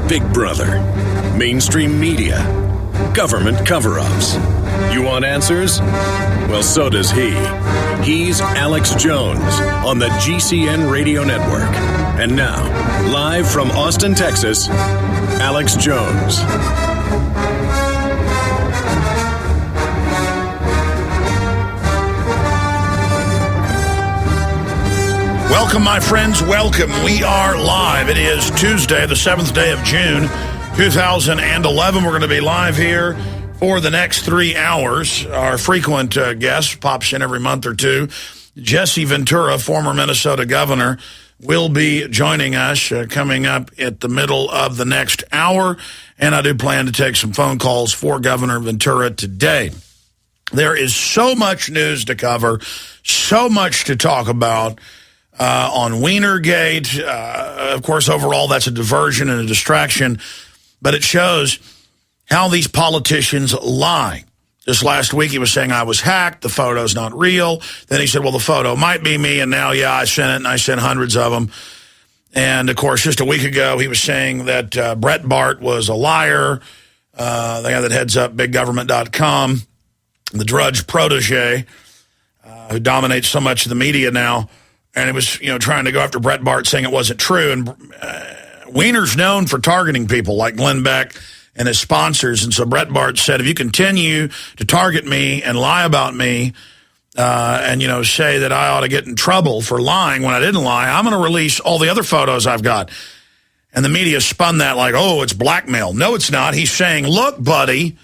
Big Brother, mainstream media, government cover-ups. You want answers? Well, so does he. He's Alex Jones on the GCN Radio Network. And now, live from Austin, Texas, Alex Jones. Welcome, my friends. Welcome. We are live. It is Tuesday, the 7th day of June, 2011. We're going to be live here for the next 3 hours. Our frequent guest pops in every month or two. Jesse Ventura, former Minnesota governor, will be joining us coming up at the middle of the next hour. And I do plan to take some phone calls for Governor Ventura today. There is so much news to cover, so much to talk about. On Wienergate, of course, overall, that's a diversion and a distraction, but it shows how these politicians lie. Just last week, he was saying I was hacked, the photo's not real. Then he said, well, the photo might be me, and now, yeah, I sent it, and I sent hundreds of them. And, of course, just a week ago, he was saying that Brett Bart was a liar, the guy that heads up BigGovernment.com, the Drudge protege, who dominates so much of the media now. And it was, trying to go after Brett Bart, saying it wasn't true. And Wiener's known for targeting people like Glenn Beck and his sponsors. And so Brett Bart said, if you continue to target me and lie about me and, say that I ought to get in trouble for lying when I didn't lie, I'm going to release all the other photos I've got. And the media spun that like, oh, it's blackmail. No, it's not. He's saying, look, buddy,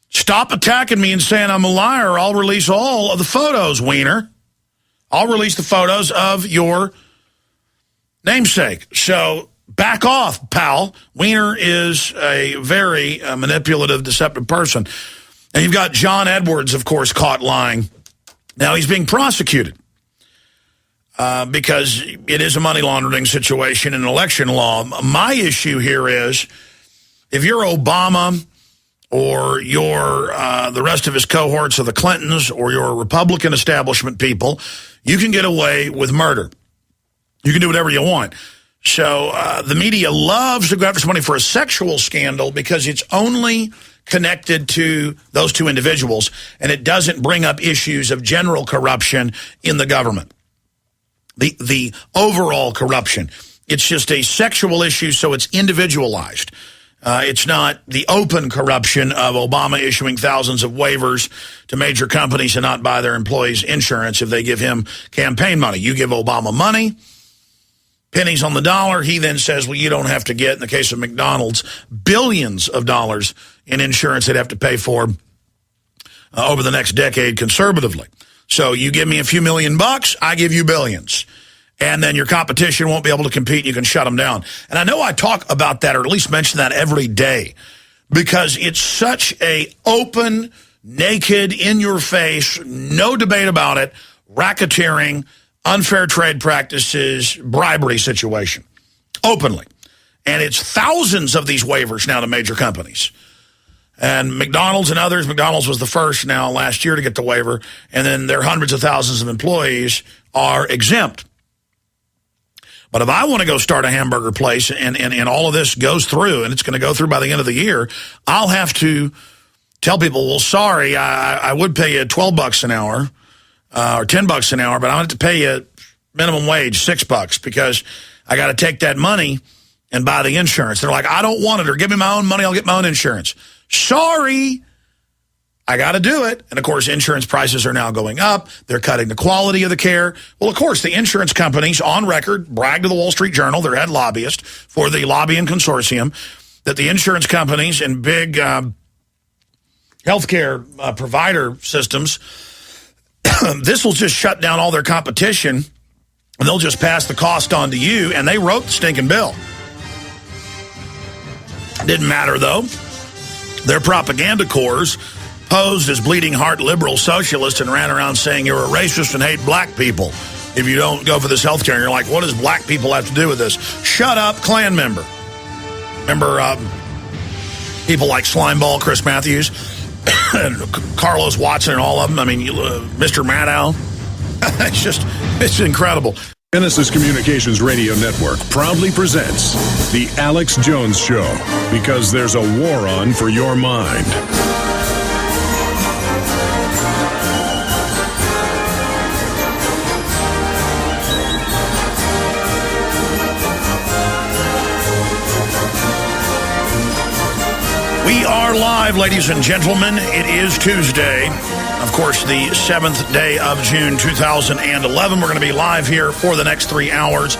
stop attacking me and saying I'm a liar. I'll release all of the photos, Wiener. I'll release the photos of your namesake. So back off, pal. Wiener is a very manipulative, deceptive person. And you've got John Edwards, of course, caught lying. Now he's being prosecuted because it is a money laundering situation in election law. My issue here is if you're Obama or you're the rest of his cohorts of the Clintons or your Republican establishment people, you can get away with murder. You can do whatever you want. So the media loves to go after somebody for a sexual scandal because it's only connected to those two individuals, and it doesn't bring up issues of general corruption in the government. The overall corruption. It's just a sexual issue, so it's individualized. It's not the open corruption of Obama issuing thousands of waivers to major companies to not buy their employees insurance if they give him campaign money. You give Obama money, pennies on the dollar. He then says, well, you don't have to get, in the case of McDonald's, billions of dollars in insurance they'd have to pay for over the next decade conservatively. So you give me a few $1 million, I give you billions. And then your competition won't be able to compete. You can shut them down. And I know I talk about that, or at least mention that every day, because it's such a open, naked, in-your-face, no debate about it, racketeering, unfair trade practices, bribery situation, openly. And it's thousands of these waivers now to major companies. And McDonald's and others, McDonald's was the first now last year to get the waiver, and then their hundreds of thousands of employees are exempt. But if I want to go start a hamburger place and all of this goes through, and it's going to go through by the end of the year, I'll have to tell people, well, sorry, I would pay you $12 an hour or $10 an hour, but I have to pay you minimum wage $6 because I got to take that money and buy the insurance. They're like, I don't want it, or give me my own money, I'll get my own insurance. Sorry. I got to do it. And, of course, insurance prices are now going up. They're cutting the quality of the care. Well, of course, the insurance companies on record brag to the Wall Street Journal, their head lobbyist for the lobbying consortium, that the insurance companies and big healthcare provider systems, this will just shut down all their competition, and they'll just pass the cost on to you, and they wrote the stinking bill. Didn't matter, though. Their propaganda corps posed as bleeding heart liberal socialists and ran around saying you're a racist and hate black people if you don't go for this health care. And you're like, what does black people have to do with this? Shut up, Klan member. Remember people like Slimeball, Chris Matthews, and Carlos Watson and all of them? I mean, Mr. Maddow. It's incredible. Genesis Communications Radio Network proudly presents The Alex Jones Show, because there's a war on for your mind. We are live, ladies and gentlemen. It is Tuesday, of course, the 7th day of June, 2011. We're going to be live here for the next 3 hours.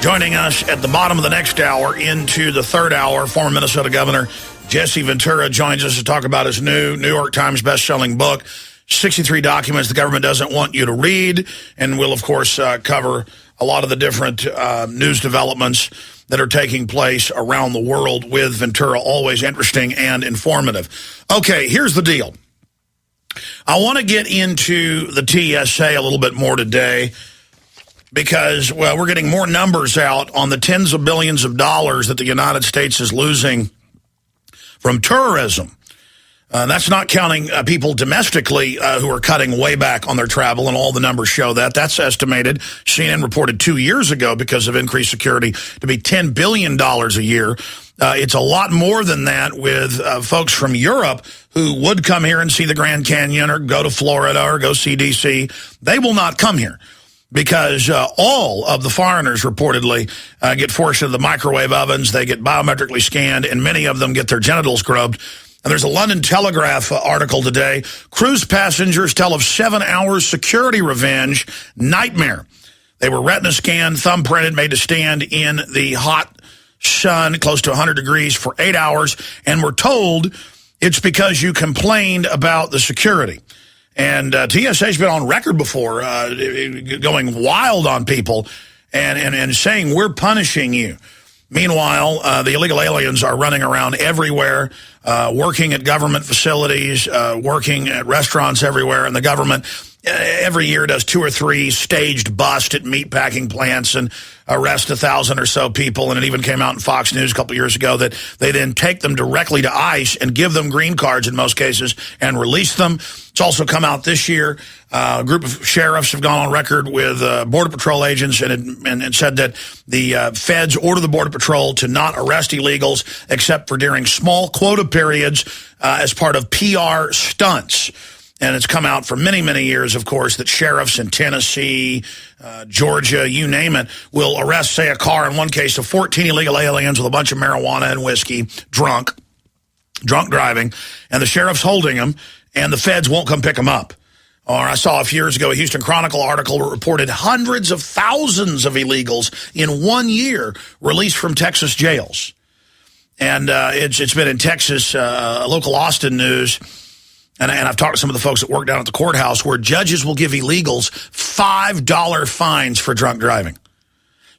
Joining us at the bottom of the next hour into the third hour, former Minnesota Governor Jesse Ventura joins us to talk about his new New York Times best-selling book, 63 Documents the Government Doesn't Want You to Read. And we'll, of course, cover a lot of the different news developments that are taking place around the world with Ventura. Always interesting and informative. Okay, here's the deal. I want to get into the TSA a little bit more today because, well, we're getting more numbers out on the tens of billions of dollars that the United States is losing from tourism. That's not counting people domestically who are cutting way back on their travel, and all the numbers show that. That's estimated, CNN reported 2 years ago, because of increased security, to be $10 billion a year. It's a lot more than that with folks from Europe who would come here and see the Grand Canyon or go to Florida or go see D.C. They will not come here because all of the foreigners reportedly get forced into the microwave ovens. They get biometrically scanned, and many of them get their genitals groped. And there's a London Telegraph article today. Cruise passengers tell of 7 hours security revenge nightmare. They were retina scanned, thumbprinted, made to stand in the hot sun, close to 100 degrees, for 8 hours, and were told it's because you complained about the security. And TSA's been on record before going wild on people and saying, we're punishing you. Meanwhile, the illegal aliens are running around everywhere, working at government facilities, working at restaurants everywhere, and the government every year does 2 or 3 staged busts at meatpacking plants and arrest 1,000 or so people. And it even came out in Fox News a couple years ago that they then take them directly to ICE and give them green cards in most cases and release them. It's also come out this year. A group of sheriffs have gone on record with Border Patrol agents and said that the feds order the Border Patrol to not arrest illegals except for during small quota periods as part of PR stunts. And it's come out for many, many years, of course, that sheriffs in Tennessee, Georgia, you name it, will arrest, say, a car, in one case, of 14 illegal aliens with a bunch of marijuana and whiskey, drunk driving, and the sheriff's holding them, and the feds won't come pick them up. Or I saw a few years ago a Houston Chronicle article that reported hundreds of thousands of illegals in 1 year released from Texas jails. And it's been in Texas, local Austin news. And I've talked to some of the folks that work down at the courthouse where judges will give illegals $5 fines for drunk driving.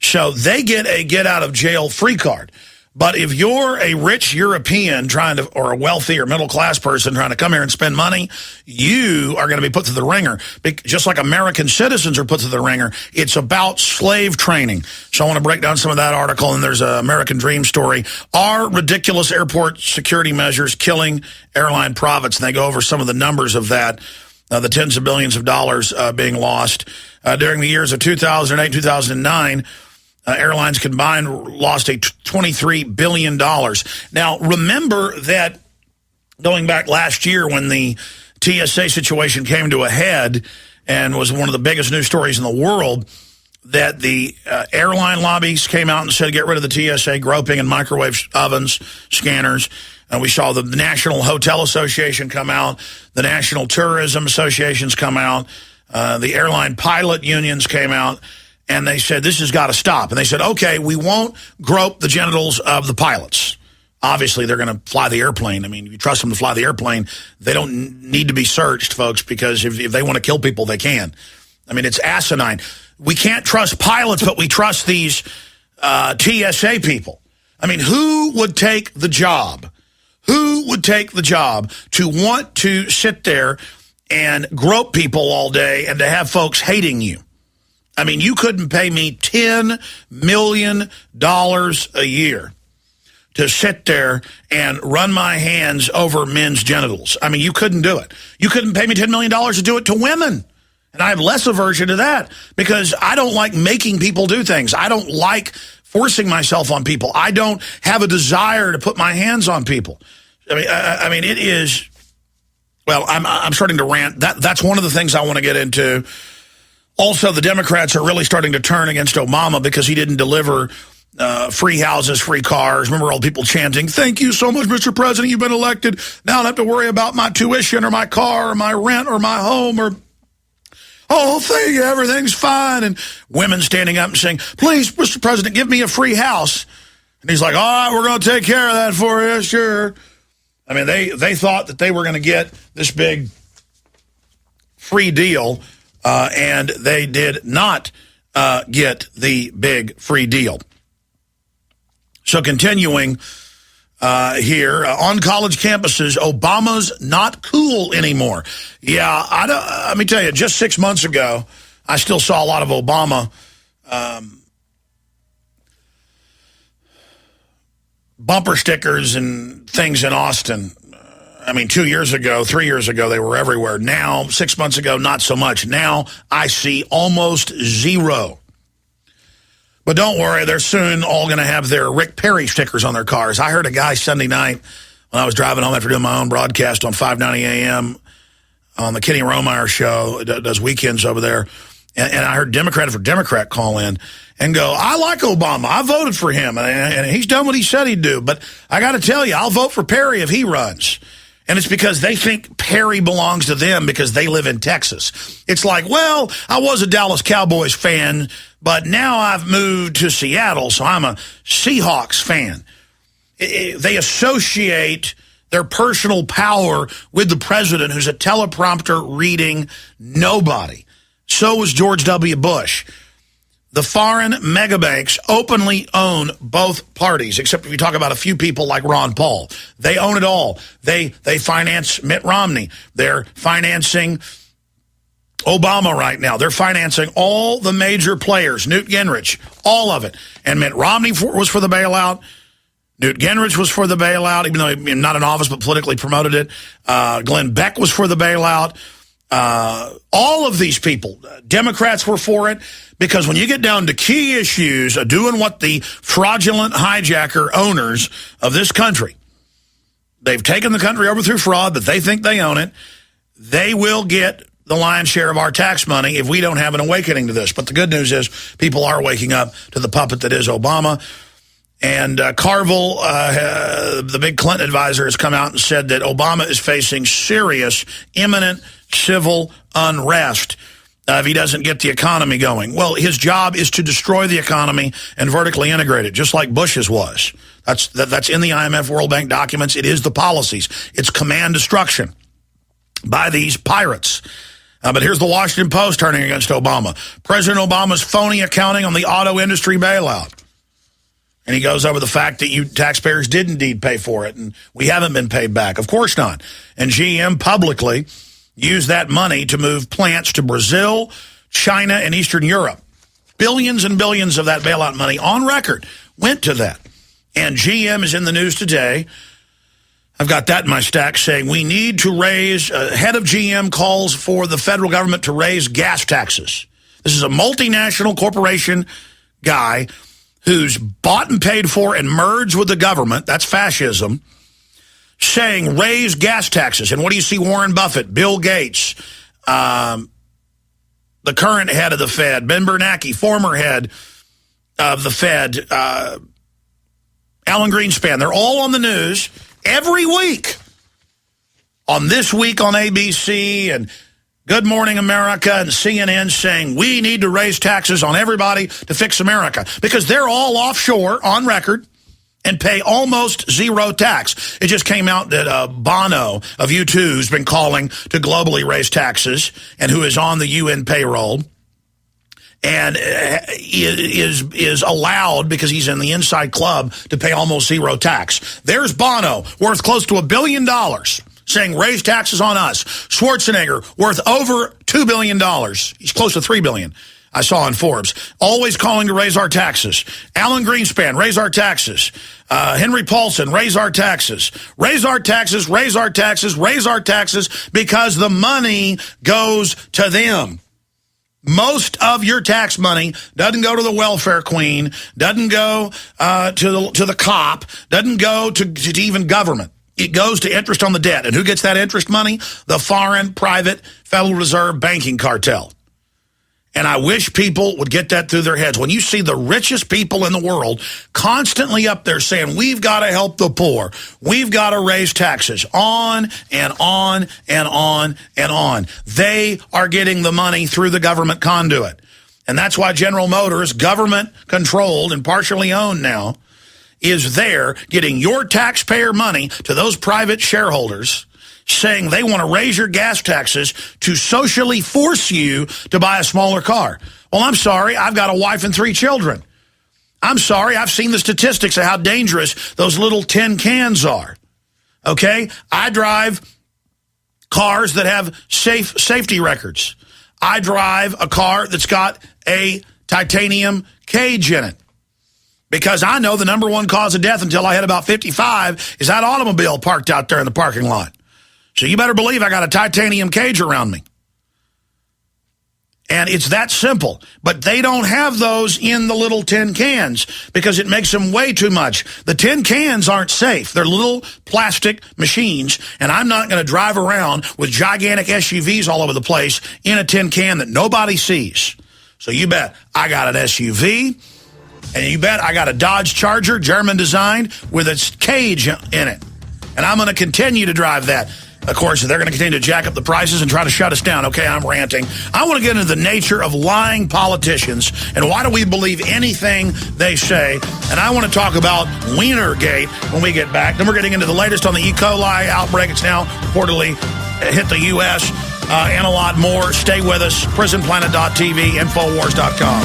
So they get a get-out-of-jail-free card. But if you're a rich European or a wealthy or middle-class person trying to come here and spend money, you are going to be put through the ringer. Just like American citizens are put through the ringer, it's about slave training. So I want to break down some of that article, and there's an American Dream story. Are ridiculous airport security measures killing airline profits? And they go over some of the numbers of that, the tens of billions of dollars being lost. During the years of 2008, 2009, airlines combined lost a $23 billion. Now, remember that going back last year when the TSA situation came to a head and was one of the biggest news stories in the world, that the airline lobbies came out and said, get rid of the TSA groping and microwave ovens, scanners. We saw the National Hotel Association come out, the National Tourism Associations come out, the airline pilot unions came out, and they said, this has got to stop. And they said, okay, we won't grope the genitals of the pilots. Obviously, they're going to fly the airplane. I mean, if you trust them to fly the airplane, they don't need to be searched, folks, because if they want to kill people, they can. I mean, it's asinine. We can't trust pilots, but we trust these TSA people. I mean, who would take the job? Who would take the job to want to sit there and grope people all day and to have folks hating you? I mean, you couldn't pay me $10 million a year to sit there and run my hands over men's genitals. I mean, you couldn't do it. You couldn't pay me $10 million to do it to women. And I have less aversion to that because I don't like making people do things. I don't like forcing myself on people. I don't have a desire to put my hands on people. I mean, it is, well, I'm starting to rant. That's one of the things I want to get into. Also, the Democrats are really starting to turn against Obama because he didn't deliver free houses, free cars. Remember all the people chanting, "Thank you so much, Mr. President, you've been elected. Now I don't have to worry about my tuition or my car or my rent or my home or, oh, thank you, everything's fine." And women standing up and saying, "Please, Mr. President, give me a free house." And he's like, "All right, we're going to take care of that for you, sure." I mean, they thought that they were going to get this big free deal, and they did not get the big free deal. So continuing here, on college campuses, Obama's not cool anymore. Yeah, let me tell you, just 6 months ago, I still saw a lot of Obama bumper stickers and things in Austin. I mean, 2 years ago, 3 years ago, they were everywhere. Now, 6 months ago, not so much. Now, I see almost zero. But don't worry, they're soon all going to have their Rick Perry stickers on their cars. I heard a guy Sunday night when I was driving home after doing my own broadcast on 590 AM on the Kenny Romeyer show, does weekends over there, and I heard Democrat for Democrat call in and go, "I like Obama. I voted for him, and he's done what he said he'd do. But I got to tell you, I'll vote for Perry if he runs." And it's because they think Perry belongs to them because they live in Texas. It's like, well, I was a Dallas Cowboys fan, but now I've moved to Seattle, so I'm a Seahawks fan. They associate their personal power with the president, who's a teleprompter reading nobody. So was George W. Bush. The foreign megabanks openly own both parties, except if you talk about a few people like Ron Paul. They own it all. They finance Mitt Romney. They're financing Obama right now. They're financing all the major players, Newt Gingrich, all of it. And Mitt Romney was for the bailout. Newt Gingrich was for the bailout, even though he's not in office but politically promoted it. Glenn Beck was for the bailout. All of these people, Democrats were for it, because when you get down to key issues of doing what the fraudulent hijacker owners of this country, they've taken the country over through fraud, but they think they own it, they will get the lion's share of our tax money if we don't have an awakening to this. But the good news is people are waking up to the puppet that is Obama. And Carville, the big Clinton advisor, has come out and said that Obama is facing serious, imminent civil unrest if he doesn't get the economy going. Well, his job is to destroy the economy and vertically integrate it, just like Bush's was. That's in the IMF World Bank documents. It is the policies. It's command destruction by these pirates. But here's the Washington Post turning against Obama. President Obama's phony accounting on the auto industry bailout. And he goes over the fact that you taxpayers did indeed pay for it, and we haven't been paid back. Of course not. And GM publicly used that money to move plants to Brazil, China, and Eastern Europe. Billions and billions of that bailout money on record went to that. And GM is in the news today. I've got that in my stack, saying we need to raise, head of GM calls for the federal government to raise gas taxes. This is a multinational corporation guy who's bought and paid for and merged with the government, that's fascism, saying raise gas taxes. And what do you see Warren Buffett, Bill Gates, the current head of the Fed, Ben Bernanke, former head of the Fed, Alan Greenspan, they're all on the news every week. On This Week on ABC and Good Morning America and CNN saying we need to raise taxes on everybody to fix America because they're all offshore on record and pay almost zero tax. It just came out that Bono of U2 has been calling to globally raise taxes and who is on the UN payroll and is allowed, because he's in the inside club, to pay almost zero tax. There's Bono, worth close to $1 billion, saying raise taxes on us. Schwarzenegger, worth over $2 billion. He's close to $3 billion. I saw on Forbes, always calling to raise our taxes. Alan Greenspan, raise our taxes. Henry Paulson, raise our taxes. Raise our taxes, raise our taxes, raise our taxes, because the money goes to them. Most of your tax money doesn't go to the welfare queen, doesn't go to the cop, doesn't go to even government. It goes to interest on the debt. And who gets that interest money? The foreign private Federal Reserve banking cartel. And I wish people would get that through their heads. When you see the richest people in the world constantly up there saying, we've got to help the poor, we've got to raise taxes, on and on and on and on. They are getting the money through the government conduit. And that's why General Motors, government-controlled and partially owned now, is there getting your taxpayer money to those private shareholders, saying they want to raise your gas taxes to socially force you to buy a smaller car. Well, I'm sorry, I've got a wife and 3 children. I'm sorry, I've seen the statistics of how dangerous those little tin cans are. Okay? I drive cars that have safety records. I drive a car that's got a titanium cage in it. Because I know the number one cause of death until I hit about 55 is that automobile parked out there in the parking lot. So you better believe I got a titanium cage around me. And it's that simple. But they don't have those in the little tin cans because it makes them way too much. The tin cans aren't safe. They're little plastic machines, and I'm not going to drive around with gigantic SUVs all over the place in a tin can that nobody sees. So you bet I got an SUV, and you bet I got a Dodge Charger, German designed, with its cage in it. And I'm going to continue to drive that. Of course, they're going to continue to jack up the prices and try to shut us down. Okay, I'm ranting. I want to get into the nature of lying politicians and why do we believe anything they say. And I want to talk about Wienergate when we get back. Then we're getting into the latest on the E. coli outbreak. It's now reportedly hit the U.S. And a lot more. Stay with us. PrisonPlanet.tv, Infowars.com.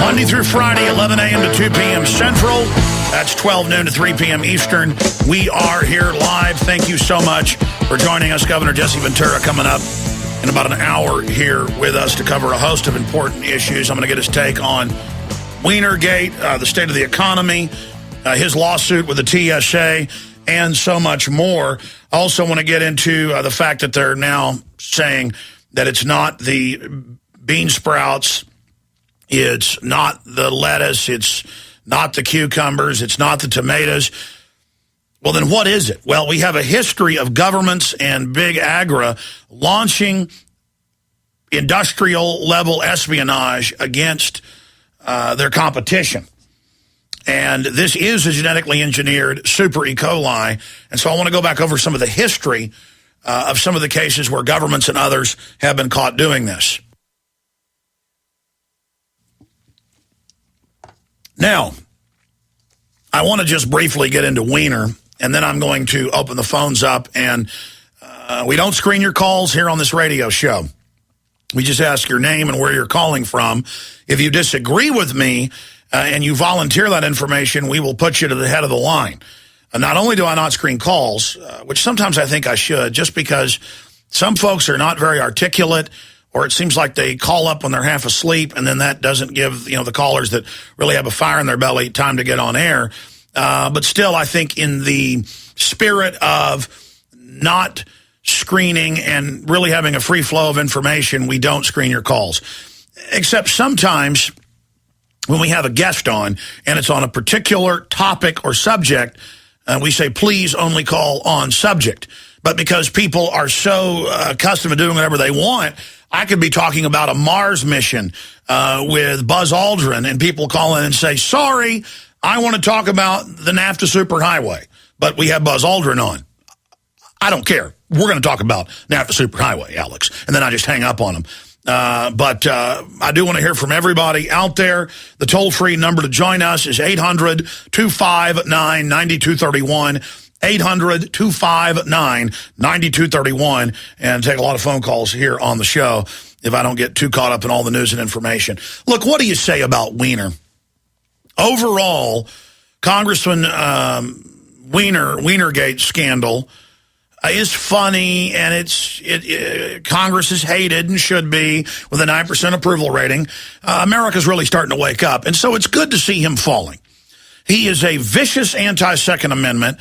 Monday through Friday, 11 a.m. to 2 p.m. Central. That's 12 noon to 3 p.m. Eastern. We are here live. Thank you so much for joining us. Governor Jesse Ventura coming up in about an hour here with us to cover a host of important issues. I'm going to get his take on Wienergate, the state of the economy, his lawsuit with the TSA, and so much more. I also want to get into the fact that they're now saying that it's not the bean sprouts, it's not the lettuce, it's not the cucumbers, it's not the tomatoes. Well, then what is it? Well, we have a history of governments and big agra launching industrial-level espionage against their competition. And this is a genetically engineered super E. coli. And so I want to go back over some of the history of some of the cases where governments and others have been caught doing this. Now, I want to just briefly get into Wiener, and then I'm going to open the phones up. And we don't screen your calls here on this radio show. We just ask your name and where you're calling from. If you disagree with me and you volunteer that information, we will put you to the head of the line. Not only do I not screen calls, which sometimes I think I should, just because some folks are not very articulate, or it seems like they call up when they're half asleep, and then that doesn't give the callers that really have a fire in their belly time to get on air. But still, I think in the spirit of not screening and really having a free flow of information, we don't screen your calls. Except sometimes when we have a guest on and it's on a particular topic or subject, we say, please only call on subject. But because people are so accustomed to doing whatever they want, I could be talking about a Mars mission with Buzz Aldrin, and people call in and say, sorry, I want to talk about the NAFTA Superhighway, but we have Buzz Aldrin on. I don't care. We're going to talk about NAFTA Superhighway, Alex. And then I just hang up on them. But I do want to hear from everybody out there. The toll-free number to join us is 800-259-9231. 800-259-9231, and take a lot of phone calls here on the show if I don't get too caught up in all the news and information. Look, what do you say about Wiener? Overall, Congressman Wienergate scandal, is funny, and Congress is hated and should be with a 9% approval rating. America's really starting to wake up, and so it's good to see him falling. He is a vicious anti-Second Amendment,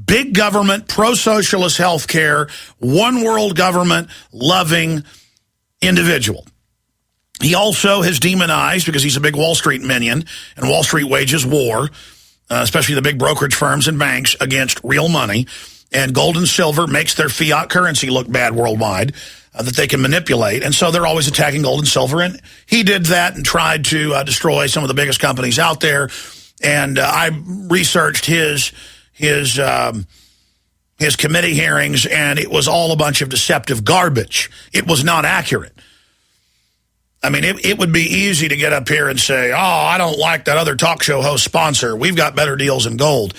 big government, pro-socialist health care, one world government loving individual. He also has demonized, because he's a big Wall Street minion, and Wall Street wages war, especially the big brokerage firms and banks, against real money. And gold and silver makes their fiat currency look bad worldwide, that they can manipulate. And so they're always attacking gold and silver. And he did that and tried to destroy some of the biggest companies out there. And I researched his committee hearings, and it was all a bunch of deceptive garbage. It was not accurate. I mean, it would be easy to get up here and say, oh, I don't like that other talk show host sponsor. We've got better deals in gold.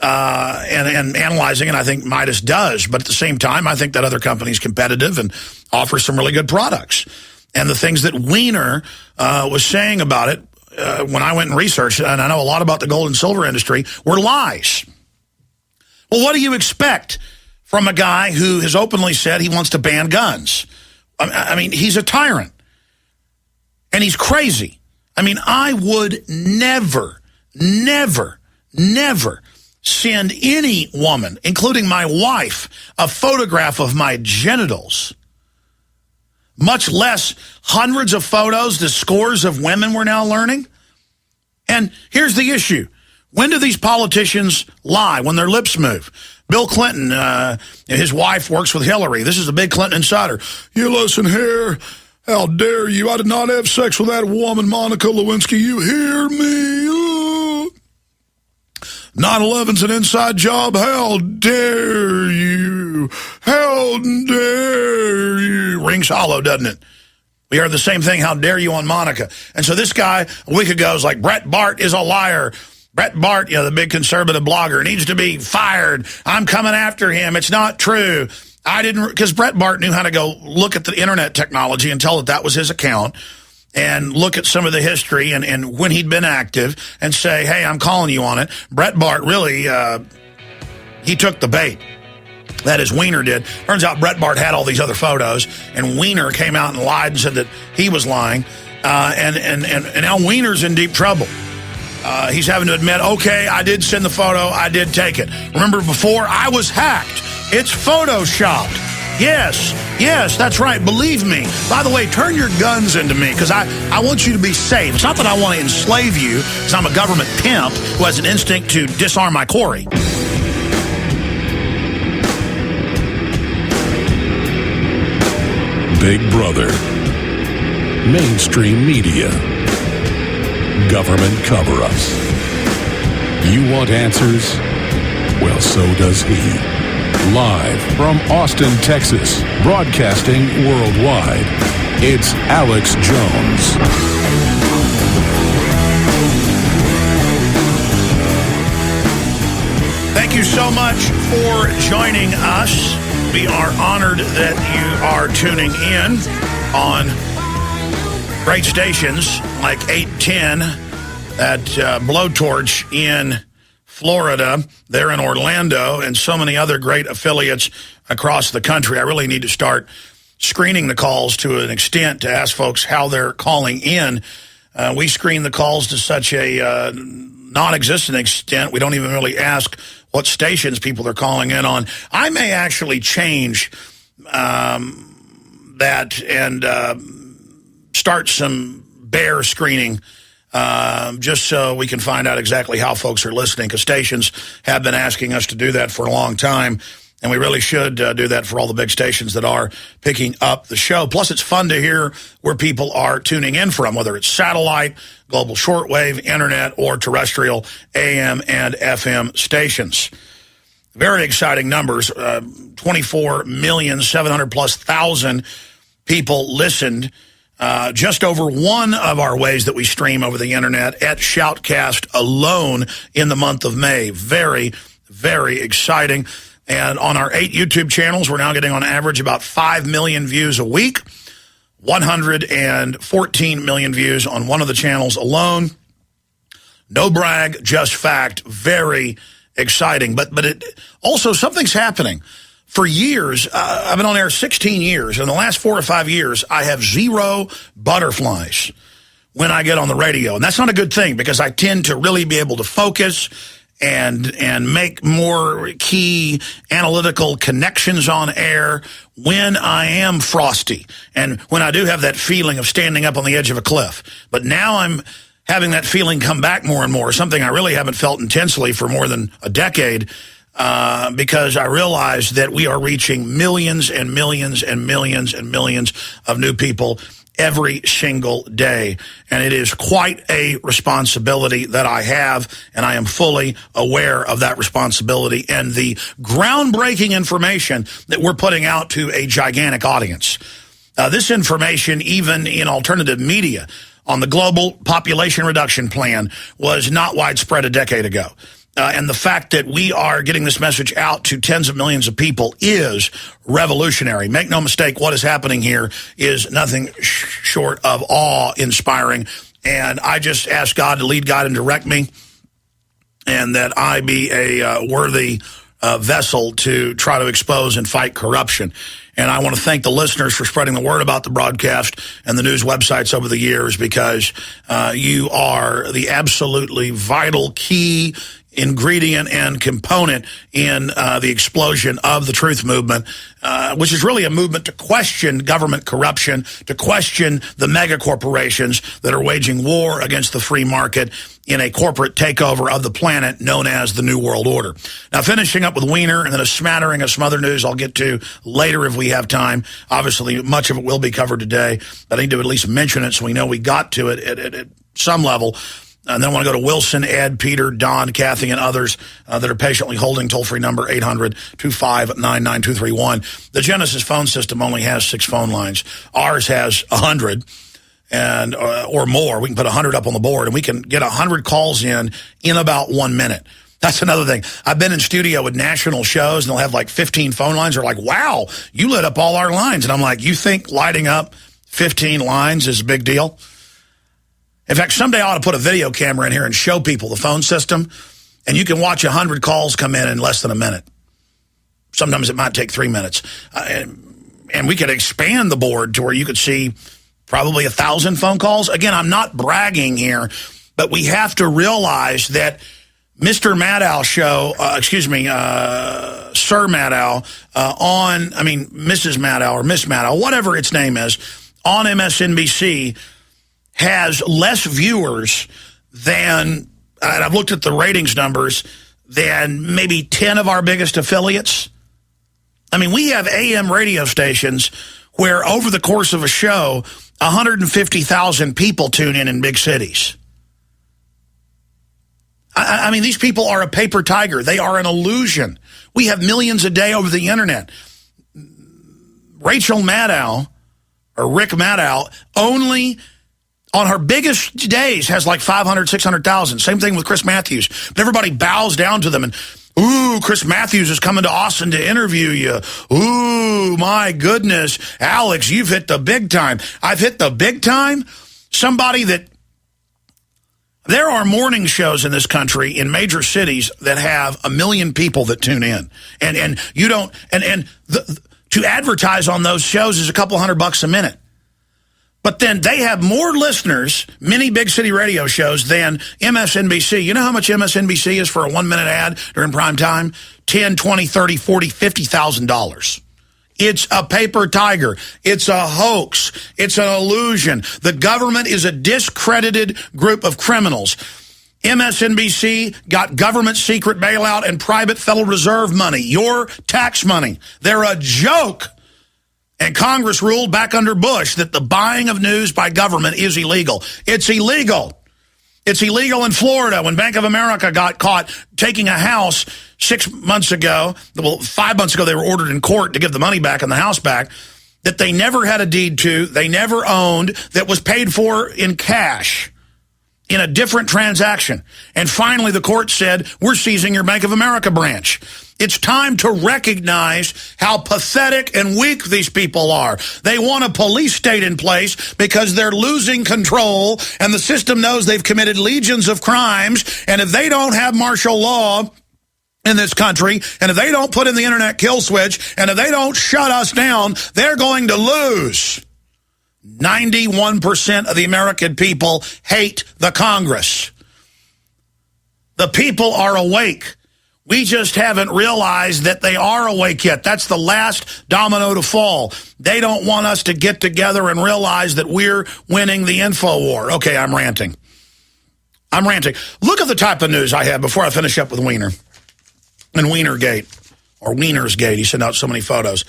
And analyzing it, I think Midas does. But at the same time, I think that other company's competitive and offers some really good products. And the things that Weiner was saying about it when I went and researched it, and I know a lot about the gold and silver industry, were lies. Well, what do you expect from a guy who has openly said he wants to ban guns? I mean, he's a tyrant. And he's crazy. I mean, I would never send any woman, including my wife, a photograph of my genitals, much less hundreds of photos, the scores of women we're now learning. And here's the issue. When do these politicians lie? When their lips move. Bill Clinton, his wife works with Hillary. This is a big Clinton insider. You listen here. How dare you? I did not have sex with that woman, Monica Lewinsky. You hear me? 9/11's an inside job. How dare you? How dare you? Rings hollow, doesn't it? We heard the same thing, how dare you, on Monica. And so this guy a week ago was like, Brett Bart is a liar. Brett Bart, the big conservative blogger, needs to be fired. I'm coming after him. It's not true. I didn't, because Brett Bart knew how to go look at the internet technology and tell that was his account and look at some of the history and when he'd been active and say, hey, I'm calling you on it. Brett Bart really, he took the bait. That is, Weiner did. Turns out Brett Bart had all these other photos, and Weiner came out and lied and said that he was lying. And now Weiner's in deep trouble. He's having to admit, okay, I did send the photo, I did take it. Remember before, I was hacked. It's photoshopped. Yes, that's right. Believe me. By the way, turn your guns into me, because I want you to be safe. It's not that I want to enslave you, because I'm a government pimp who has an instinct to disarm my quarry. Big Brother, mainstream media, government cover-ups. You want answers? Well, so does he. Live from Austin, Texas, broadcasting worldwide, it's Alex Jones. Thank you so much for joining us. We are honored that you are tuning in on great stations like 810 at Blowtorch in Florida, there in Orlando, and so many other great affiliates across the country. I really need to start screening the calls to an extent to ask folks how they're calling in. We screen the calls to such a non-existent extent, we don't even really ask what stations people are calling in on. I may actually change that and start some bear screening just so we can find out exactly how folks are listening, because stations have been asking us to do that for a long time, and we really should do that for all the big stations that are picking up the show. Plus, it's fun to hear where people are tuning in from, whether it's satellite, global shortwave, internet, or terrestrial AM and FM stations. Very exciting numbers. 24,700,000+ people listened. Just over one of our ways that we stream over the internet at Shoutcast alone in the month of May. Very, very exciting. And on our 8 YouTube channels, we're now getting on average about 5 million views a week. 114 million views on one of the channels alone. No brag, just fact. Very exciting. But it also, something's happening. For years, I've been on air 16 years. In the last 4 or 5 years, I have 0 butterflies when I get on the radio. And that's not a good thing because I tend to really be able to focus and make more key analytical connections on air when I am frosty and when I do have that feeling of standing up on the edge of a cliff. But now I'm having that feeling come back more and more, something I really haven't felt intensely for more than a decade, because I realize that we are reaching millions and millions and millions and millions of new people every single day. And it is quite a responsibility that I have, and I am fully aware of that responsibility and the groundbreaking information that we're putting out to a gigantic audience. This information, even in alternative media, on the global population reduction plan, was not widespread a decade ago. And the fact that we are getting this message out to tens of millions of people is revolutionary. Make no mistake, what is happening here is nothing short of awe-inspiring. And I just ask God to lead, guide, and direct me, and that I be a worthy vessel to try to expose and fight corruption. And I want to thank the listeners for spreading the word about the broadcast and the news websites over the years, because you are the absolutely vital key ingredient and component in the explosion of the truth movement, which is really a movement to question government corruption, to question the mega corporations that are waging war against the free market in a corporate takeover of the planet known as the New World Order. Now, finishing up with Weiner and then a smattering of some other news I'll get to later if we have time. Obviously, much of it will be covered today, but I need to at least mention it so we know we got to it at some level. And then I want to go to Wilson, Ed, Peter, Don, Kathy, and others that are patiently holding toll-free number 800-259-9231. The Genesis phone system only has 6 phone lines. Ours has 100 and or more. We can put 100 up on the board, and we can get 100 calls in about 1 minute. That's another thing. I've been in studio with national shows, and they'll have like 15 phone lines. They're like, wow, you lit up all our lines. And I'm like, you think lighting up 15 lines is a big deal? In fact, someday I ought to put a video camera in here and show people the phone system, and you can watch 100 calls come in less than a minute. Sometimes it might take 3 minutes. And we could expand the board to where you could see probably 1,000 phone calls. Again, I'm not bragging here, but we have to realize that Mr. Maddow show, Sir Maddow, Mrs. Maddow or Miss Maddow, whatever its name is, on MSNBC has less viewers than, and I've looked at the ratings numbers, than maybe 10 of our biggest affiliates. I mean, we have AM radio stations where over the course of a show, 150,000 people tune in big cities. I mean, these people are a paper tiger. They are an illusion. We have millions a day over the internet. Rachel Maddow, or Rick Maddow, only on her biggest days has like 500, 600,000. Same thing with Chris Matthews. But everybody bows down to them and, ooh, Chris Matthews is coming to Austin to interview you. Ooh, my goodness, Alex, you've hit the big time. I've hit the big time? Somebody that, there are morning shows in this country in major cities that have 1 million people that tune in. And you don't, to advertise on those shows is a couple $100 a minute. But then they have more listeners, many big city radio shows, than MSNBC. You know how much MSNBC is for a 1 minute ad during prime time? $10, $20, $30, $40, $50,000. It's a paper tiger. It's a hoax. It's an illusion. The government is a discredited group of criminals. MSNBC got government secret bailout and private Federal Reserve money, your tax money. They're a joke. And Congress ruled back under Bush that the buying of news by government is illegal. It's illegal. It's illegal in Florida when Bank of America got caught taking a house 6 months ago. Well, 5 months ago, they were ordered in court to give the money back and the house back that they never had a deed to, they never owned, that was paid for in cash in a different transaction. And finally, the court said, we're seizing your Bank of America branch. It's time to recognize how pathetic and weak these people are. They want a police state in place because they're losing control, and the system knows they've committed legions of crimes, and if they don't have martial law, in this country, and if they don't put in the internet kill switch, and if they don't shut us down, they're going to lose. 91% of the American people hate the Congress. The people are awake. We just haven't realized that they are awake yet. That's the last domino to fall. They don't want us to get together and realize that we're winning the info war. Okay, I'm ranting. Look at the type of news I have before I finish up with Weiner and Weinergate, or Weinersgate. He sent out so many photos.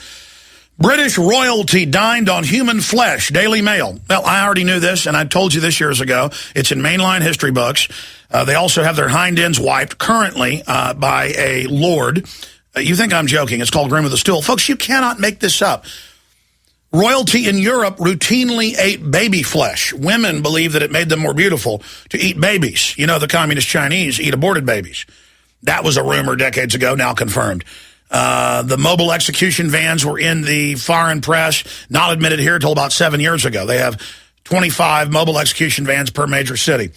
British royalty dined on human flesh, Daily Mail. Well, I already knew this, and I told you this years ago. It's in mainline history books. They also have their hind ends wiped currently by a lord. You think I'm joking. It's called Grim with a Stool. Folks, you cannot make this up. Royalty in Europe routinely ate baby flesh. Women believe that it made them more beautiful to eat babies. You know, the communist Chinese eat aborted babies. That was a rumor decades ago, now confirmed. The mobile execution vans were in the foreign press, not admitted here until about 7 years ago. They have 25 mobile execution vans per major city.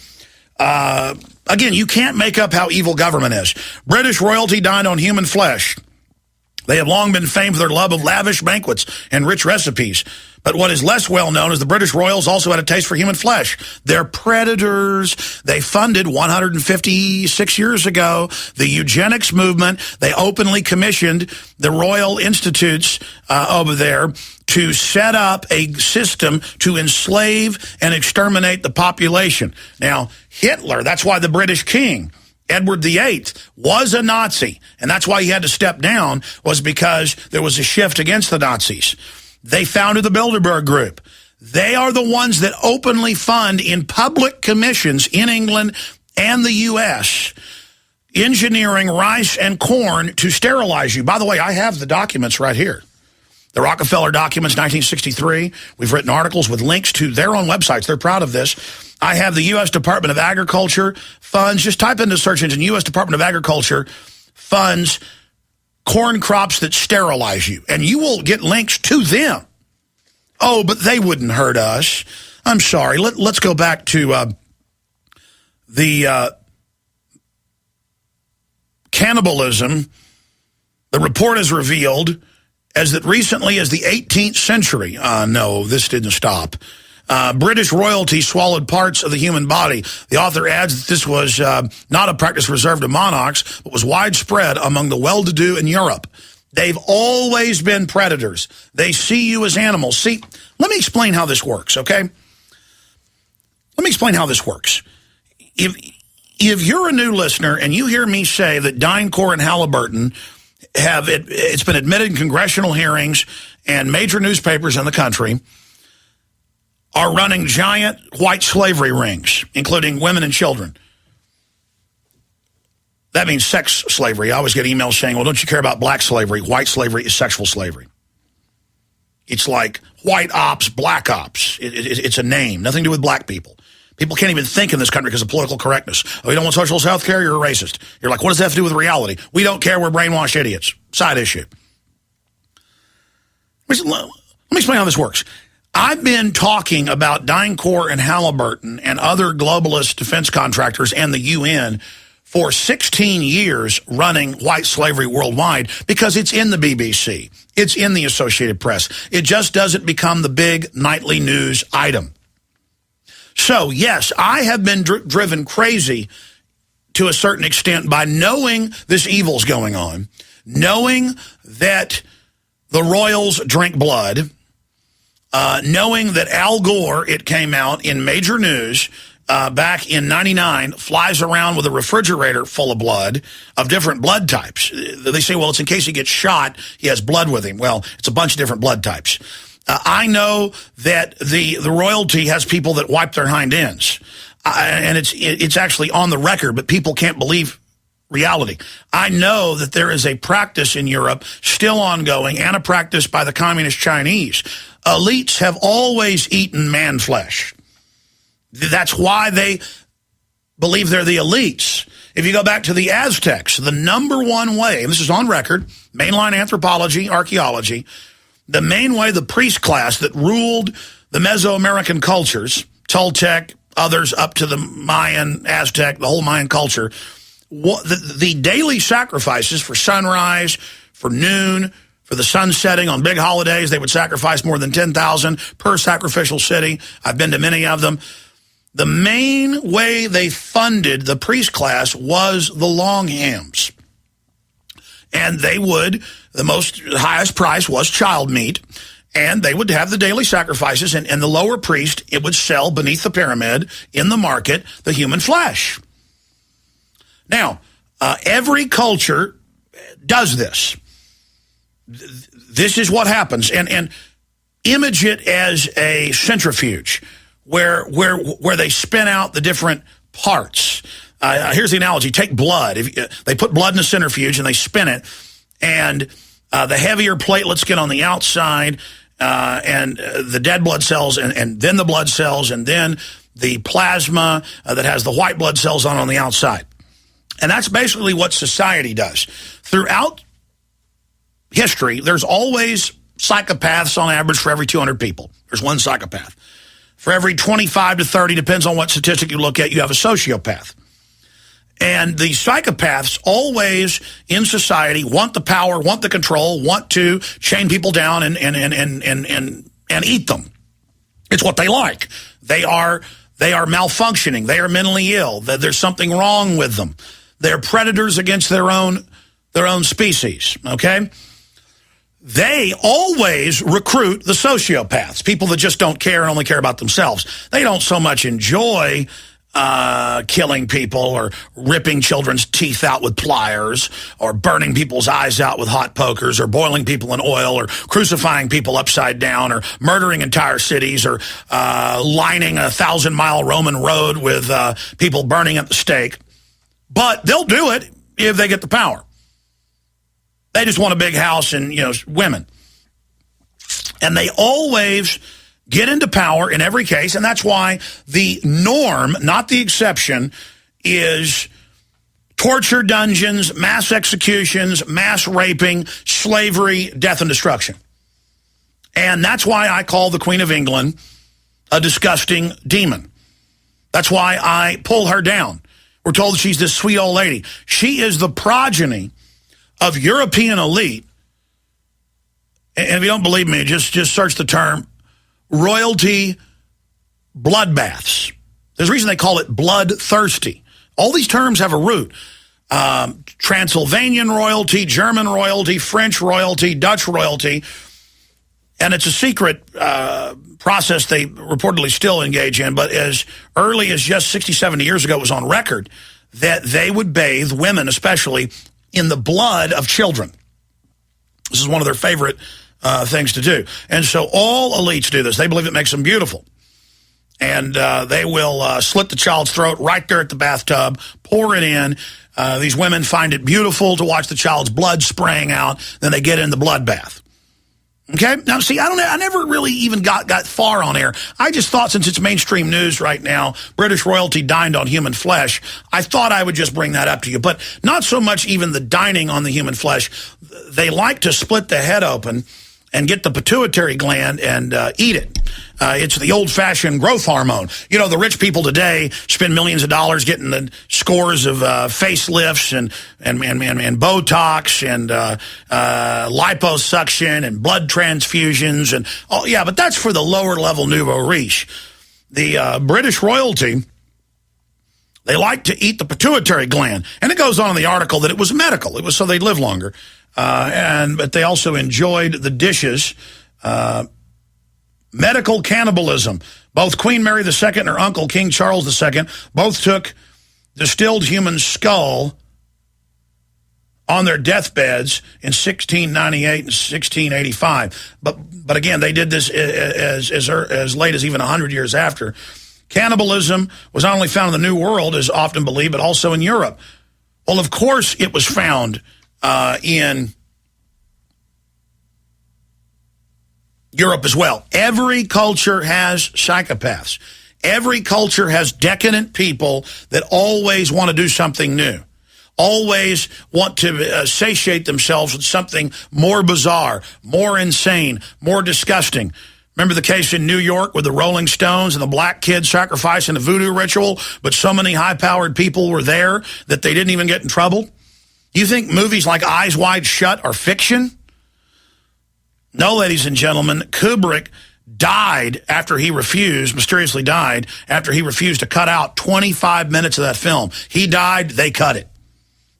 Again, you can't make up how evil government is. British royalty dined on human flesh. They have long been famed for their love of lavish banquets and rich recipes. But what is less well known is the British royals also had a taste for human flesh. They're predators. They funded 156 years ago the eugenics movement. They openly commissioned the Royal Institutes over there to set up a system to enslave and exterminate the population. Now, Hitler, that's why the British king, Edward VIII, was a Nazi, and that's why he had to step down, was because there was a shift against the Nazis. They founded the Bilderberg Group. They are the ones that openly fund in public commissions in England and the U.S. engineering rice and corn to sterilize you. By the way, I have the documents right here. The Rockefeller documents, 1963. We've written articles with links to their own websites. They're proud of this. I have the U.S. Department of Agriculture funds. Just type into the search engine, U.S. Department of Agriculture funds corn crops that sterilize you, and you will get links to them. Oh, but they wouldn't hurt us. I'm sorry. Let's go back to the cannibalism. The report has revealed as that recently as the 18th century, no, this didn't stop, British royalty swallowed parts of the human body. The author adds that this was not a practice reserved to monarchs, but was widespread among the well-to-do in Europe. They've always been predators. They see you as animals. See, let me explain how this works, okay? Let me explain how this works. If you're a new listener and you hear me say that DynCorp and Halliburton it's been admitted in congressional hearings and major newspapers in the country, are running giant white slavery rings, including women and children. That means sex slavery. I always get emails saying, well, don't you care about black slavery? White slavery is sexual slavery. It's like white ops, black ops. It's a name, nothing to do with black people. People can't even think in this country because of political correctness. Oh, you don't want social health care? You're a racist. You're like, what does that have to do with reality? We don't care. We're brainwashed idiots. Side issue. Let me explain how this works. I've been talking about DynCorp and Halliburton and other globalist defense contractors and the UN for 16 years running white slavery worldwide because it's in the BBC. It's in the Associated Press. It just doesn't become the big nightly news item. So, yes, I have been driven crazy to a certain extent by knowing this evil's going on, knowing that the royals drink blood, knowing that Al Gore, it came out in major news back in '99, flies around with a refrigerator full of blood of different blood types. They say, well, it's in case he gets shot, he has blood with him. Well, it's a bunch of different blood types. I know that the royalty has people that wipe their hind ends, and it's actually on the record, but people can't believe reality. I know that there is a practice in Europe still ongoing and a practice by the communist Chinese. Elites have always eaten man flesh. That's why they believe they're the elites. If you go back to the Aztecs, the number one way, and this is on record, mainline anthropology, archaeology, the main way the priest class that ruled the Mesoamerican cultures, Toltec, others up to the Mayan, Aztec, the whole Mayan culture, the daily sacrifices for sunrise, for noon, for the sun setting on big holidays, they would sacrifice more than 10,000 per sacrificial city. I've been to many of them. The main way they funded the priest class was the longhams. And they would, the highest price was child meat, and they would have the daily sacrifices, and the lower priest, it would sell beneath the pyramid in the market the human flesh. Now, every culture does this. This is what happens, and image it as a centrifuge where they spin out the different parts. Here's the analogy. Take blood. They put blood in a centrifuge and they spin it, and the heavier platelets get on the outside, and the dead blood cells, and then the blood cells, and then the plasma that has the white blood cells on the outside. And that's basically what society does. Throughout history, there's always psychopaths on average for every 200 people. There's one psychopath. For every 25 to 30, depends on what statistic you look at, you have a sociopath. And the psychopaths always in society want the power, want the control, want to chain people down and eat them. It's what they like. They are malfunctioning. They are mentally ill. There's something wrong with them. They're predators against their own species, okay? They always recruit the sociopaths, people that just don't care and only care about themselves. They don't so much enjoy killing people or ripping children's teeth out with pliers or burning people's eyes out with hot pokers or boiling people in oil or crucifying people upside down or murdering entire cities or lining a 1,000-mile Roman road with people burning at the stake. But they'll do it if they get the power. They just want a big house and, women. And they always get into power in every case, and that's why the norm, not the exception, is torture dungeons, mass executions, mass raping, slavery, death, and destruction. And that's why I call the Queen of England a disgusting demon. That's why I pull her down. We're told she's this sweet old lady. She is the progeny of European elite. And if you don't believe me, just search the term royalty bloodbaths. There's a reason they call it bloodthirsty. All these terms have a root. Transylvanian royalty, German royalty, French royalty, Dutch royalty. And it's a secret process they reportedly still engage in, but as early as just 60, 70 years ago, it was on record that they would bathe, women especially, in the blood of children. This is one of their favorite things to do. And so all elites do this. They believe it makes them beautiful. And they will slit the child's throat right there at the bathtub, pour it in. These women find it beautiful to watch the child's blood spraying out. Then they get in the blood bath. Okay? Now, see, I never really even got far on air. I just thought, since it's mainstream news right now, British royalty dined on human flesh, I thought I would just bring that up to you. But not so much even the dining on the human flesh. They like to split the head open and get the pituitary gland and eat it. It's the old-fashioned growth hormone. The rich people today spend millions of dollars getting the scores of facelifts and Botox and liposuction and blood transfusions. But that's for the lower-level nouveau riche. The British royalty, they like to eat the pituitary gland. And it goes on in the article that it was medical. It was so they'd live longer. But they also enjoyed the dishes. Medical cannibalism. Both Queen Mary II and her uncle, King Charles II, both took distilled human skull on their deathbeds in 1698 and 1685. But again, they did this as late as even 100 years after. Cannibalism was not only found in the New World, as often believed, but also in Europe. Well, of course it was found in Europe as well. Every culture has psychopaths. Every culture has decadent people that always want to do something new, always want to satiate themselves with something more bizarre, more insane, more disgusting. Remember the case in New York with the Rolling Stones and the black kid sacrificing the voodoo ritual, but so many high-powered people were there that they didn't even get in trouble? Do you think movies like Eyes Wide Shut are fiction? No, ladies and gentlemen, Kubrick died after he refused, mysteriously died, after he refused to cut out 25 minutes of that film. He died, they cut it.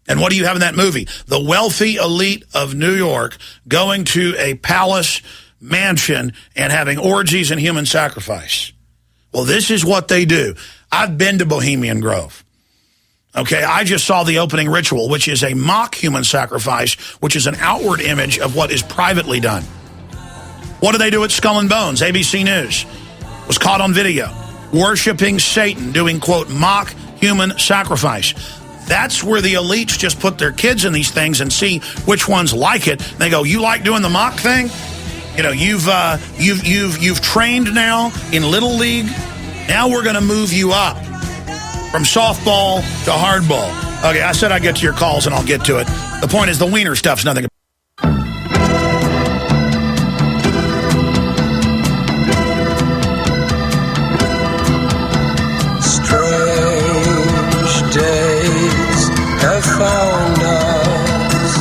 And what do you have in that movie? The wealthy elite of New York going to a palace mansion and having orgies and human sacrifice. Well, this is what they do. I've been to Bohemian Grove. Okay, I just saw the opening ritual, which is a mock human sacrifice, which is an outward image of what is privately done. What do they do at Skull and Bones? ABC News was caught on video worshiping Satan, doing, quote, mock human sacrifice. That's where the elites just put their kids in these things and see which ones like it. They go, you like doing the mock thing? You know, you've trained now in Little League. Now we're going to move you up from softball to hardball. Okay, I said I'd get to your calls, and I'll get to it. The point is the wiener stuff's nothing. Strange days have found us.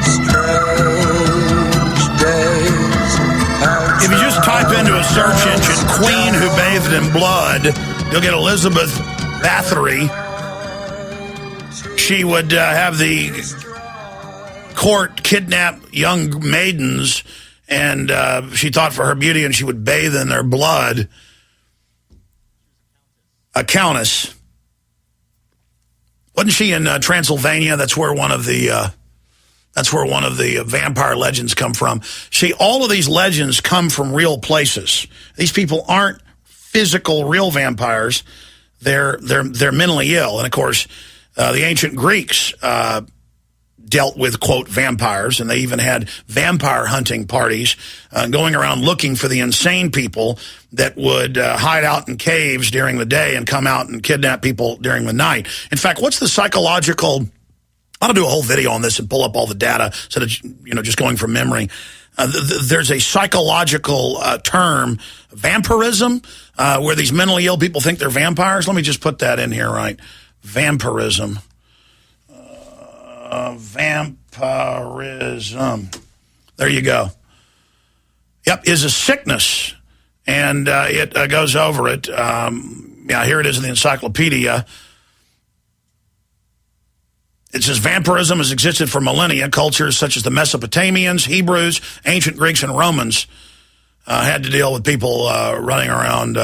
Strange days have If you just type into a search engine, Queen who bathed in blood, you'll get Elizabeth Bathory. She would have the court kidnap young maidens, and she thought for her beauty, and she would bathe in their blood. A countess. Wasn't she in Transylvania? That's where one of the vampire legends come from. See, all of these legends come from real places. These people aren't physical, real vampires. They're mentally ill. And of course, the ancient Greeks dealt with, quote, vampires, and they even had vampire hunting parties going around looking for the insane people that would hide out in caves during the day and come out and kidnap people during the night. In fact, what's the psychological... I'll do a whole video on this and pull up all the data so that, you know, just going from memory. There's a psychological term, vampirism, where these mentally ill people think they're vampires. Let me just put that in here, right? Vampirism. Vampirism. There you go. Yep, is a sickness, and it goes over it. Yeah, here it is in the encyclopedia. It says vampirism has existed for millennia. Cultures such as the Mesopotamians, Hebrews, ancient Greeks, and Romans had to deal with people running around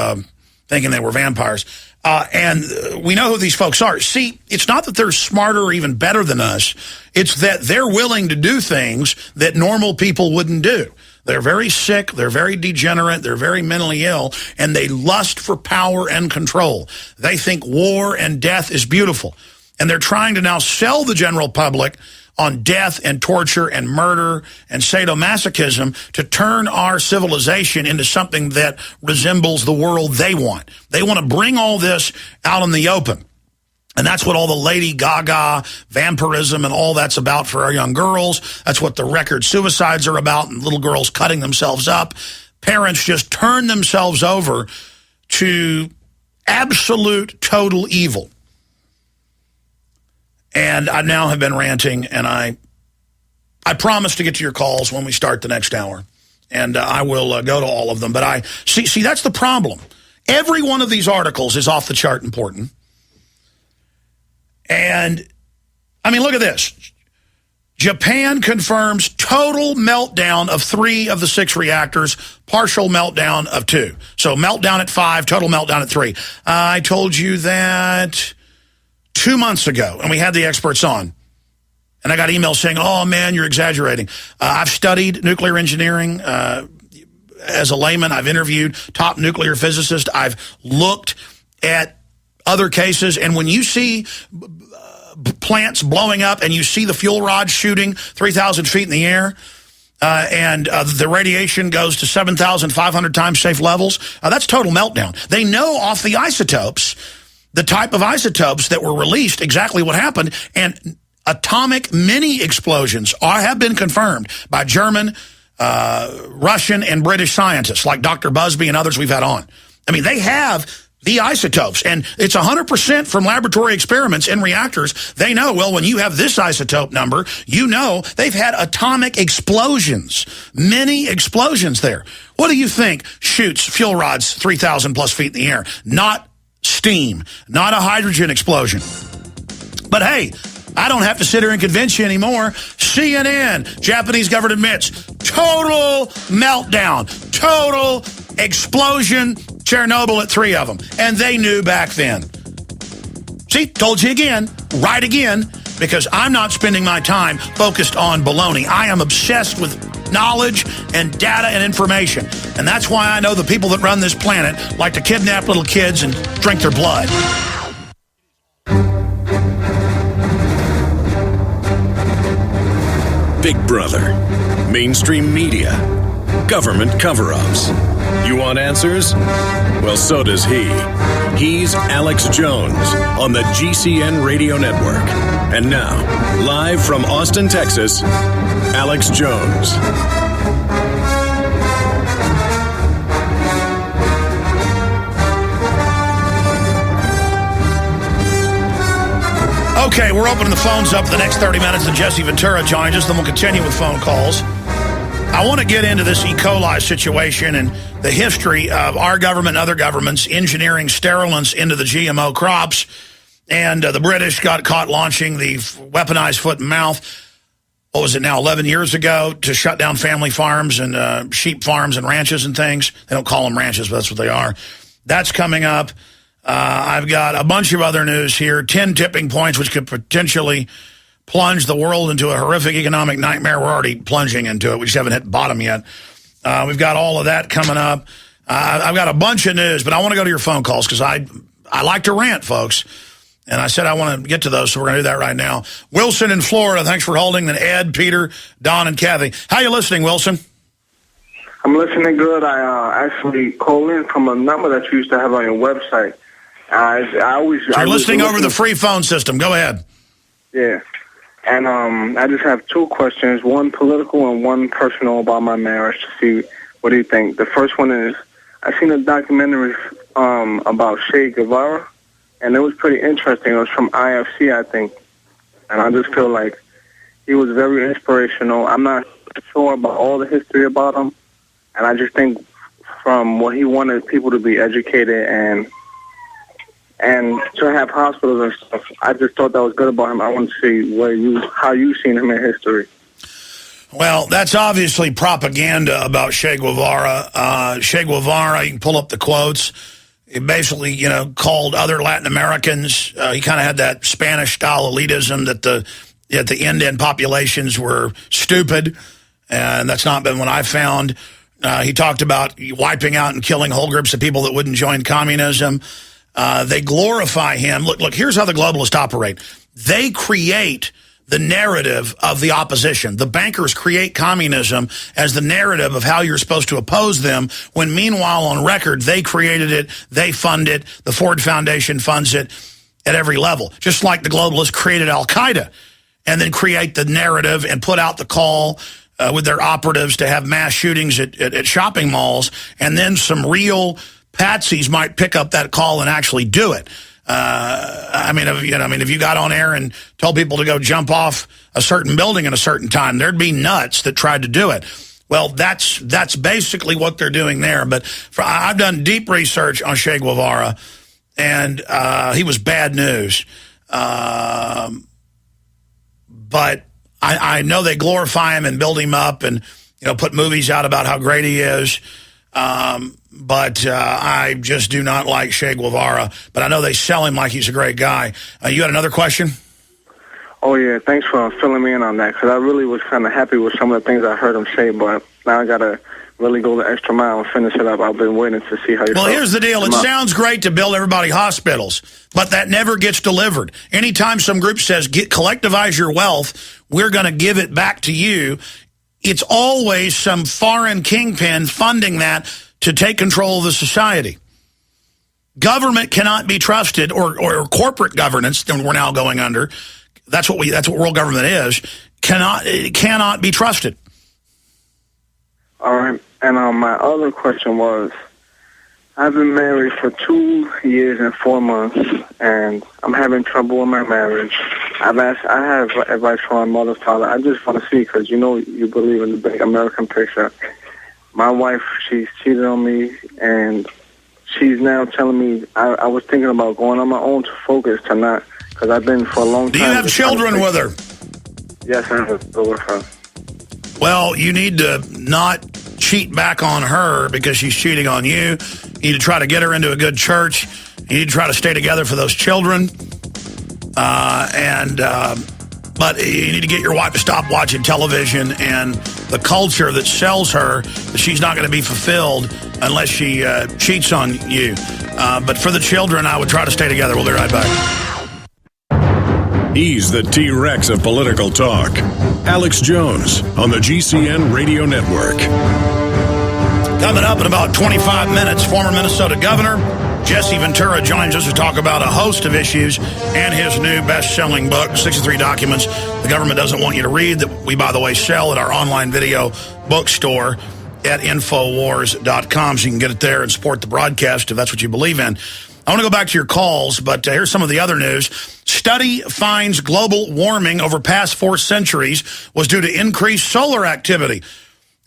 thinking they were vampires. And we know who these folks are. See, it's not that they're smarter or even better than us. It's that they're willing to do things that normal people wouldn't do. They're very sick, they're very degenerate, they're very mentally ill, and they lust for power and control. They think war and death is beautiful. And they're trying to now sell the general public on death and torture and murder and sadomasochism to turn our civilization into something that resembles the world they want. They want to bring all this out in the open. And that's what all the Lady Gaga, vampirism, and all that's about for our young girls. That's what the record suicides are about, and little girls cutting themselves up. Parents just turn themselves over to absolute, total evil. And I now have been ranting, and I promise to get to your calls when we start the next hour. And I will go to all of them. But I see, that's the problem. Every one of these articles is off the chart important. And, I mean, look at this. Japan confirms total meltdown of 3 of the 6 reactors, partial meltdown of 2. So meltdown at 5, total meltdown at 3. I told you that 2 months ago, and we had the experts on. And I got emails saying, oh, man, you're exaggerating. I've studied nuclear engineering as a layman. I've interviewed top nuclear physicists. I've looked at other cases. And when you see plants blowing up and you see the fuel rods shooting 3,000 feet in the air, and the radiation goes to 7,500 times safe levels, that's total meltdown. They know off the isotopes, the type of isotopes that were released, exactly what happened, and atomic mini explosions have been confirmed by German Russian and British scientists like Dr. Busby and others we've had on. I mean, they have the isotopes, and it's 100% from laboratory experiments in reactors. They know, well, when you have this isotope number, you know they've had atomic explosions, many explosions there. What do you think shoots fuel rods 3,000 plus feet in the air? Not steam, not a hydrogen explosion. But hey, I don't have to sit here and convince you anymore. CNN, Japanese government admits, total meltdown, total explosion, Chernobyl at 3 of them. And they knew back then. See, told you again, right again, because I'm not spending my time focused on baloney. I am obsessed with knowledge and data and information. And that's why I know the people that run this planet like to kidnap little kids and drink their blood. Big Brother, mainstream media, government cover-ups. You want answers? Well, so does he. He's Alex Jones on the GCN Radio Network. And now, live from Austin, Texas, Alex Jones. Okay, we're opening the phones up for the next 30 minutes, and Jesse Ventura joins us. Then we'll continue with phone calls. I want to get into this E. coli situation and the history of our government and other governments engineering sterilants into the GMO crops. And the British got caught launching the weaponized foot and mouth, what was it now, 11 years ago, to shut down family farms and sheep farms and ranches and things. They don't call them ranches, but that's what they are. That's coming up. I've got a bunch of other news here, 10 tipping points which could potentially plunge the world into a horrific economic nightmare. We're already plunging into it. We just haven't hit bottom yet. We've got all of that coming up. I've got a bunch of news, but I want to go to your phone calls because I like to rant, folks. And I said I want to get to those, so we're going to do that right now. Wilson in Florida, thanks for holding. Then Ed, Peter, Don, and Kathy. How you listening, Wilson? I'm listening good. I actually called in from a number that you used to have on your website. You're listening over the free phone system. Go ahead. Yeah. And I just have 2 questions, one political and one personal about my marriage to see what do you think. The first one is, I seen a documentary about Che Guevara, and it was pretty interesting. It was from IFC, I think. And I just feel like he was very inspirational. I'm not sure about all the history about him. And I just think from what he wanted people to be educated and to have hospitals and stuff, I just thought that was good about him. I want to see how you've seen him in history. Well, that's obviously propaganda about Che Guevara. Che Guevara, you can pull up the quotes. He basically, called other Latin Americans. He kind of had that Spanish-style elitism that the Indian populations were stupid, and that's not been what I found. He talked about wiping out and killing whole groups of people that wouldn't join communism. They glorify him. Look, here's how the globalists operate. They create the narrative of the opposition. The bankers create communism as the narrative of how you're supposed to oppose them, when meanwhile on record, they created it, they fund it, the Ford Foundation funds it at every level. Just like the globalists created Al-Qaeda and then create the narrative and put out the call with their operatives to have mass shootings at shopping malls, and then some real patsies might pick up that call and actually do it. If you got on air and told people to go jump off a certain building at a certain time, there'd be nuts that tried to do it. Well, that's basically what they're doing there. But I've done deep research on Che Guevara, and he was bad news. But I know they glorify him and build him up and put movies out about how great he is. But I just do not like Che Guevara. But I know they sell him like he's a great guy. You had another question? Oh, yeah. Thanks for filling me in on that, because I really was kind of happy with some of the things I heard him say, but now I got to really go the extra mile and finish it up. I've been waiting to see how you Well, here's the deal. It sounds great to build everybody hospitals, but that never gets delivered. Anytime some group says, collectivize your wealth, we're going to give it back to you, it's always some foreign kingpin funding that to take control of the society. Government cannot be trusted, or corporate governance that we're now going under. That's what world government is. It cannot be trusted. All right. And my other question was, I've been married for 2 years and 4 months, and I'm having trouble with my marriage. I have advice from my mother's father. I just want to see, because you know you believe in the big American picture. My wife, she's cheated on me, and she's now telling me I was thinking about going on my own to focus to not, because I've been for a long time. Do you have children with her? Yes, I have with her. Well, you need to not cheat back on her because she's cheating on you. You need to try to get her into a good church. You need to try to stay together for those children. But you need to get your wife to stop watching television and the culture that sells her that she's not going to be fulfilled unless she cheats on you. But for the children, I would try to stay together. We'll be right back. He's the T-Rex of political talk. Alex Jones on the GCN Radio Network. Coming up in about 25 minutes, former Minnesota Governor Jesse Ventura joins us to talk about a host of issues and his new best-selling book, 63 Documents the Government Doesn't Want You to Read, that we, by the way, sell at our online video bookstore at Infowars.com, so you can get it there and support the broadcast if that's what you believe in. I want to go back to your calls, but here's some of the other news. Study finds global warming over past 4 centuries was due to increased solar activity.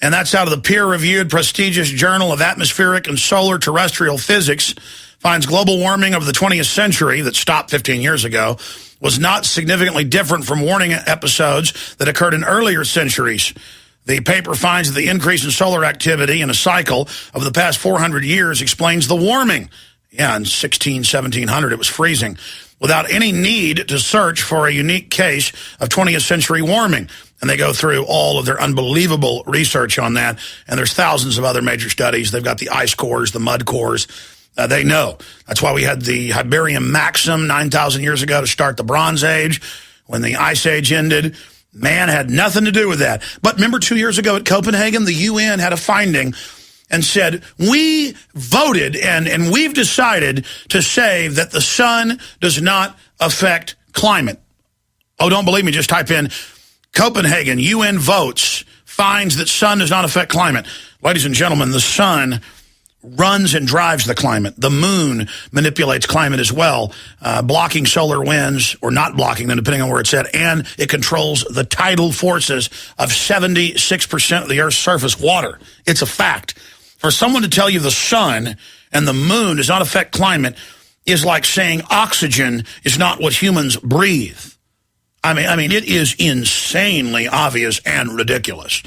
And that's out of the peer-reviewed prestigious Journal of Atmospheric and Solar Terrestrial Physics. Finds global warming of the 20th century that stopped 15 years ago was not significantly different from warning episodes that occurred in earlier centuries. The paper finds that the increase in solar activity in a cycle of the past 400 years explains the warming. Yeah, in 1700, it was freezing, without any need to search for a unique case of 20th century warming. And they go through all of their unbelievable research on that. And there's thousands of other major studies. They've got the ice cores, the mud cores. They know. That's why we had the Hyperion Maxim 9,000 years ago to start the Bronze Age. When the Ice Age ended, man had nothing to do with that. But remember 2 years ago at Copenhagen, the UN had a finding and said, we voted and we've decided to say that the sun does not affect climate. Oh, don't believe me? Just type in Copenhagen, UN votes, finds that sun does not affect climate. Ladies and gentlemen, the sun runs and drives the climate. The moon manipulates climate as well, blocking solar winds or not blocking them, depending on where it's at. And it controls the tidal forces of 76% of the Earth's surface water. It's a fact. For someone to tell you the sun and the moon does not affect climate is like saying oxygen is not what humans breathe. I mean, it is insanely obvious and ridiculous.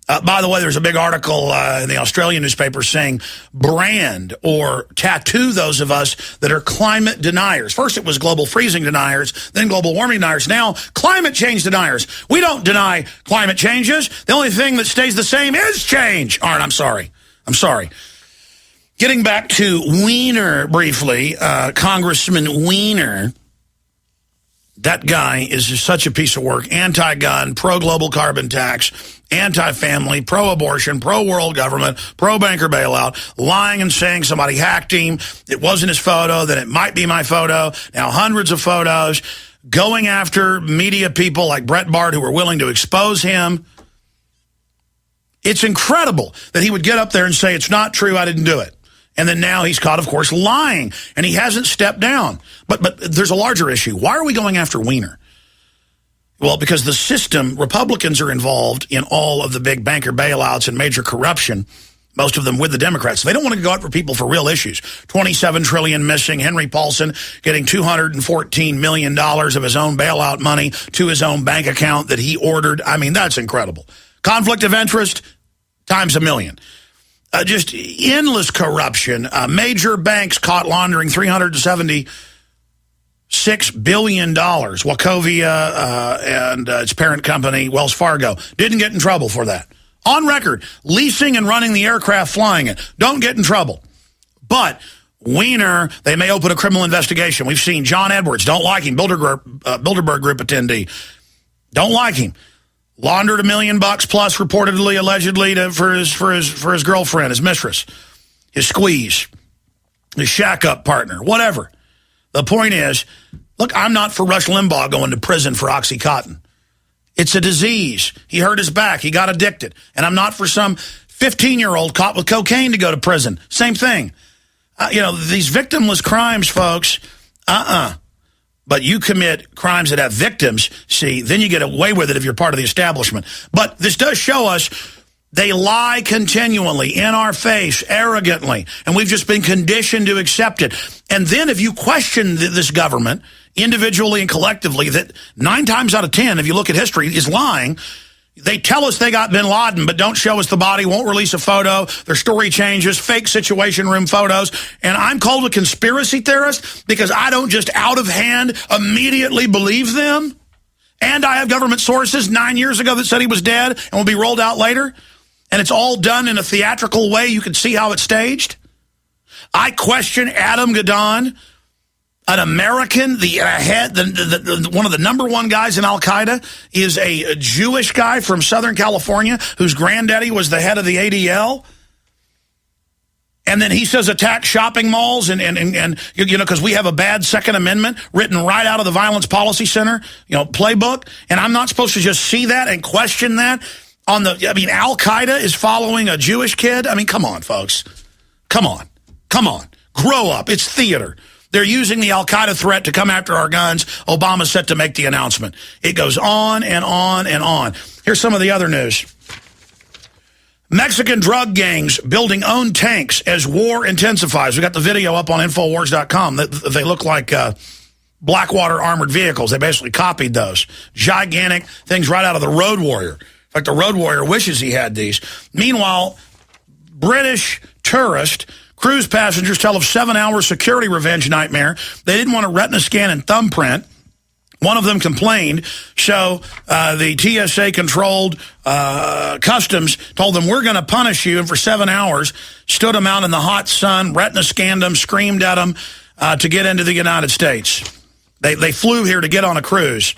By the way, there's a big article in the Australian newspaper saying brand or tattoo those of us that are climate deniers. First it was global freezing deniers, then global warming deniers. Now climate change deniers. We don't deny climate changes. The only thing that stays the same is change. All right, I'm sorry. Getting back to Weiner briefly, Congressman Weiner, that guy is just such a piece of work. Anti-gun, pro-global carbon tax, anti-family, pro-abortion, pro-world government, pro-banker bailout, lying and saying somebody hacked him. It wasn't his photo, then it might be my photo. Now hundreds of photos, going after media people like Brett Bart who were willing to expose him. It's incredible that he would get up there and say, it's not true, I didn't do it. And then now he's caught, of course, lying, and he hasn't stepped down. But there's a larger issue. Why are we going after Weiner? Well, because the system, Republicans are involved in all of the big banker bailouts and major corruption, most of them with the Democrats. They don't want to go after people for real issues. $27 trillion missing, Henry Paulson getting $214 million of his own bailout money to his own bank account that he ordered. I mean, that's incredible. Conflict of interest times a million. Just endless corruption. Major banks caught laundering $376 billion. Wachovia and its parent company, Wells Fargo, didn't get in trouble for that. On record, leasing and running the aircraft flying it. Don't get in trouble. But Weiner, they may open a criminal investigation. We've seen John Edwards, don't like him, Bilderberg Group attendee, don't like him. Laundered $1 million plus, reportedly, allegedly, for his girlfriend, his mistress, his squeeze, his shack-up partner, whatever. The point is, look, I'm not for Rush Limbaugh going to prison for OxyContin. It's a disease. He hurt his back. He got addicted. And I'm not for some 15-year-old caught with cocaine to go to prison. Same thing. These victimless crimes, folks, But you commit crimes that have victims, see, then you get away with it if you're part of the establishment. But this does show us they lie continually in our face, arrogantly, and we've just been conditioned to accept it. And then if you question this government, individually and collectively, that 9 times out of 10, if you look at history, is lying. They tell us they got bin Laden, but don't show us the body, won't release a photo. Their story changes, fake Situation Room photos. And I'm called a conspiracy theorist because I don't just out of hand immediately believe them. And I have government sources 9 years ago that said he was dead and will be rolled out later. And it's all done in a theatrical way. You can see how it's staged. I question Adam Gadon, an American, the head, one of the #1 guys in Al-Qaeda, is a Jewish guy from Southern California whose granddaddy was the head of the ADL. And then he says attack shopping malls and because we have a bad Second Amendment written right out of the Violence Policy Center, playbook. And I'm not supposed to just see that and question that. Al-Qaeda is following a Jewish kid. Come on, folks. Come on. Grow up. It's theater. They're using the Al-Qaeda threat to come after our guns. Obama's set to make the announcement. It goes on and on and on. Here's some of the other news. Mexican drug gangs building own tanks as war intensifies. We got the video up on Infowars.com. They look like Blackwater armored vehicles. They basically copied those. Gigantic things right out of the Road Warrior. In fact, the Road Warrior wishes he had these. Meanwhile, British tourist cruise passengers tell of 7-hour security revenge nightmare. They didn't want a retina scan and thumbprint. One of them complained, so the TSA-controlled customs told them, we're going to punish you, and for 7 hours, stood them out in the hot sun, retina scanned them, screamed at them to get into the United States. They flew here to get on a cruise,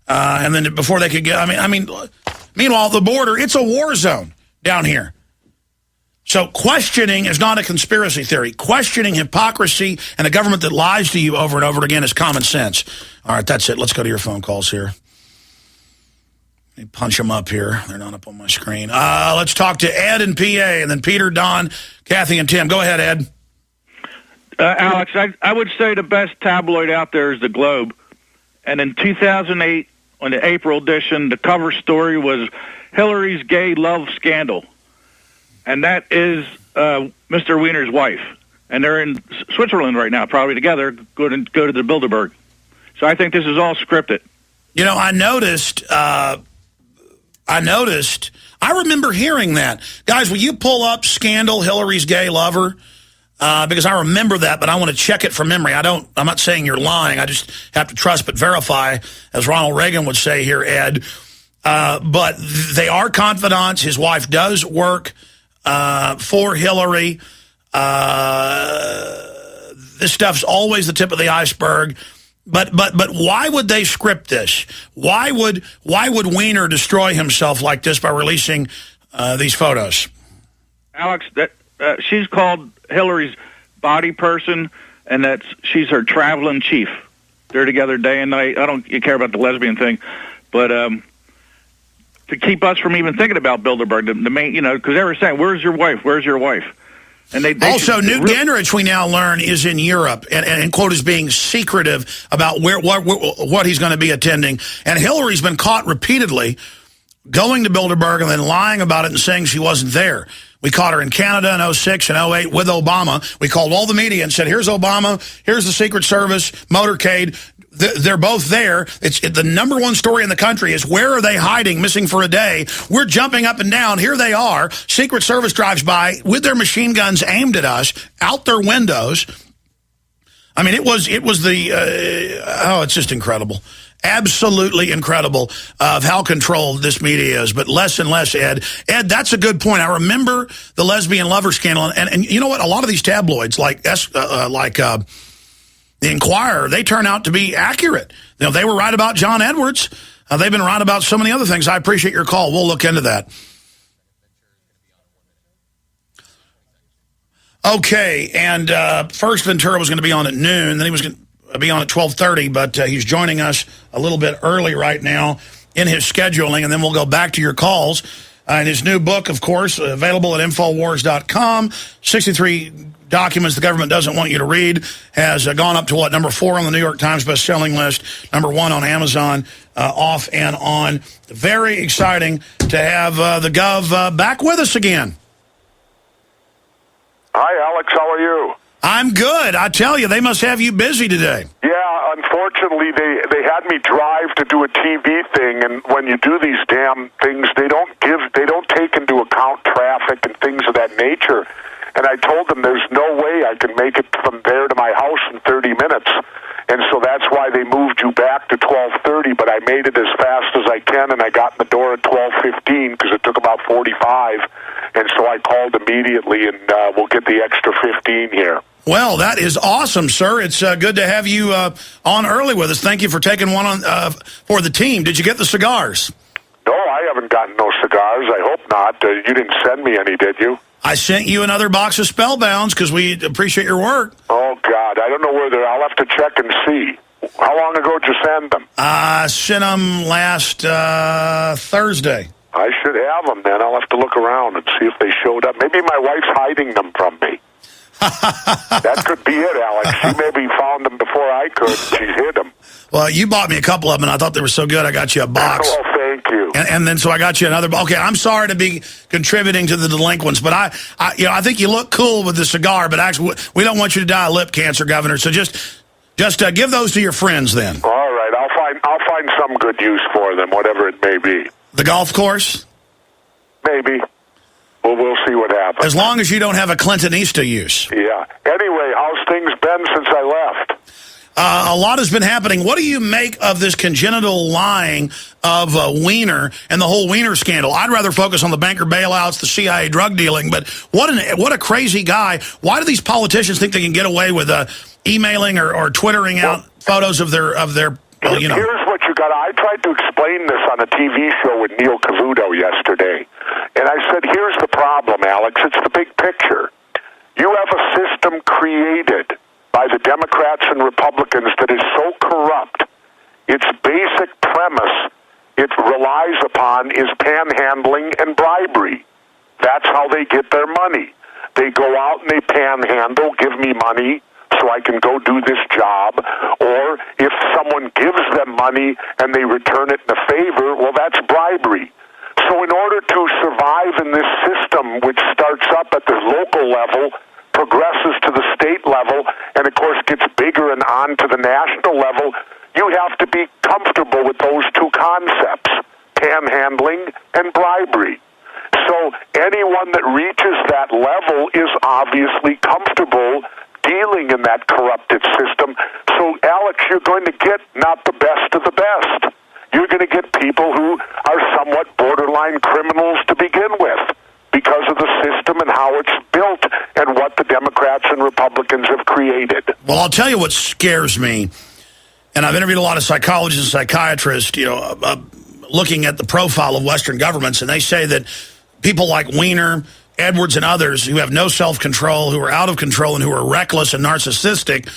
and then before they could get, meanwhile, the border, it's a war zone down here. So questioning is not a conspiracy theory. Questioning hypocrisy and a government that lies to you over and over again is common sense. All right, that's it. Let's go to your phone calls here. Let me punch them up here. They're not up on my screen. Let's talk to Ed in PA, and then Peter, Don, Kathy, and Tim. Go ahead, Ed. Alex, I would say the best tabloid out there is The Globe. And in 2008, on the April edition, the cover story was Hillary's gay love scandal. And that is Mr. Wiener's wife. And they're in Switzerland right now, probably together, go to the Bilderberg. So I think this is all scripted. I noticed, I remember hearing that. Guys, will you pull up Scandal, Hillary's gay lover? Because I remember that, but I want to check it from memory. I'm not saying you're lying. I just have to trust but verify, as Ronald Reagan would say here, Ed. But they are confidants. His wife does work for Hillary. This stuff's always the tip of the iceberg. But why would they script this? Why would Weiner destroy himself like this by releasing these photos? Alex, she's called Hillary's body person, and she's her traveling chief. They're together day and night. I don't care about the lesbian thing, but to keep us from even thinking about Bilderberg, the main, because they were saying, "Where's your wife? Where's your wife?" And they also, Newt Gingrich, we now learn, is in Europe and quote, is being secretive about what he's going to be attending. And Hillary's been caught repeatedly going to Bilderberg and then lying about it and saying she wasn't there. We caught her in Canada in 06 and 08 with Obama. We called all the media and said, here's Obama, here's the Secret Service, motorcade. They're both there. The #1 story in the country is, where are they hiding, missing for a day? We're jumping up and down. Here they are. Secret Service drives by with their machine guns aimed at us, out their windows. It was it's just incredible. Absolutely incredible of how controlled this media is, but less and less, Ed. Ed, that's a good point. I remember the lesbian lover scandal, and you know what? A lot of these tabloids, like The Inquirer, they turn out to be accurate. They were right about John Edwards. They've been right about so many other things. I appreciate your call. We'll look into that. Okay, and first Ventura was going to be on at noon. Then he was going to be on at 12:30, but he's joining us a little bit early right now in his scheduling, and then we'll go back to your calls. And his new book, of course, available at Infowars.com, 63 documents the government doesn't want you to read, has gone up to, number 4 on the New York Times best-selling list, number 1 on Amazon, off and on. Very exciting to have the Gov back with us again. Hi, Alex. How are you? I'm good. I tell you, they must have you busy today. Yeah, unfortunately, they had me drive to do a TV thing, and when you do these damn things, they don't take into account traffic and things of that nature. And I told them there's no way I can make it from there to my house in 30 minutes. And so that's why they moved you back to 12:30, but I made it as fast as I can, and I got in the door at 12:15 because it took about 45. And so I called immediately, and we'll get the extra 15 here. Well, that is awesome, sir. It's good to have you on early with us. Thank you for taking one on for the team. Did you get the cigars? No, I haven't gotten no cigars. I hope not. You didn't send me any, did you? I sent you another box of Spellbounds because we appreciate your work. Oh, God. I don't know where they're. I'll have to check and see. How long ago did you send them? I sent them last Thursday. I should have them, then. I'll have to look around and see if they showed up. Maybe my wife's hiding them from me. That could be it, Alex. She maybe found them before I could. She's hid them. Well, you bought me a couple of them, and I thought they were so good, I got you a box. Oh, thank you. And then so I got you another. Okay, I'm sorry to be contributing to the delinquents, but I think you look cool with the cigar. But actually, we don't want you to die of lip cancer, Governor. So just give those to your friends then. All right, I'll find some good use for them, whatever it may be. The golf course? Maybe. Well, we'll see what happens. As long as you don't have a Clintonista use. Yeah. Anyway, how's things been since I left? A lot has been happening. What do you make of this congenital lying of Weiner and the whole Weiner scandal? I'd rather focus on the banker bailouts, the CIA drug dealing, but what a crazy guy. Why do these politicians think they can get away with emailing or Twittering out photos of their Here's what you got. I tried to explain this on a TV show with Neil Cavuto yesterday, and I said, here's the problem, Alex. It's the big picture. You have a system created by the Democrats and Republicans that is so corrupt. Its basic premise it relies upon is panhandling and bribery. That's how they get their money. They go out and they panhandle, give me money so I can go do this job, or if someone gives them money and they return it in a favor, well, that's bribery. So in order to survive in this system, which starts up at the local level, progresses to the state level, and of course gets bigger and on to the national level, you have to be comfortable with those two concepts, panhandling and bribery. So anyone that reaches that level is obviously comfortable dealing in that corrupted system. So, Alex, you're going to get not the best of the best. You're going to get people who are somewhat borderline criminals to begin with because of the system and how it's built and what the Democrats and Republicans have created. Well, I'll tell you what scares me, and I've interviewed a lot of psychologists and psychiatrists, looking at the profile of Western governments, and they say that people like Weiner, Edwards, and others who have no self-control, who are out of control, and who are reckless and narcissistic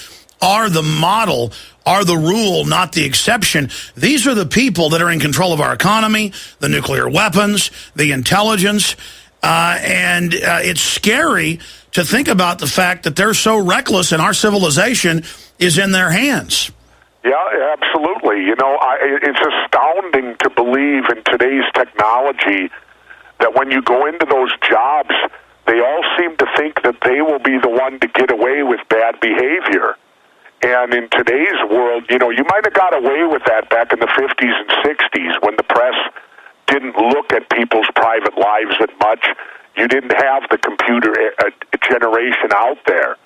are the model, are the rule, not the exception. These are the people that are in control of our economy, the nuclear weapons, the intelligence, and it's scary to think about the fact that they're so reckless and our civilization is in their hands. Yeah, absolutely. It's astounding to believe in today's technology that when you go into those jobs, they all seem to think that they will be the one to get away with bad behavior. And in today's world, you might have got away with that back in the 50s and 60s when the press didn't look at people's private lives that much. You didn't have the computer generation out there.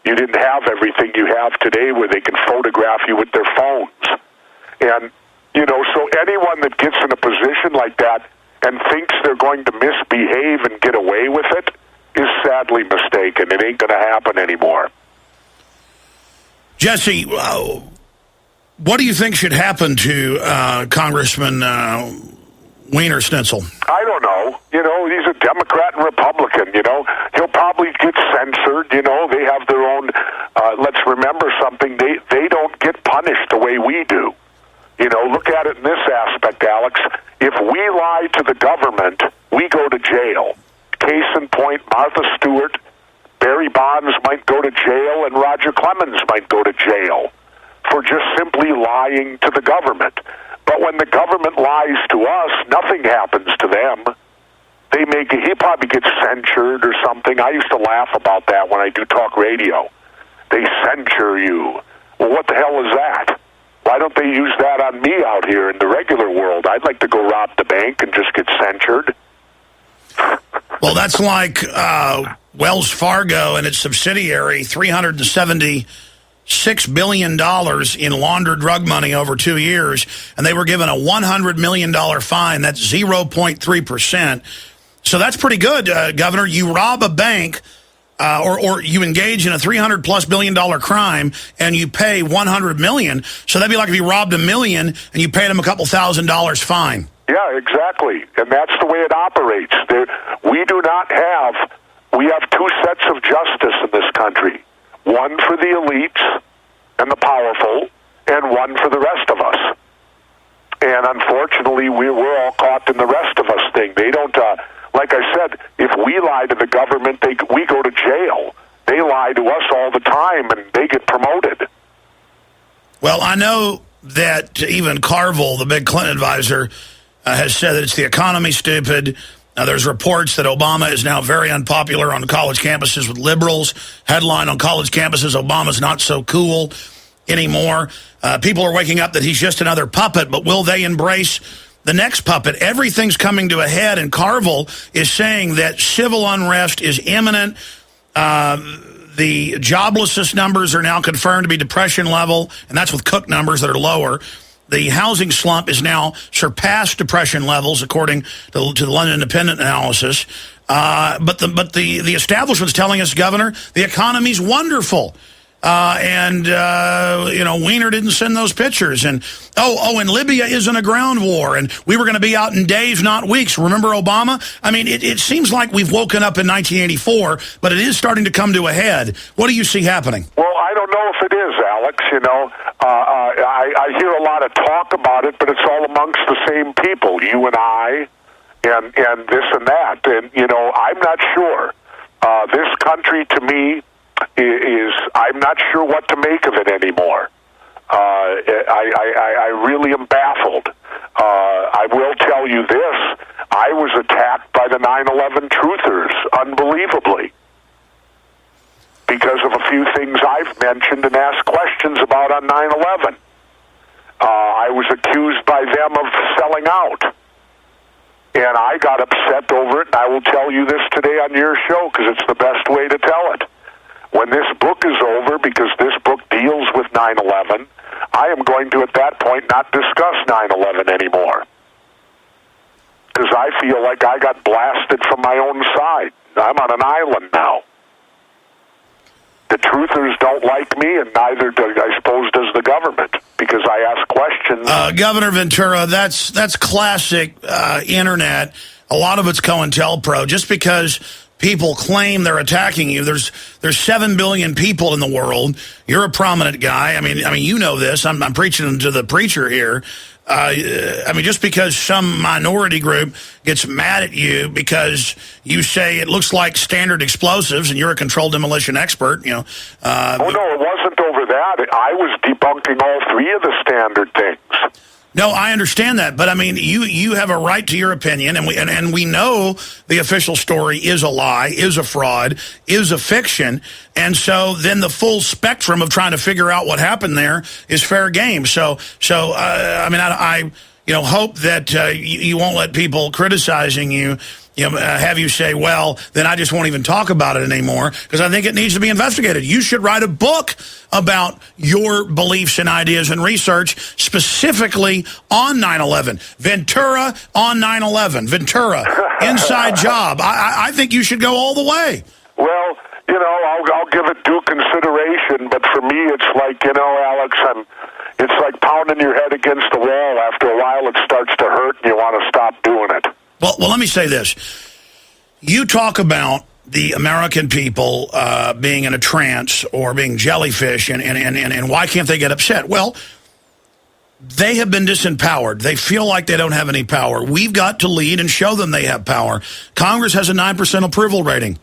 You didn't have everything you have today where they can photograph you with their phones. And, so anyone that gets in a position like that and thinks they're going to misbehave and get away with it is sadly mistaken. It ain't going to happen anymore. Jesse, what do you think should happen to Congressman Weiner Schnitzel? I don't know. He's a Democrat and Republican, He'll probably get censored, They have their own, let's remember something, they don't get punished the way we do. Look at it in this aspect, Alex. If we lie to the government, we we go to jail. Case in point, Martha Stewart, Barry Bonds might go to jail, and Roger Clemens might go to jail for just simply lying to the government. But when the government lies to us, nothing happens to them. He probably gets censured or something. I used to laugh about that when I do talk radio. They censure you. Well, what the hell is that? Why don't they use that on me out here in the regular world? I'd like to go rob the bank and just get censured. Well, that's like Wells Fargo and its subsidiary, $376 billion in laundered drug money over 2 years, and they were given a $100 million fine. That's 0.3%. So that's pretty good, Governor. You rob a bank or you engage in a $300+ billion crime and you pay $100 million. So that'd be like if you robbed $1 million and you paid them a couple $1,000 fine. Yeah, exactly. And that's the way it operates. We have two sets of justice in this country. One for the elites and the powerful, and one for the rest of us. And unfortunately, we're all caught in the rest of us thing. They don't, like I said, if we lie to the government, we go to jail. They lie to us all the time, and they get promoted. Well, I know that even Carville, the big Clinton advisor, has said that it's the economy, stupid. There's reports that Obama is now very unpopular on college campuses with liberals. Headline on college campuses, Obama's not so cool anymore. People are waking up that he's just another puppet, but will they embrace the next puppet? Everything's coming to a head, and Carville is saying that civil unrest is imminent. The joblessness numbers are now confirmed to be depression level, and that's with Cook numbers that are lower. The housing slump is now surpassed depression levels, according to the London Independent analysis. But the establishment's telling us, Governor, the economy's wonderful. Weiner didn't send those pictures. And Libya isn't a ground war. And we were going to be out in days, not weeks. Remember Obama? I mean, it seems like we've woken up in 1984, but it is starting to come to a head. What do you see happening? Well, I don't know if it is, Alex. I hear a lot of talk about it, but it's all amongst the same people, you and I, and this and that. And, I'm not sure. This country, to me, I'm not sure what to make of it anymore. I really am baffled. I will tell you this. I was attacked by the 9/11 truthers, unbelievably, because of a few things I've mentioned and asked questions about on 9/11. I was accused by them of selling out. And I got upset over it, and I will tell you this today on your show because it's the best way to tell it. When this book is over, because this book deals with 9/11, I am going to, at that point, not discuss 9/11 anymore. Because I feel like I got blasted from my own side. I'm on an island now. The truthers don't like me, and neither, I suppose, does the government, because I ask questions. Governor Ventura, that's classic internet. A lot of it's COINTELPRO. Just because people claim they're attacking you, there's 7 billion people in the world. You're a prominent guy. I mean, you know this. I'm preaching to the preacher here. Just because some minority group gets mad at you because you say it looks like Standard Explosives and you're a controlled demolition expert, no, it wasn't over that. I was debunking all three of the Standard things. No, I understand that, but I mean, you have a right to your opinion, and we know the official story is a lie, is a fraud, is a fiction, and so then the full spectrum of trying to figure out what happened there is fair game. I hope that you won't let people criticizing you, have you say, well, then I just won't even talk about it anymore, because I think it needs to be investigated. You should write a book about your beliefs and ideas and research specifically on 9/11. Ventura on 9/11. Ventura, inside job. I think you should go all the way. Well, I'll give it due consideration, but for me, it's like, Alex, it's like pounding your head against the wall. After a while, it starts to hurt, and you want to stop doing it. Well, let me say this. You talk about the American people being in a trance or being jellyfish, and why can't they get upset? Well, they have been disempowered. They feel like they don't have any power. We've got to lead and show them they have power. Congress has a 9% approval rating.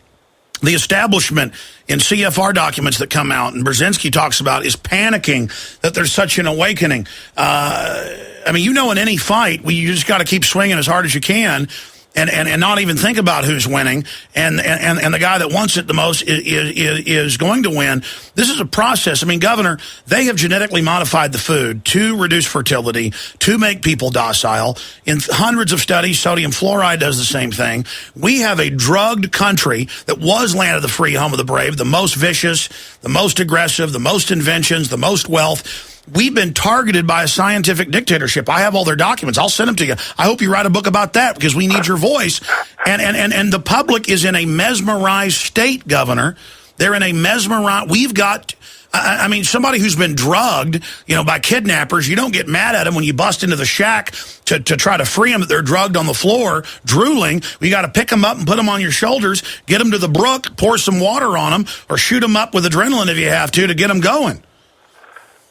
The establishment in CFR documents that come out, and Brzezinski talks about, is panicking that there's such an awakening. I mean, in any fight, you just got to keep swinging as hard as you can and not even think about who's winning. And the guy that wants it the most is going to win. This is a process. I mean, Governor, they have genetically modified the food to reduce fertility, to make people docile. In hundreds of studies, sodium fluoride does the same thing. We have a drugged country that was land of the free, home of the brave, the most vicious, the most aggressive, the most inventions, the most wealth. We've been targeted by a scientific dictatorship. I have all their documents. I'll send them to you. I hope you write a book about that because we need your voice. And the public is in a mesmerized state, Governor. They're in a mesmerized... We've got... I mean, somebody who's been drugged, by kidnappers, you don't get mad at them when you bust into the shack to try to free them. They're drugged on the floor, drooling. You got to pick them up and put them on your shoulders, get them to the brook, pour some water on them, or shoot them up with adrenaline if you have to get them going.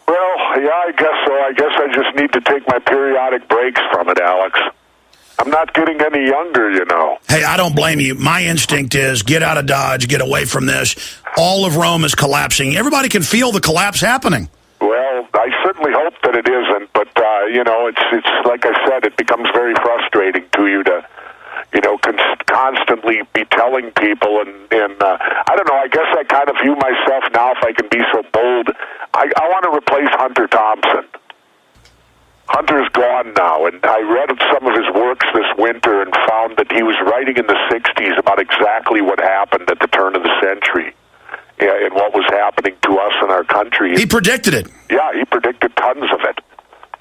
Well, yeah, I guess so. I guess I just need to take my periodic breaks from it, Alex. I'm not getting any younger, Hey, I don't blame you. My instinct is get out of Dodge, get away from this. All of Rome is collapsing. Everybody can feel the collapse happening. Well, I certainly hope that it isn't, but, it's like I said, it becomes very frustrating to you to, constantly be telling people, and I don't know, I guess I kind of view myself now, if I can be so bold, I want to replace Hunter Thompson. Hunter's gone now, and I read some of his works this winter and found that he was writing in the 60s about exactly what happened at the turn of the century and what was happening to us in our country. He predicted it. Yeah, he predicted tons of it.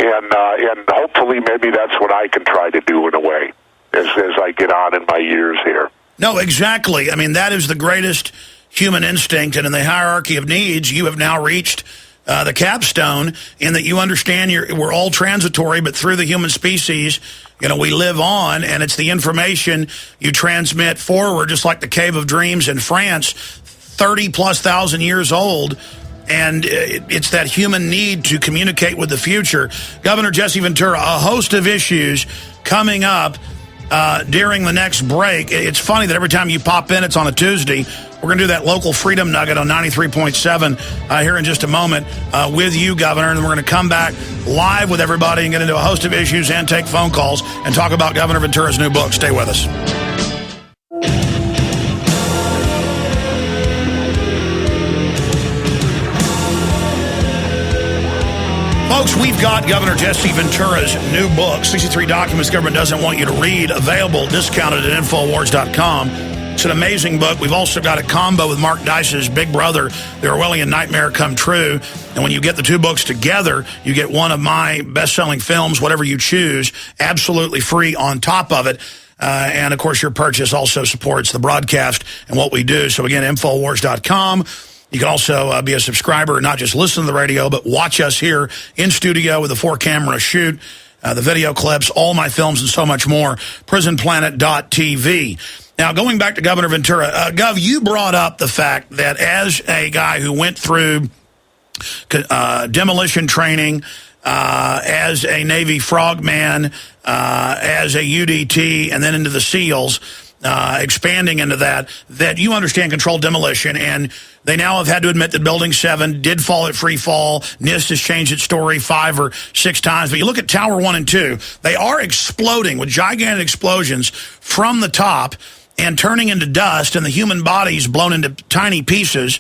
And hopefully maybe that's what I can try to do in a way as I get on in my years here. No, exactly. I mean, that is the greatest human instinct, and in the hierarchy of needs, you have now reached the capstone in that you understand we're all transitory, but through the human species, we live on, and it's the information you transmit forward, just like the Cave of Dreams in France, 30+ thousand years old, and it's that human need to communicate with the future. Governor Jesse Ventura, a host of issues coming up during the next break. It's funny that every time you pop in, it's on a Tuesday. We're going to do that local freedom nugget on 93.7 here in just a moment with you, Governor, and we're going to come back live with everybody and get into a host of issues and take phone calls and talk about Governor Ventura's new book. Stay with us. Folks, we've got Governor Jesse Ventura's new book, 63 Documents Government Doesn't Want You to Read, available, discounted at Infowars.com. It's an amazing book. We've also got a combo with Mark Dice's Big Brother, The Orwellian Nightmare Come True. And when you get the two books together, you get one of my best-selling films, whatever you choose, absolutely free on top of it. And, of course, your purchase also supports the broadcast and what we do. So, again, Infowars.com. You can also be a subscriber and not just listen to the radio, but watch us here in studio with a 4-camera shoot, the video clips, all my films, and so much more. PrisonPlanet.tv. Now, going back to Governor Ventura, Gov, you brought up the fact that as a guy who went through demolition training, as a Navy frogman, as a UDT, and then into the SEALs, expanding into that you understand controlled demolition, and they now have had to admit that Building 7 did fall at free fall. NIST has changed its story 5 or 6 times. But you look at Tower 1 and 2, they are exploding with gigantic explosions from the top and turning into dust, and the human body's blown into tiny pieces.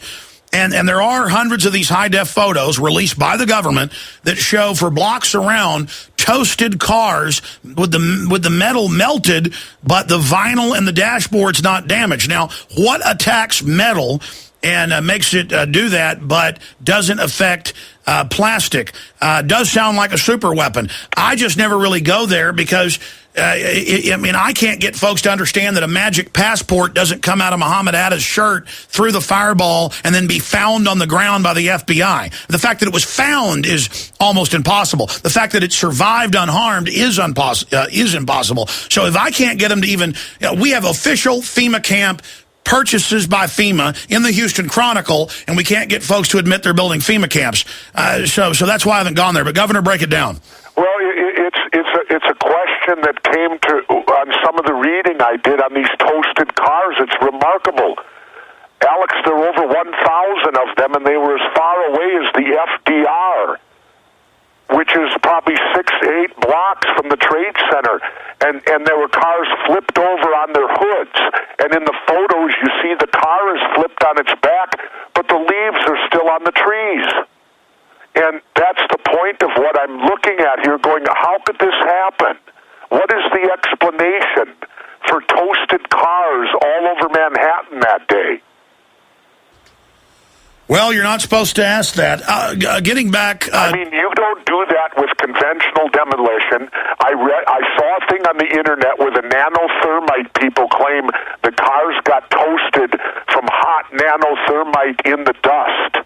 And there are hundreds of these high-def photos released by the government that show for blocks around toasted cars with the metal melted, but the vinyl and the dashboard's not damaged. Now, what attacks metal and makes it do that, but doesn't affect plastic? Does sound like a super weapon. I just never really go there because I can't get folks to understand that a magic passport doesn't come out of Muhammad Atta's shirt through the fireball and then be found on the ground by the FBI. The fact that it was found is almost impossible. The fact that it survived unharmed is impossible. So if I can't get them to even... we have official FEMA camp purchases by FEMA in the Houston Chronicle, and we can't get folks to admit they're building FEMA camps. So that's why I haven't gone there. But, Governor, break it down. Well, it's a question that came to on some of the reading I did on these toasted cars. It's remarkable. Alex, there were over 1,000 of them, and they were as far away as the FDR, which is probably 6 to 8 blocks from the Trade Center. And there were cars flipped over on their hoods. And in the photos, you see the car is flipped on its back, but the leaves are still on the trees. And that's the point of what I'm looking at here, going, how could this happen? What is the explanation for toasted cars all over Manhattan that day? Well, you're not supposed to ask that. Getting back... I mean, you don't do that with conventional demolition. I saw a thing on the internet where the nanothermite people claim the cars got toasted from hot nanothermite in the dust.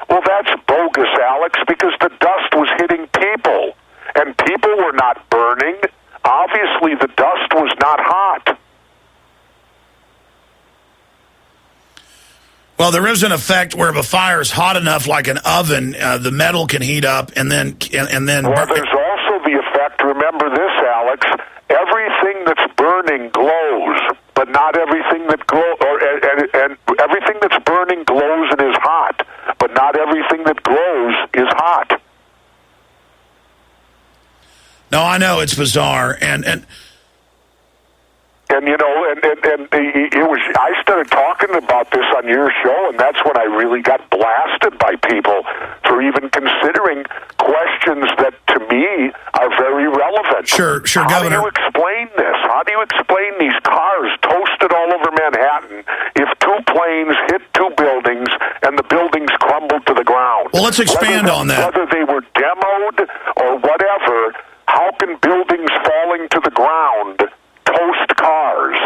Well, that's bogus, Alex, because the dust was hitting people, and people were not burning. Obviously, the dust was not hot. Well, there is an effect where if a fire is hot enough, like an oven, the metal can heat up and then. Well, there's also the effect. Remember this, Alex. Everything that's burning glows, but not everything that and everything that's burning glows and is hot, but not everything that glows is hot. No, I know it's bizarre, and you know, and it was. I started talking about this on your show, and that's when I really got blasted by people for even considering questions that, to me, are very relevant. Sure, How Governor. do you explain this? How do you explain these cars toasted all over Manhattan if 2 planes hit 2 buildings and the buildings crumbled to the ground? Well, let's expand on that. Whether they were demoed or whatever, how can buildings falling to the ground toast cars?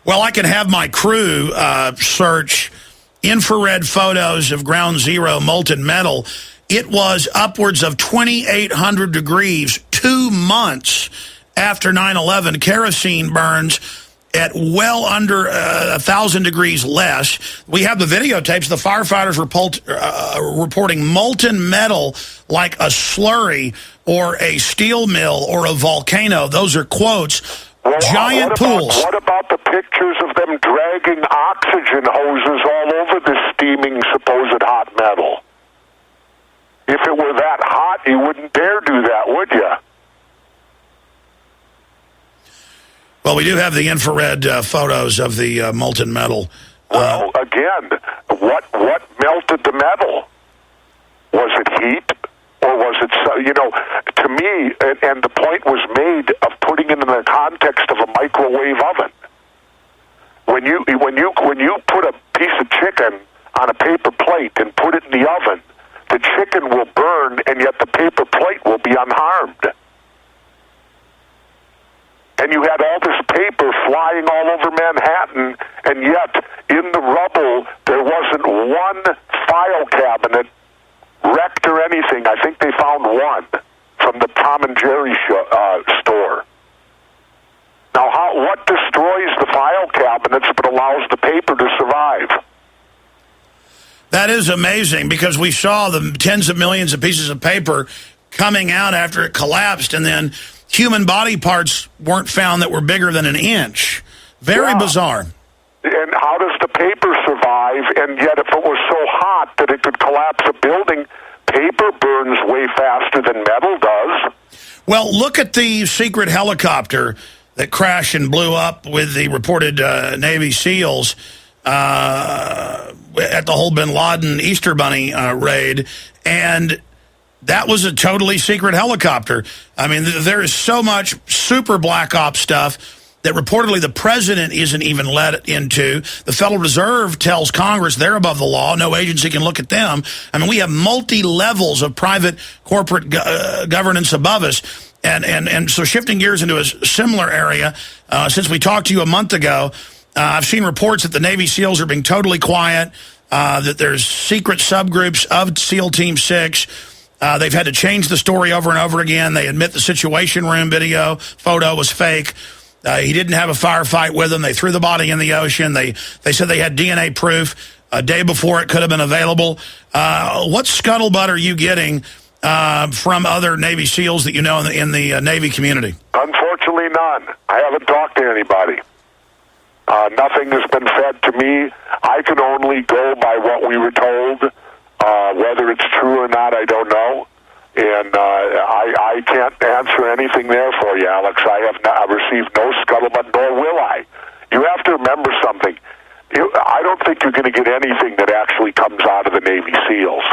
Well, I can have my crew search infrared photos of ground zero molten metal. It was upwards of 2,800 degrees 2 months after 9/11. Kerosene burns at well under 1,000 degrees less. We have the videotapes. The firefighters reporting molten metal like a slurry or a steel mill or a volcano. Those are quotes. Well, Giant pools. What about the pictures of them dragging oxygen hoses all over this steaming supposed hot metal? If it were that hot, you wouldn't dare do that, would you? Well, we do have the infrared photos of the molten metal. Well, again, what melted the metal? Was it heat? Or was it, to me, and the point was made of putting it in the context of a microwave oven. When you put a piece of chicken on a paper plate and put it in the oven, the chicken will burn, and yet the paper plate will be unharmed. And you had all this paper flying all over Manhattan, and yet in the rubble there wasn't one file cabinet wrecked or anything. I think they found one from the Tom and Jerry store. Now, what destroys the file cabinets but allows the paper to survive? That is amazing, because we saw the tens of millions of pieces of paper coming out after it collapsed, and then human body parts weren't found that were bigger than an inch. Very bizarre. And how does the paper survive? And yet, if it was so hot that it could collapse a building, paper burns way faster than metal does. Well, look at the secret helicopter that crashed and blew up with the reported Navy SEALs at the whole bin Laden Easter Bunny raid. And that was a totally secret helicopter. I mean, there is so much super black ops stuff that reportedly the president isn't even let into. The Federal Reserve tells Congress they're above the law. No agency can look at them. I mean, we have multi-levels of private corporate governance above us. And so shifting gears into a similar area, since we talked to you a month ago, I've seen reports that the Navy SEALs are being totally quiet, that there's secret subgroups of SEAL Team 6. They've had to change the story over and over again. They admit the Situation Room photo was fake. He didn't have a firefight with him. They threw the body in the ocean. They said they had DNA proof a day before it could have been available. What scuttlebutt are you getting from other Navy SEALs that you know in the Navy community? Unfortunately, none. I haven't talked to anybody. Nothing has been fed to me. I can only go by what we were told. Whether it's true or not, I don't know. And I can't answer anything there for you, Alex. I've received no scuttlebutt, nor will I. You have to remember something. I don't think you're going to get anything that actually comes out of the Navy SEALs.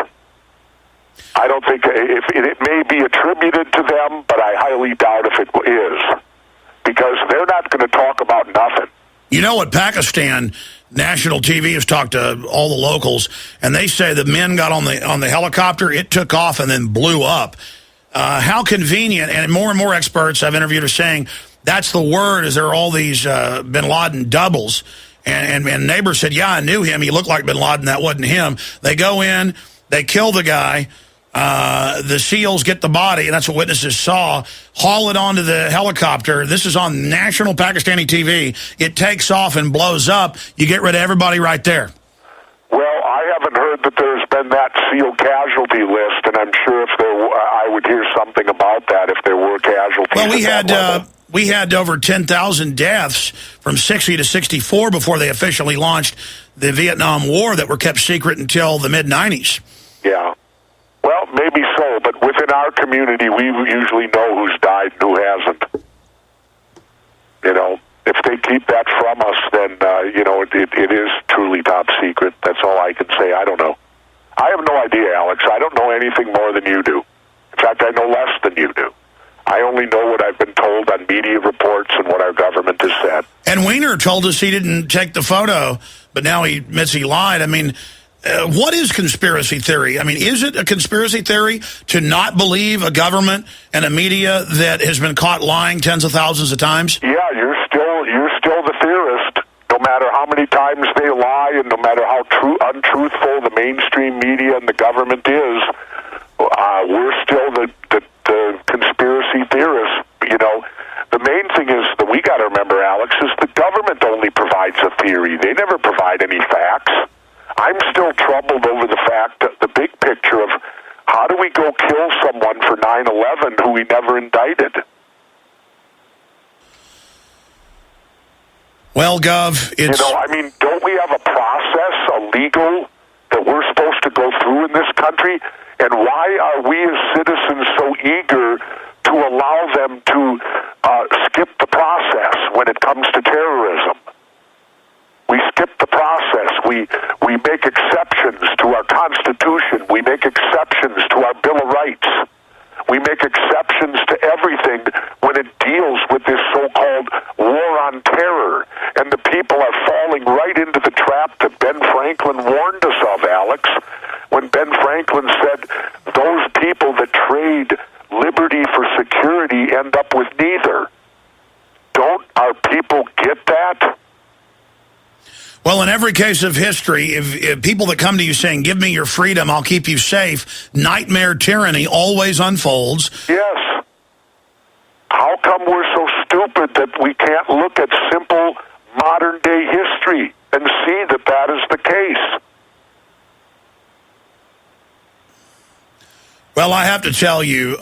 I don't think it may be attributed to them, but I highly doubt if it is, because they're not going to talk about nothing. You know what, Pakistan national TV has talked to all the locals, and they say the men got on the helicopter, it took off and then blew up. How convenient, and more experts I've interviewed are saying that's the word, is there are all these bin Laden doubles. And neighbors said, yeah, I knew him. He looked like bin Laden. That wasn't him. They go in, they kill the guy. The SEALs get the body, and that's what witnesses saw, haul it onto the helicopter. This is on national Pakistani TV. It takes off and blows up. You get rid of everybody right there. Well, I haven't heard that there's been that SEAL casualty list, and I'm sure if there were, I would hear something about that if there were casualties. Well, we had over 10,000 deaths from 60 to 64 before they officially launched the Vietnam War that were kept secret until the mid-90s. Yeah. Well, maybe so, but within our community, we usually know who's died and who hasn't. You know, if they keep that from us, then, it is truly top secret. That's all I can say. I don't know. I have no idea, Alex. I don't know anything more than you do. In fact, I know less than you do. I only know what I've been told on media reports and what our government has said. And Weiner told us he didn't take the photo, but now he admits he lied. I mean, what is conspiracy theory? I mean, is it a conspiracy theory to not believe a government and a media that has been caught lying tens of thousands of times? Yeah, you're still the theorist. No matter how many times they lie, and no matter how untruthful the mainstream media and the government is, we're still the conspiracy theorists. You know, the main thing is that we got to remember, Alex, is the government only provides a theory. They never provide any facts. I'm still troubled over the fact that the big picture of how do we go kill someone for 9/11 who we never indicted? Well, Gov, it's... don't we have a process, a legal, that we're supposed to go through in this country? And why are we as citizens so eager to allow them to skip the process when it comes to terrorism? We skip the process. We make exceptions to our Constitution. We make exceptions to our Bill of Rights. We make exceptions to everything when it deals with this so-called war on terror. And the people are falling right into the trap that Ben Franklin warned us of, Alex, when Ben Franklin said those people that trade liberty for security end up with neither. Don't our people get that? Well, in every case of history, if people that come to you saying, give me your freedom, I'll keep you safe, nightmare tyranny always unfolds. Yes. How come we're so stupid that we can't look at simple modern-day history and see that that is the case? Well, I have to tell you...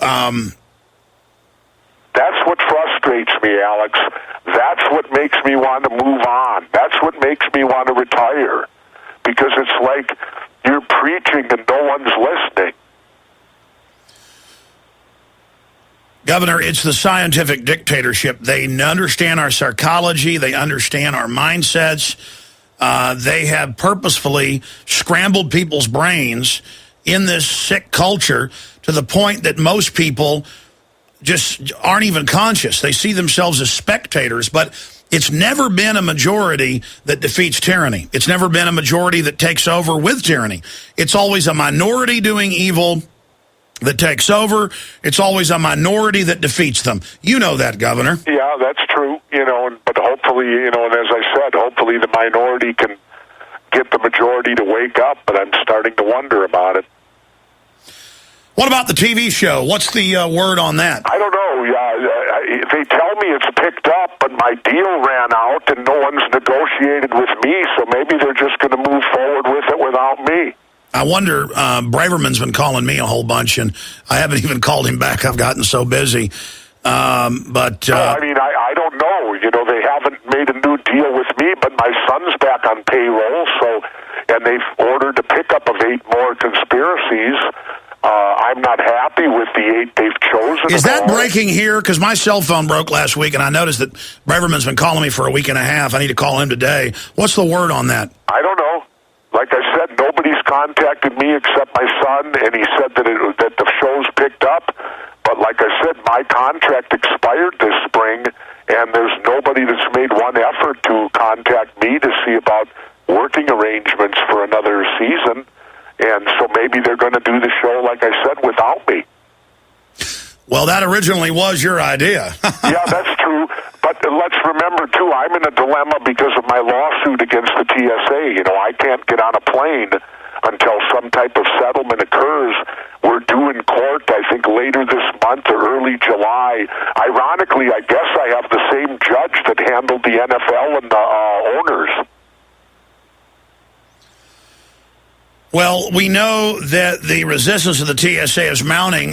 That's what frustrates me, Alex. That's what makes me want to move on. That's what makes me want to retire. Because it's like you're preaching and no one's listening. Governor, it's the scientific dictatorship. They understand our psychology. They understand our mindsets. They have purposefully scrambled people's brains in this sick culture to the point that most people just aren't even conscious. They see themselves as spectators, but it's never been a majority that defeats tyranny. It's never been a majority that takes over with tyranny. It's always a minority doing evil that takes over. It's always a minority that defeats them. You know that, Governor. Yeah, that's true. But hopefully, and as I said, hopefully the minority can get the majority to wake up, but I'm starting to wonder about it. What about the TV show? What's the word on that? I don't know. they tell me it's picked up, but my deal ran out and no one's negotiated with me, so maybe they're just going to move forward with it without me. I wonder, Braverman's been calling me a whole bunch, and I haven't even called him back. I've gotten so busy. I don't know. You know, they haven't made a new deal with me, but my son's back on payroll, and they've ordered a pickup of 8 more conspiracies. I'm not happy with the 8 they've chosen. Is that breaking here? Because my cell phone broke last week, and I noticed that Braverman's been calling me for a week and a half. I need to call him today. What's the word on that? I don't know. Like I said, nobody's contacted me except my son, and he said that the show's picked up. But like I said, my contract expired this spring, and there's nobody that's made one effort to contact me to see about working arrangements for another season. And so maybe they're going to do the show, like I said, without me. Well, that originally was your idea. Yeah, that's true. But let's remember, too, I'm in a dilemma because of my lawsuit against the TSA. You know, I can't get on a plane until some type of settlement occurs. We're due in court, I think, later this month or early July. Ironically, I guess I have the same judge that handled the NFL and the owners. Well, we know that the resistance of the TSA is mounting.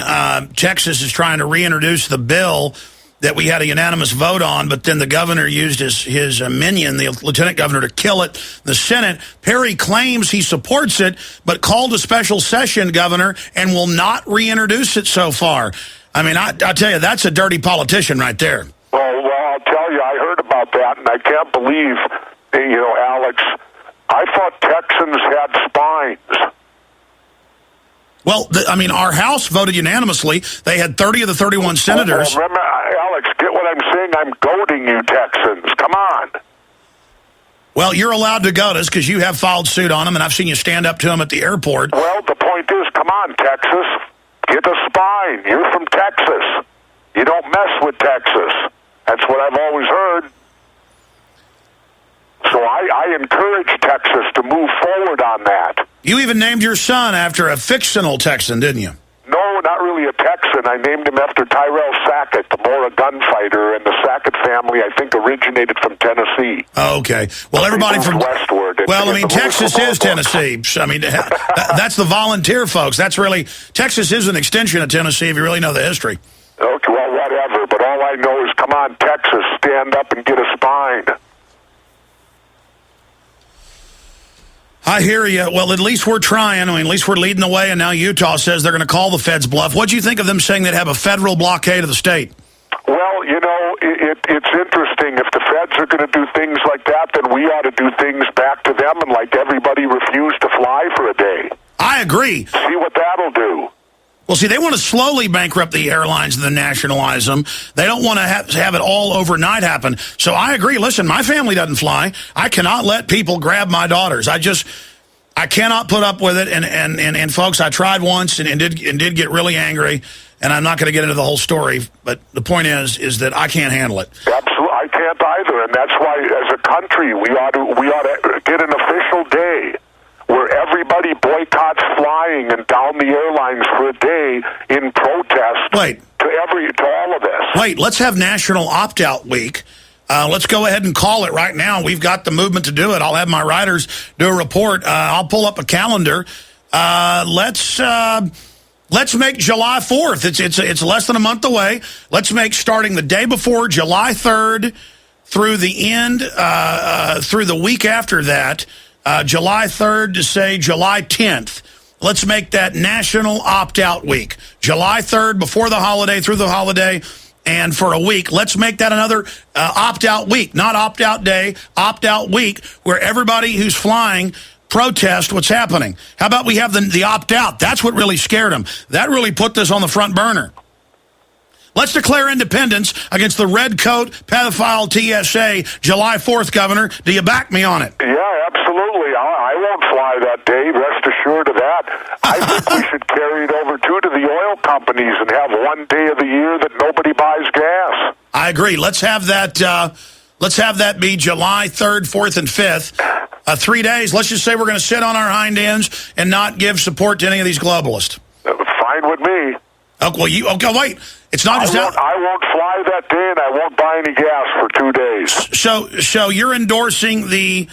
Texas is trying to reintroduce the bill that we had a unanimous vote on, but then the governor used his minion, the lieutenant governor, to kill it. The Senate, Perry claims he supports it, but called a special session, Governor, and will not reintroduce it so far. I mean, I tell you, that's a dirty politician right there. Well, I'll tell you, I heard about that, and I can't believe, you know, Alex, I thought Texans had spines. Well, our House voted unanimously. They had 30 of the 31 senators. Well, remember, Alex, get what I'm saying? I'm goading you, Texans. Come on. Well, you're allowed to goad us because you have filed suit on them, and I've seen you stand up to them at the airport. Well, the point is, come on, Texas. Get a spine. You're from Texas. You don't mess with Texas. That's what I've always heard. So I encourage Texas to move forward on that. You even named your son after a fictional Texan, didn't you? No, not really a Texan. I named him after Tyrell Sackett, the Mora gunfighter, and the Sackett family, I think, originated from Tennessee. Oh, okay. Well, everybody from westward. Well, I mean, Texas is Tennessee. I mean, that's the volunteer folks. That's really Texas is an extension of Tennessee. If you really know the history. Okay, well, whatever. But all I know is, come on, Texas, stand up and get a spine. I hear you. Well, at least we're trying. I mean, at least we're leading the way, and now Utah says they're going to call the feds bluff. What do you think of them saying they'd have a federal blockade of the state? Well, you know, it's interesting. If the feds are going to do things like that, then we ought to do things back to them and like everybody refuse to fly for a day. I agree. See what that'll do. Well, see, they want to slowly bankrupt the airlines and then nationalize them. They don't want to have it all overnight happen. So I agree. Listen, my family doesn't fly. I cannot let people grab my daughters. I cannot put up with it. And folks, I tried once and did get really angry. And I'm not going to get into the whole story. But the point is that I can't handle it. Absolutely, I can't either. And that's why, as a country, we ought to get an official day where everybody boycotts flying and down the airlines for a day in protest to all of this. Wait, let's have National Opt-Out Week. Let's go ahead and call it right now. We've got the movement to do it. I'll have my writers do a report. I'll pull up a calendar. Let's make July 4th. It's less than a month away. Let's make starting the day before, July 3rd, through the end, through the week after that, July 3rd to, say, July 10th. Let's make that National Opt-Out Week. July 3rd, before the holiday, through the holiday, and for a week. Let's make that another opt-out week, not opt-out day, opt-out week, where everybody who's flying protest what's happening. How about we have the opt-out? That's what really scared them. That really put this on the front burner. Let's declare independence against the redcoat pedophile TSA July 4th, Governor. Do you back me on it? Yeah, absolutely. I won't fly that day, rest assured of that. I think we should carry it over, too, to the oil companies and have one day of the year that nobody buys gas. I agree. Let's have that be July 3rd, 4th, and 5th. 3 days. Let's just say we're going to sit on our hind ends and not give support to any of these globalists. Fine with me. Okay, wait. It's not just I won't fly that day, and I won't buy any gas for 2 days. So you're endorsing the.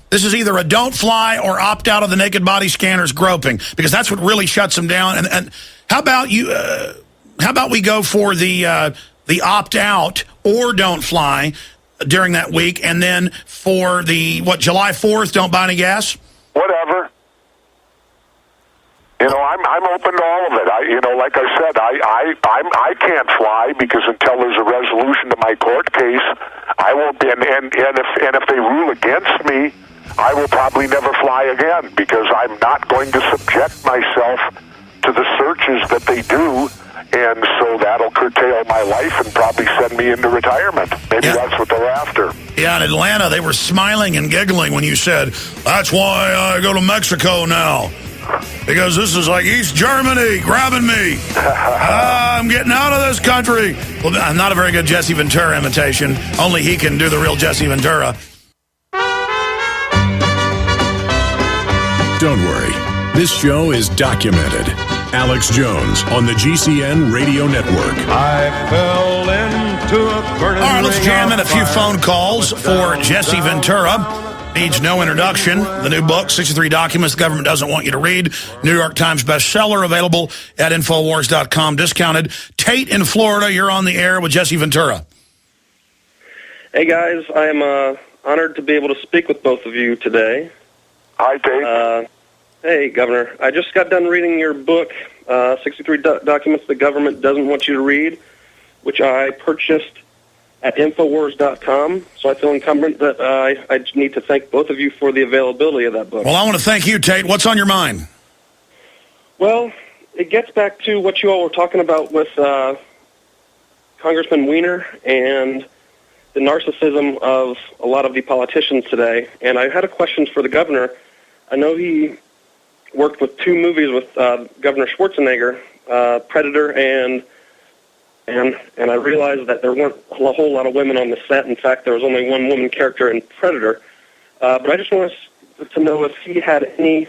This is either a don't fly or opt out of the naked body scanners groping, because that's what really shuts them down. And how about you? How about we go for the opt out or don't fly during that week, and then for the July 4th, don't buy any gas? Whatever. I'm open to all of it. Like I said, I can't fly because until there's a resolution to my court case, I won't be. And if they rule against me, I will probably never fly again, because I'm not going to subject myself to the searches that they do, and so that'll curtail my life and probably send me into retirement. Maybe that's what they're after. Yeah, in Atlanta, they were smiling and giggling when you said, that's why I go to Mexico now, because this is like East Germany grabbing me. I'm getting out of this country. Well, I'm not a very good Jesse Ventura imitation. Only he can do the real Jesse Ventura. Don't worry, this show is documented. Alex Jones on the GCN Radio Network. I fell into a burning. All right, let's jam in a few phone calls for Jesse Ventura. Needs no introduction. The new book, 63 Documents the Government Doesn't Want You to Read. New York Times bestseller, available at Infowars.com, discounted. Tate in Florida, you're on the air with Jesse Ventura. Hey, guys. I am honored to be able to speak with both of you today. Hi, Dave. Hey, Governor. I just got done reading your book, 63 Documents the Government Doesn't Want You to Read, which I purchased at Infowars.com. So I feel incumbent that I need to thank both of you for the availability of that book. Well, I want to thank you, Tate. What's on your mind? Well, it gets back to what you all were talking about with Congressman Weiner and the narcissism of a lot of the politicians today. And I had a question for the governor. I know he worked with 2 movies with Governor Schwarzenegger, Predator and I realized that there weren't a whole lot of women on the set. In fact, there was only one woman character in Predator. But I just wanted to know if he had any,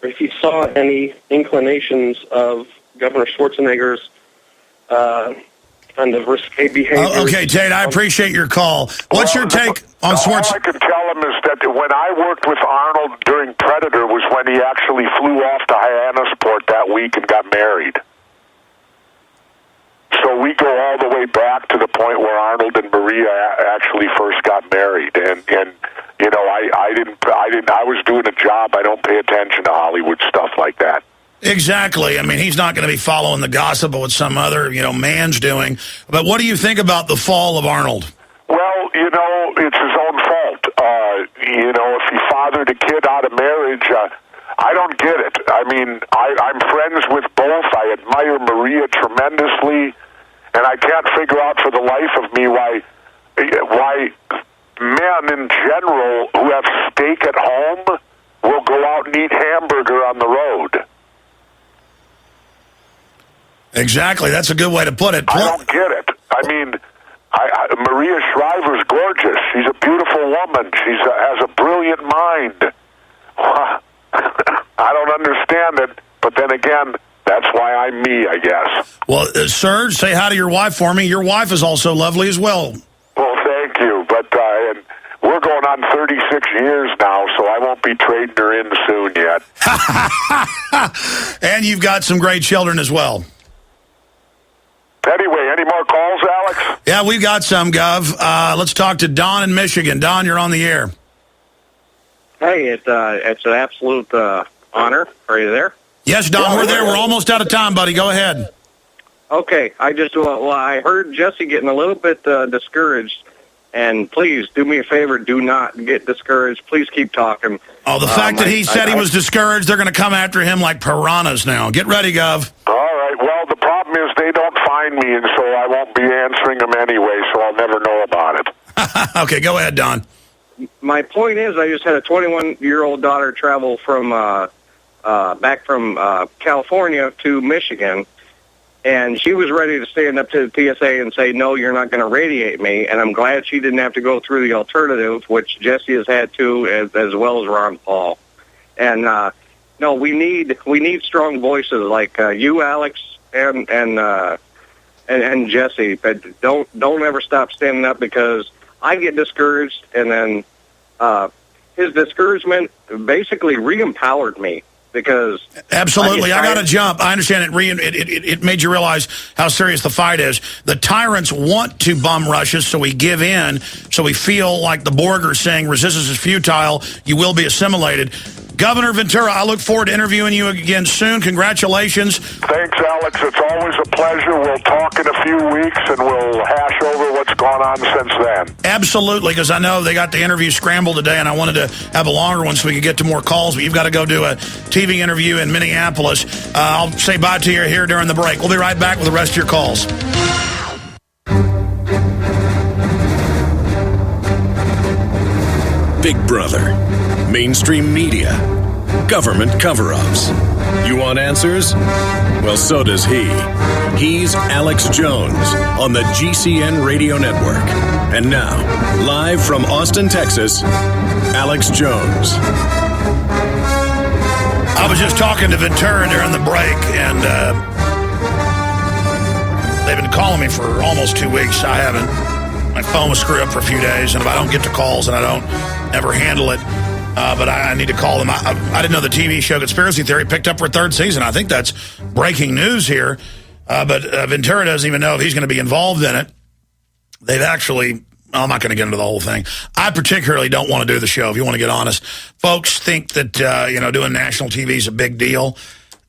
or if he saw any inclinations of Governor Schwarzenegger's kind of risque behavior. Okay, Tate, I appreciate your call. What's your take on Schwarzenegger? All I can tell him is that when I worked with Arnold during Predator was when he actually flew off to Hyannisport that week and got married. So we go all the way back to the point where Arnold and Maria actually first got married, and I was doing a job. I don't pay attention to Hollywood stuff like that. Exactly. I mean, he's not going to be following the gossip of what some other, man's doing. But what do you think about the fall of Arnold? Well, it's his own fault. If he fathered a kid out of marriage, I don't get it. I mean, I'm friends with both. I admire Maria tremendously, and I can't figure out for the life of me why men in general who have steak at home will go out and eat hamburger on the road. Exactly. That's a good way to put it. I don't get it. I mean, Maria Shriver's gorgeous. She's a beautiful woman. She has a brilliant mind. I don't understand it, but then again, that's why I'm me, I guess. Well, Serge, say hi to your wife for me. Your wife is also lovely as well. Well, thank you, but and we're going on 36 years now, so I won't be trading her in soon yet. And you've got some great children as well. Anyway, any more calls, Alex? Yeah, we've got some, Gov. Let's talk to Don in Michigan. Don, you're on the air. Hey, it's an absolute honor. Are you there? Yes, Don, we're there. We're almost out of time, buddy. Go ahead. Okay, I heard Jesse getting a little bit discouraged, and please do me a favor, do not get discouraged. Please keep talking. Oh, the fact that he said he was discouraged, they're going to come after him like piranhas now. Get ready, Gov. All right. Well, the problem is they don't find me, and so I won't be answering them anyway, so I'll never know about it. Okay, go ahead, Don. My point is, I just had a 21-year-old daughter travel from back from California to Michigan, and she was ready to stand up to the TSA and say, no, you're not going to radiate me, and I'm glad she didn't have to go through the alternative, which Jesse has had to, as well as Ron Paul. And no, we need strong voices like you, Alex, and Jesse. But don't ever stop standing up, because I get discouraged, and then his discouragement basically re-empowered me. Because absolutely, I got to jump. I understand it made you realize how serious the fight is. The tyrants want to bum rush us, so we give in, so we feel like the Borg are saying resistance is futile, you will be assimilated. Governor Ventura, I look forward to interviewing you again soon. Congratulations. Thanks, Alex. It's always a pleasure. We'll talk in a few weeks, and we'll hash over what's gone on since then. Absolutely, because I know they got the interview scrambled today, and I wanted to have a longer one so we could get to more calls, but you've got to go do a TV interview in Minneapolis. I'll say bye to you here during the break. We'll be right back with the rest of your calls. Big Brother, mainstream media, government cover-ups. You want answers? Well, so does he. He's Alex Jones on the GCN Radio Network. And now, live from Austin, Texas, Alex Jones. I was just talking to Ventura during the break, and they've been calling me for almost 2 weeks. I haven't. My phone was screwed up for a few days, and if I don't get to calls and I don't ever handle it, but I need to call them. I didn't know the TV show Conspiracy Theory picked up for a third season. I think that's breaking news here. But Ventura doesn't even know if he's going to be involved in it. They've actually... I'm not going to get into the whole thing. I particularly don't want to do the show, if you want to get honest. Folks think that, doing national TV is a big deal.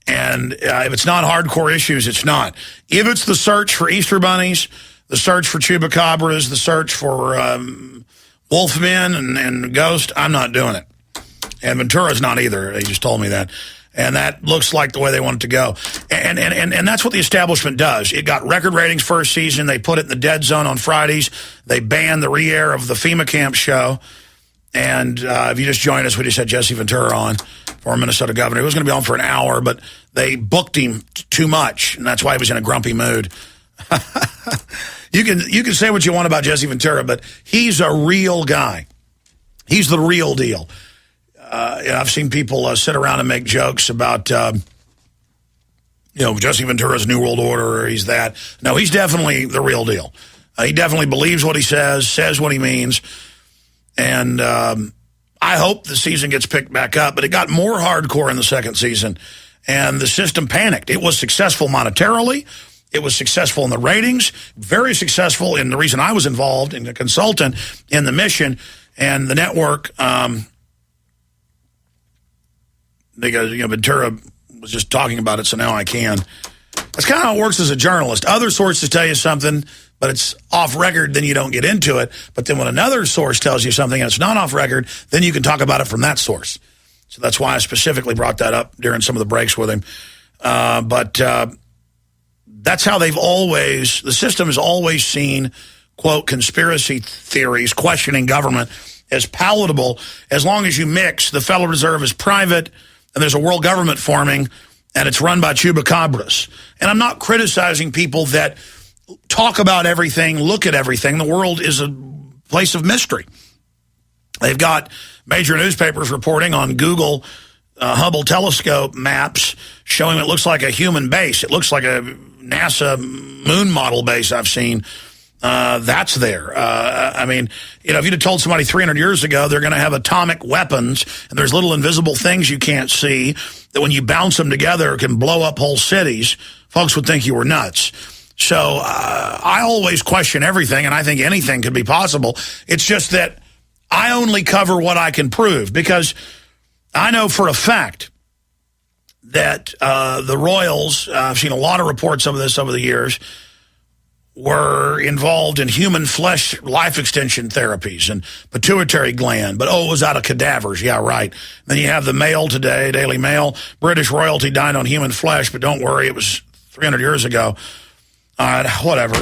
And if it's not hardcore issues, it's not. If it's the search for Easter bunnies, the search for chupacabras, the search for wolfmen and ghosts, I'm not doing it. And Ventura's not either. He just told me that. And that looks like the way they want it to go. And that's what the establishment does. It got record ratings first season. They put it in the dead zone on Fridays. They banned the re-air of the FEMA camp show. And if you just joined us, we just had Jesse Ventura on, former Minnesota governor. He was going to be on for an hour, but they booked him too much, and that's why he was in a grumpy mood. You can say what you want about Jesse Ventura, but he's a real guy. He's the real deal. I've seen people sit around and make jokes about, Jesse Ventura's New World Order, or he's that. No, he's definitely the real deal. He definitely believes what he says what he means. And I hope the season gets picked back up, but it got more hardcore in the second season, and the system panicked. It was successful monetarily. It was successful in the ratings, very successful in the reason I was involved in a consultant in the mission and the network. Because, Ventura was just talking about it, so now I can. That's kind of how it works as a journalist. Other sources tell you something, but it's off record, then you don't get into it. But then when another source tells you something and it's not off record, then you can talk about it from that source. So that's why I specifically brought that up during some of the breaks with him. But that's how the system has always seen, quote, conspiracy theories, questioning government as palatable as long as you mix the Federal Reserve is private and there's a world government forming and it's run by chupacabras. And I'm not criticizing people that talk about everything, look at everything. The world is a place of mystery. They've got major newspapers reporting on Google Hubble telescope maps showing it looks like a human base. It looks like a NASA moon model base I've seen. That's there. If you'd have told somebody 300 years ago they're going to have atomic weapons and there's little invisible things you can't see that when you bounce them together can blow up whole cities, folks would think you were nuts. So I always question everything, and I think anything could be possible. It's just that I only cover what I can prove, because I know for a fact that the Royals, I've seen a lot of reports of this over the years, were involved in human flesh life extension therapies and pituitary gland. But, it was out of cadavers. Yeah, right. Then you have the Mail today, Daily Mail. British royalty died on human flesh, but don't worry, it was 300 years ago. Whatever.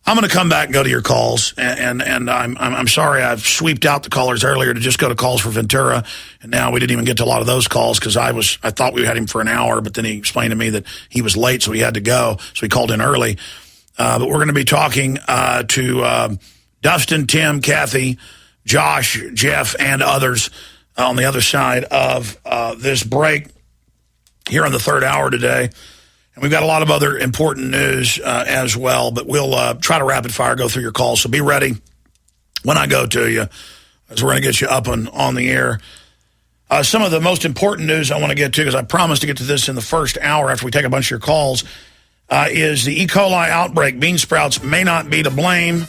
I'm going to come back and go to your calls, and I'm sorry I've sweeped out the callers earlier to just go to calls for Ventura, and now we didn't even get to a lot of those calls because I thought we had him for an hour, but then he explained to me that he was late, so he had to go, so he called in early. But we're going to be talking to Dustin, Tim, Kathy, Josh, Jeff, and others on the other side of this break here on the third hour today. And we've got a lot of other important news as well, but we'll try to rapid fire go through your calls. So be ready when I go to you, as we're going to get you up on the air. Some of the most important news I want to get to, because I promised to get to this in the first hour after we take a bunch of your calls, is the E. coli outbreak. Bean sprouts may not be to blame.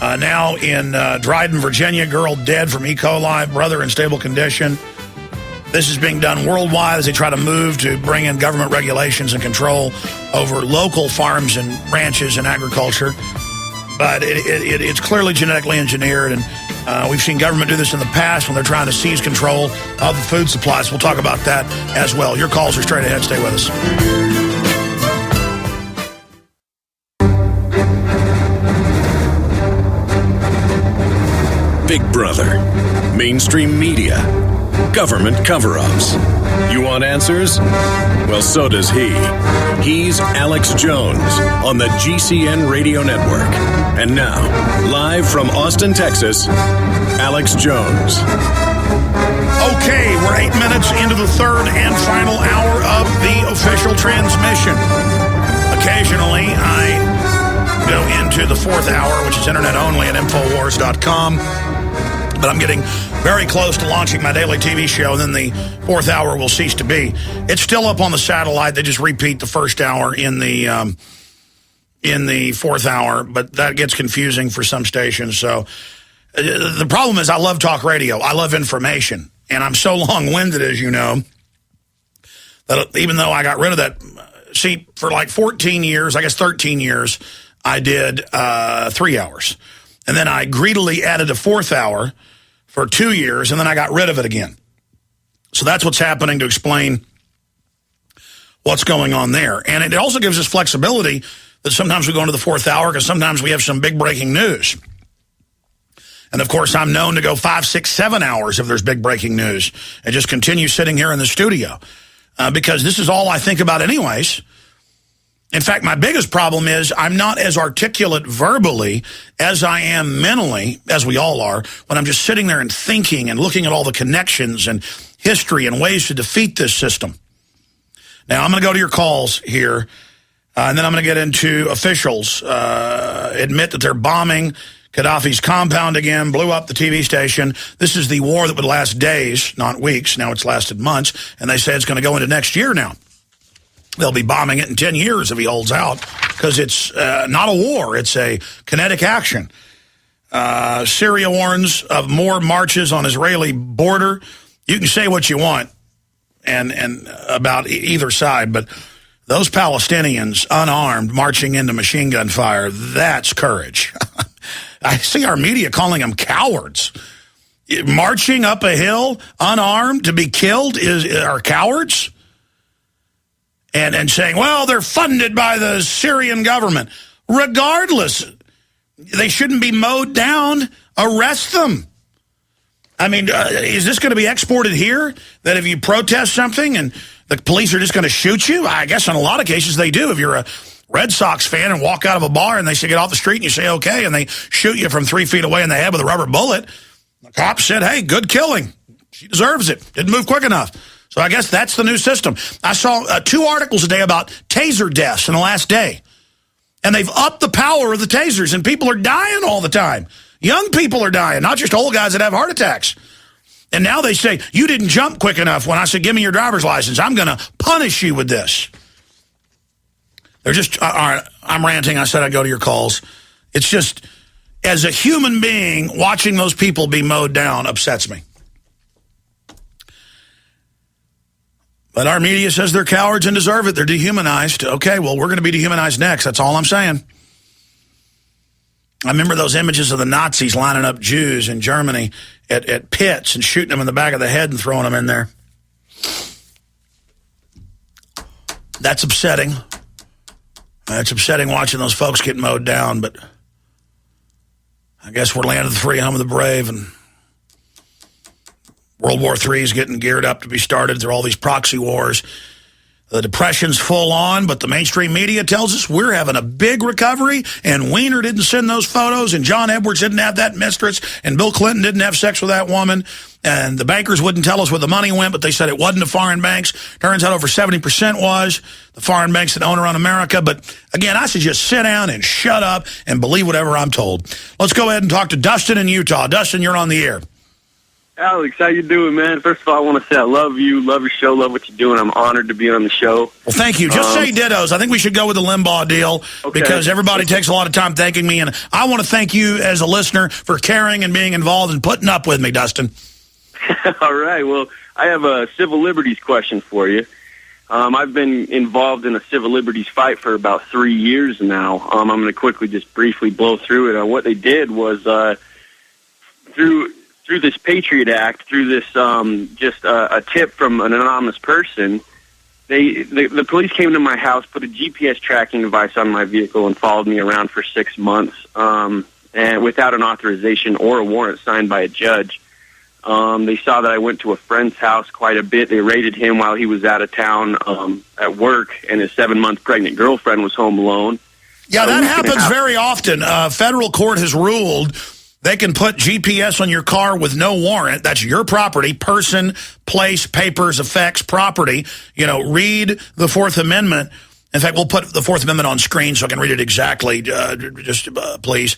Now in Dryden, Virginia, girl dead from E. coli, brother in stable condition. This is being done worldwide as they try to move to bring in government regulations and control over local farms and ranches and agriculture. But it's clearly genetically engineered, and we've seen government do this in the past when they're trying to seize control of the food supplies. We'll talk about that as well. Your calls are straight ahead. Stay with us. Big Brother, mainstream media, government cover-ups. You want answers? Well, so does he. He's Alex Jones on the GCN Radio Network. And now, live from Austin, Texas, Alex Jones. Okay, we're 8 minutes into the third and final hour of the official transmission. Occasionally, I go into the fourth hour, which is internet only at Infowars.com. But I'm getting very close to launching my daily TV show, and then the fourth hour will cease to be. It's still up on the satellite. They just repeat the first hour in the fourth hour, but that gets confusing for some stations. So the problem is I love talk radio. I love information, and I'm so long-winded, as you know, that even though I got rid of that, see, for like 14 years, I guess 13 years, I did 3 hours. And then I greedily added a fourth hour for 2 years, and then I got rid of it again. So that's what's happening to explain what's going on there. And it also gives us flexibility that sometimes we go into the fourth hour because sometimes we have some big breaking news. And, of course, I'm known to go 5, 6, 7 hours if there's big breaking news and just continue sitting here in the studio because this is all I think about anyways. In fact, my biggest problem is I'm not as articulate verbally as I am mentally, as we all are, when I'm just sitting there and thinking and looking at all the connections and history and ways to defeat this system. Now, I'm going to go to your calls here, and then I'm going to get into officials admit that they're bombing Gaddafi's compound again, blew up the TV station. This is the war that would last days, not weeks. Now it's lasted months, and they say it's going to go into next year now. They'll be bombing it in 10 years if he holds out, because it's not a war. It's a kinetic action. Syria warns of more marches on Israeli border. You can say what you want and about either side, but those Palestinians, unarmed, marching into machine gun fire, that's courage. I see our media calling them cowards. Marching up a hill, unarmed, to be killed are cowards? And saying, well, they're funded by the Syrian government. Regardless, they shouldn't be mowed down. Arrest them. I mean, is this going to be exported here? That if you protest something and the police are just going to shoot you? I guess in a lot of cases they do. If you're a Red Sox fan and walk out of a bar and they say get off the street and you say okay, and they shoot you from 3 feet away in the head with a rubber bullet, the cop said, hey, good killing. She deserves it. Didn't move quick enough. So I guess that's the new system. I saw 2 articles a day about taser deaths in the last day. And they've upped the power of the tasers, and people are dying all the time. Young people are dying, not just old guys that have heart attacks. And now they say, you didn't jump quick enough when I said, give me your driver's license. I'm going to punish you with this. They're just, all right, I'm ranting. I said I'd go to your calls. It's just, as a human being, watching those people be mowed down upsets me. But our media says they're cowards and deserve it. They're dehumanized. Okay, well, we're going to be dehumanized next. That's all I'm saying. I remember those images of the Nazis lining up Jews in Germany at pits and shooting them in the back of the head and throwing them in there. That's upsetting. It's upsetting watching those folks get mowed down, but I guess we're land of the free, home of the brave, and World War III is getting geared up to be started. There are all these proxy wars. The depression's full on, but the mainstream media tells us we're having a big recovery, and Weiner didn't send those photos, and John Edwards didn't have that mistress, and Bill Clinton didn't have sex with that woman, and the bankers wouldn't tell us where the money went, but they said it wasn't to foreign banks. Turns out over 70% was the foreign banks that own around America. But again, I should just sit down and shut up and believe whatever I'm told. Let's go ahead and talk to Dustin in Utah. Dustin, you're on the air. Alex, how you doing, man? First of all, I want to say I love you, love your show, love what you're doing. I'm honored to be on the show. Well, thank you. Just say dittos. I think we should go with the Limbaugh deal because everybody takes a lot of time thanking me, and I want to thank you as a listener for caring and being involved and putting up with me, Dustin. All right. Well, I have a civil liberties question for you. I've been involved in a civil liberties fight for about 3 years now. I'm going to quickly just briefly blow through it. What they did was through this Patriot Act, through this just a tip from an anonymous person, the police came to my house, put a GPS tracking device on my vehicle, and followed me around for 6 months, and without an authorization or a warrant signed by a judge. They saw that I went to a friend's house quite a bit. They raided him while he was out of town at work, and his 7-month pregnant girlfriend was home alone. Yeah, that happens very often. Federal court has ruled they can put GPS on your car with no warrant. That's your property, person, place, papers, effects, property. Read the Fourth Amendment. In fact, we'll put the Fourth Amendment on screen so I can read it exactly, please.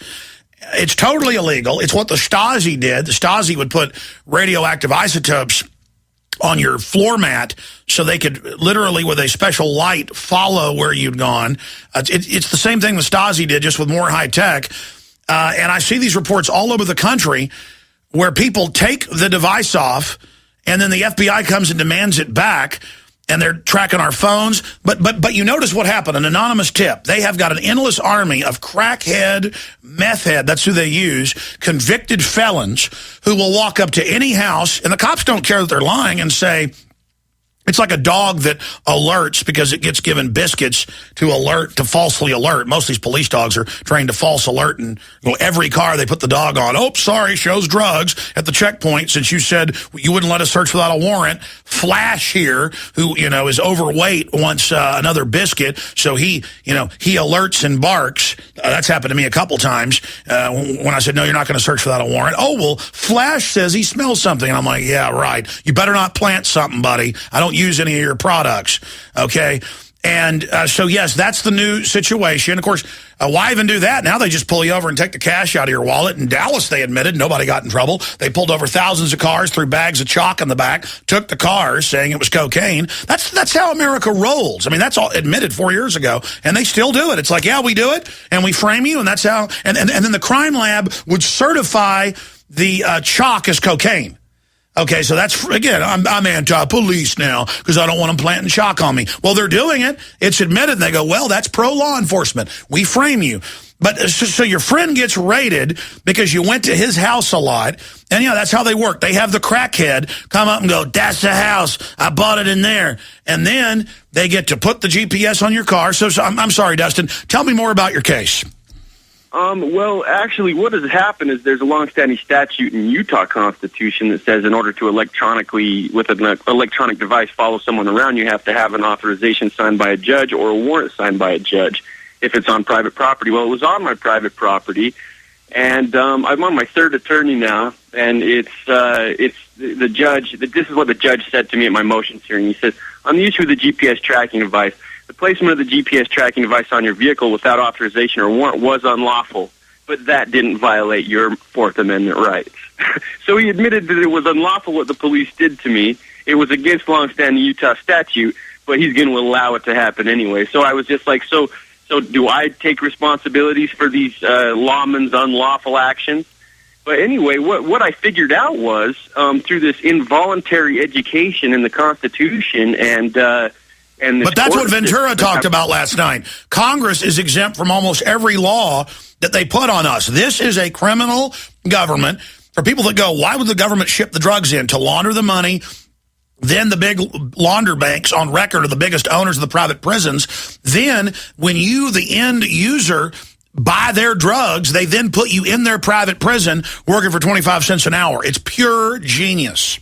It's totally illegal. It's what the Stasi did. The Stasi would put radioactive isotopes on your floor mat so they could literally, with a special light, follow where you'd gone. It's the same thing the Stasi did, just with more high tech. And I see these reports all over the country where people take the device off and then the FBI comes and demands it back, and they're tracking our phones. But you notice what happened, an anonymous tip. They have got an endless army of crackhead, meth head, that's who they use, convicted felons who will walk up to any house, and the cops don't care that they're lying, and say, it's like a dog that alerts because it gets given biscuits to falsely alert. Most of these police dogs are trained to false alert, and every car they put the dog on. Oh, sorry, shows drugs at the checkpoint since you said you wouldn't let us search without a warrant. Flash here, who is overweight, wants another biscuit, so he alerts and barks. That's happened to me a couple times when I said, no, you're not going to search without a warrant. Oh, well, Flash says he smells something. And I'm like, yeah, right. You better not plant something, buddy. I don't use any of your products, okay? And so, yes, that's the new situation. Of course, why even do that? Now they just pull you over and take the cash out of your wallet. In Dallas, they admitted nobody got in trouble. They pulled over thousands of cars, threw bags of chalk in the back, took the cars, saying it was cocaine. That's how America rolls. I mean, that's all admitted 4 years ago, and they still do it. It's like, yeah, we do it, and we frame you, and that's how. And then the crime lab would certify the chalk as cocaine. Okay, so that's, again, I'm anti-police now because I don't want them planting chalk on me. Well, they're doing it. It's admitted. And they go, well, that's pro-law enforcement. We frame you. But so your friend gets raided because you went to his house a lot. And, that's how they work. They have the crackhead come up and go, that's the house. I bought it in there. And then they get to put the GPS on your car. So I'm sorry, Dustin. Tell me more about your case. Well, actually, what has happened is there's a long-standing statute in Utah Constitution that says in order to electronically, with an electronic device, follow someone around, you have to have an authorization signed by a judge or a warrant signed by a judge if it's on private property. Well, it was on my private property, and I'm on my third attorney now, and it's the judge. This is what the judge said to me at my motions hearing. He says, on the issue of the GPS tracking device, the placement of the GPS tracking device on your vehicle without authorization or warrant was unlawful, but that didn't violate your Fourth Amendment rights. So he admitted that it was unlawful what the police did to me. It was against long-standing Utah statute, but he's going to allow it to happen anyway. So I was just like, so do I take responsibilities for these lawmen's unlawful actions? But anyway, what I figured out was through this involuntary education in the Constitution but that's what Ventura talked about last night. Congress is exempt from almost every law that they put on us. This is a criminal government. For people that go, why would the government ship the drugs in? To launder the money. Then the big launder banks on record are the biggest owners of the private prisons. Then when you, the end user, buy their drugs, they then put you in their private prison working for 25 cents an hour. It's pure genius.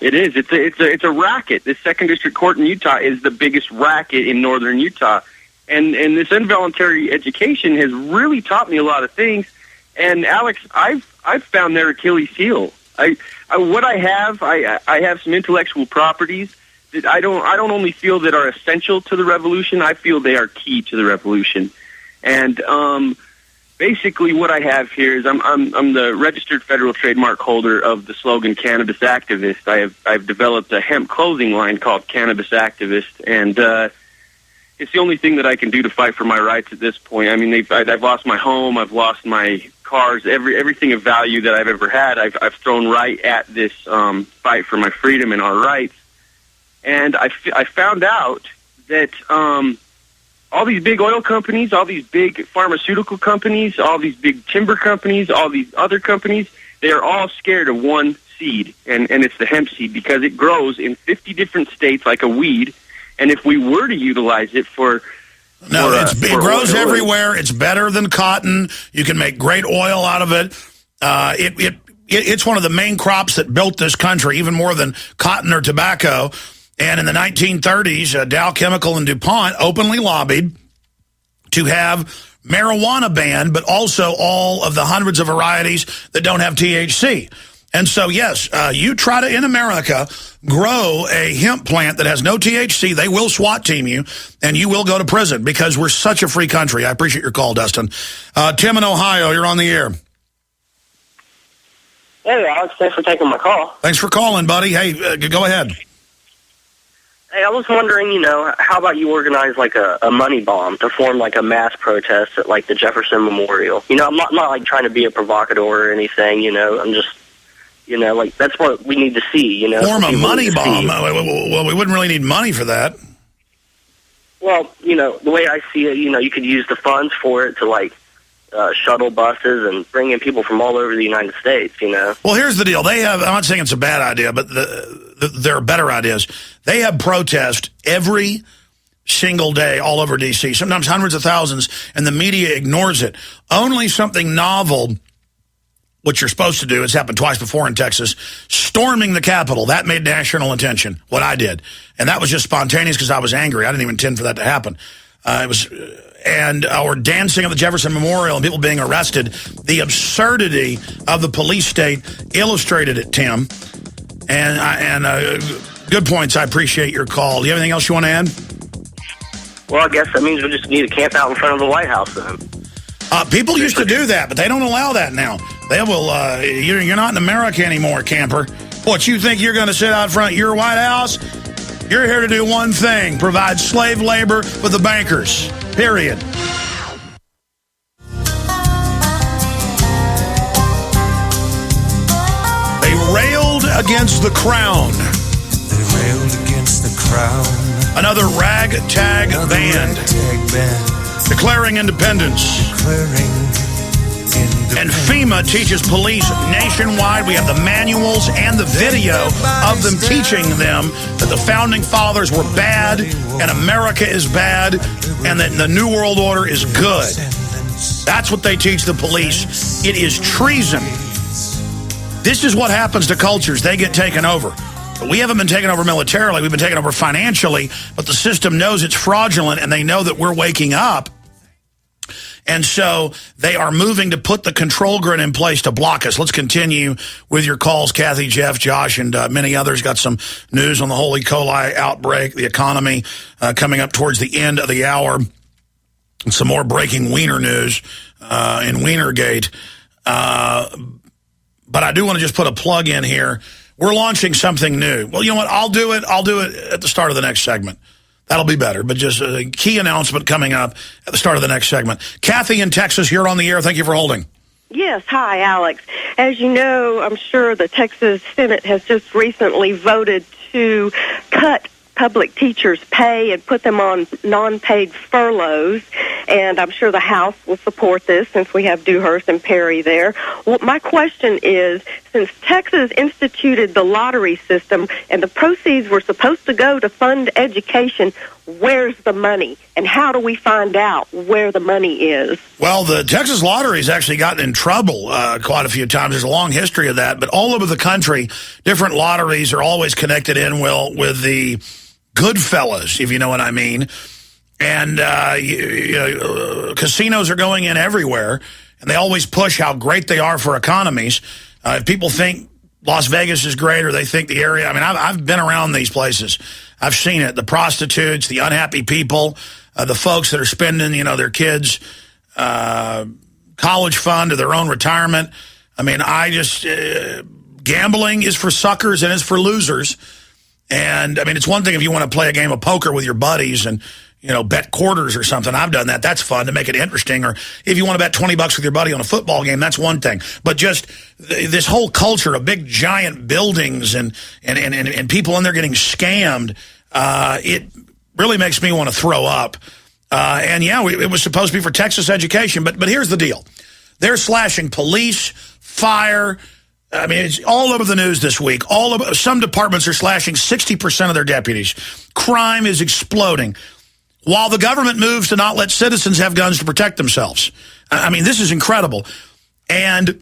It is. It's a racket. This second district court in Utah is the biggest racket in northern Utah, and this involuntary education has really taught me a lot of things. And Alex, I've found their Achilles heel. I have some intellectual properties that I don't only feel that are essential to the revolution. I feel they are key to the revolution. And basically, what I have here is I'm the registered federal trademark holder of the slogan "Cannabis Activist." I've developed a hemp clothing line called Cannabis Activist, and it's the only thing that I can do to fight for my rights at this point. I mean, I've lost my home, I've lost my cars, everything of value that I've ever had. I've thrown right at this fight for my freedom and our rights, and I found out that all these big oil companies, all these big pharmaceutical companies, all these big timber companies, all these other companies, they are all scared of one seed, and it's the hemp seed, because it grows in 50 different states like a weed. And if we were to utilize it it grows everywhere. It's better than cotton. You can make great oil out of it. It's one of the main crops that built this country, even more than cotton or tobacco. And in the 1930s, Dow Chemical and DuPont openly lobbied to have marijuana banned, but also all of the hundreds of varieties that don't have THC. And so, yes, you try to, in America, grow a hemp plant that has no THC, they will SWAT team you, and you will go to prison, because we're such a free country. I appreciate your call, Dustin. Tim in Ohio, you're on the air. Hey, Alex, thanks for taking my call. Thanks for calling, buddy. Hey, go ahead. Hey, I was wondering, how about you organize like a money bomb to form like a mass protest at like the Jefferson Memorial? I'm not like trying to be a provocateur or anything, I'm just... like that's what we need to see, Form a money bomb. Well, we wouldn't really need money for that. Well, the way I see it, you could use the funds for it to, like, shuttle buses and bring in people from all over the United States, Well, here's the deal. I'm not saying it's a bad idea, but there are better ideas. They have protests every single day all over D.C., sometimes hundreds of thousands, and the media ignores it. Only something novel, what you're supposed to do, it's happened twice before in Texas, storming the Capitol. That made national attention, what I did. And that was just spontaneous because I was angry. I didn't even intend for that to happen. Or dancing at the Jefferson Memorial and people being arrested. The absurdity of the police state illustrated it, Tim. And good points. I appreciate your call. Do you have anything else you want to add? Well, I guess that means we just need to camp out in front of the White House then. People used to do that, but they don't allow that now. They will, you're not in America anymore, camper. What, you think you're going to sit out front of your White House? You're here to do one thing, provide slave labor for the bankers, period. They railed against the crown. They railed against the crown. Another ragtag band. Declaring independence. And FEMA teaches police nationwide. We have the manuals and the video of them teaching them that the Founding Fathers were bad and America is bad and that the New World Order is good. That's what they teach the police. It is treason. This is what happens to cultures. They get taken over. But we haven't been taken over militarily. We've been taken over financially. But the system knows it's fraudulent, and they know that we're waking up. And so they are moving to put the control grid in place to block us. Let's continue with your calls, Kathy, Jeff, Josh, and many others. Got some news on the Holy Coli outbreak, the economy coming up towards the end of the hour. And some more breaking Wiener news in Wienergate. But I do want to just put a plug in here. We're launching something new. Well, you know what? I'll do it at the start of the next segment. That'll be better, but just a key announcement coming up at the start of the next segment. Kathy in Texas, you're on the air. Thank you for holding. Yes. Hi, Alex. As you know, I'm sure the Texas Senate has just recently voted to cut public teachers' pay and put them on non-paid furloughs, and I'm sure the House will support this since we have Dewhurst and Perry there. Well, my question is, since Texas instituted the lottery system and the proceeds were supposed to go to fund education, where's the money? And how do we find out where the money is? Well, the Texas lottery has actually gotten in trouble quite a few times. There's a long history of that. But all over the country, different lotteries are always connected in with the Goodfellas, if you know what I mean. And casinos are going in everywhere. And they always push how great they are for economies. If people think Las Vegas is great or they think the area, I mean, I've been around these places. I've seen it. The prostitutes, the unhappy people, the folks that are spending, their kids' college fund or their own retirement. I mean, gambling is for suckers and it's for losers. And, I mean, it's one thing if you want to play a game of poker with your buddies and, bet quarters or something. I've done that. That's fun to make it interesting. Or if you want to bet $20 with your buddy on a football game, that's one thing. But just this whole culture of big, giant buildings and people in there getting scammed, it really makes me want to throw up. It was supposed to be for Texas education. But here's the deal. They're slashing police, fire. I mean, it's all over the news this week. Some departments are slashing 60% of their deputies. Crime is exploding. While the government moves to not let citizens have guns to protect themselves. I mean, this is incredible. And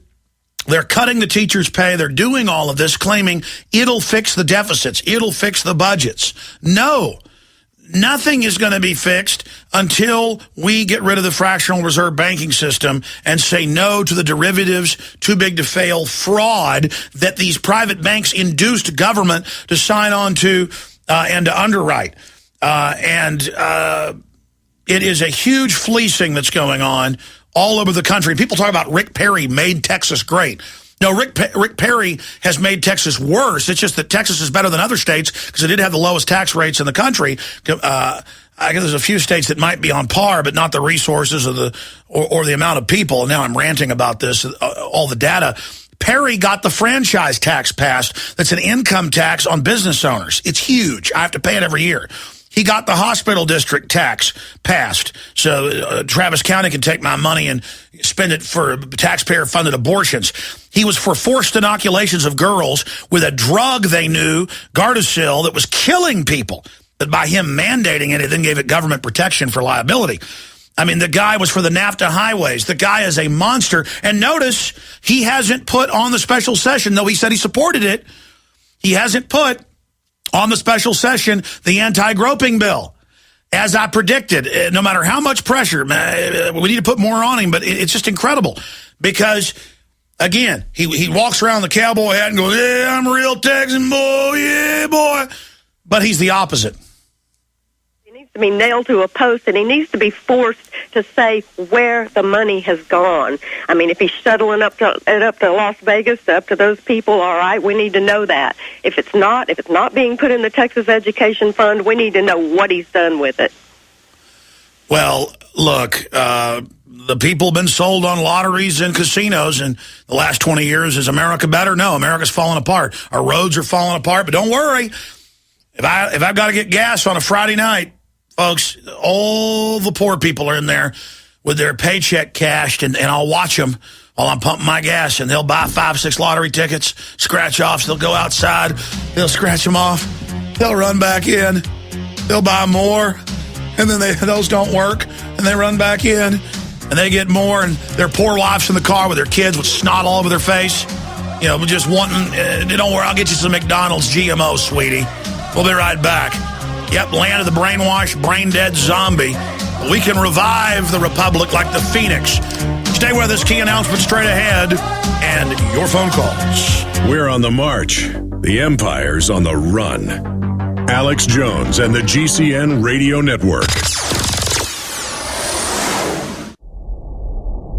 they're cutting the teachers' pay. They're doing all of this, claiming it'll fix the deficits. It'll fix the budgets. No, nothing is going to be fixed until we get rid of the fractional reserve banking system and say no to the derivatives, too big to fail fraud that these private banks induced government to sign on to and to underwrite. It is a huge fleecing that's going on all over the country. People talk about Rick Perry made Texas great. No, Rick Perry has made Texas worse. It's just that Texas is better than other states because it did have the lowest tax rates in the country. I guess there's a few states that might be on par, but not the resources or the amount of people. And now I'm ranting about this, all the data. Perry got the franchise tax passed. That's an income tax on business owners. It's huge. I have to pay it every year. He got the hospital district tax passed, so Travis County can take my money and spend it for taxpayer-funded abortions. He was for forced inoculations of girls with a drug they knew, Gardasil, that was killing people. But by him mandating it, it then gave it government protection for liability. I mean, the guy was for the NAFTA highways. The guy is a monster. And notice, he hasn't put on the special session, though he said he supported it. He hasn't put on the special session the anti-groping bill. As I predicted, no matter how much pressure, we need to put more on him, but it's just incredible. Because, again, he walks around the cowboy hat and goes, yeah, I'm a real Texan boy, yeah, boy. But he's the opposite. To be nailed to a post, and he needs to be forced to say where the money has gone. I mean, if he's shuttling up to Las Vegas, up to those people, all right, we need to know that. If it's not being put in the Texas Education Fund, we need to know what he's done with it. Well, look, the people have been sold on lotteries and casinos in the last 20 years. Is America better? No, America's falling apart. Our roads are falling apart, but don't worry. If I've got to get gas on a Friday night, folks, all the poor people are in there with their paycheck cashed, and I'll watch them while I'm pumping my gas, and they'll buy 5, 6 lottery tickets, scratch-offs. They'll go outside. They'll scratch them off. They'll run back in. They'll buy more, and then those don't work, and they run back in, and they get more, and their poor wives in the car with their kids with snot all over their face, just wanting, don't worry, I'll get you some McDonald's GMO, sweetie. We'll be right back. Yep, land of the brainwashed, brain-dead zombie. We can revive the republic like the phoenix. Stay with us. Key announcement straight ahead. And your phone calls. We're on the march. The empire's on the run. Alex Jones and the GCN Radio Network.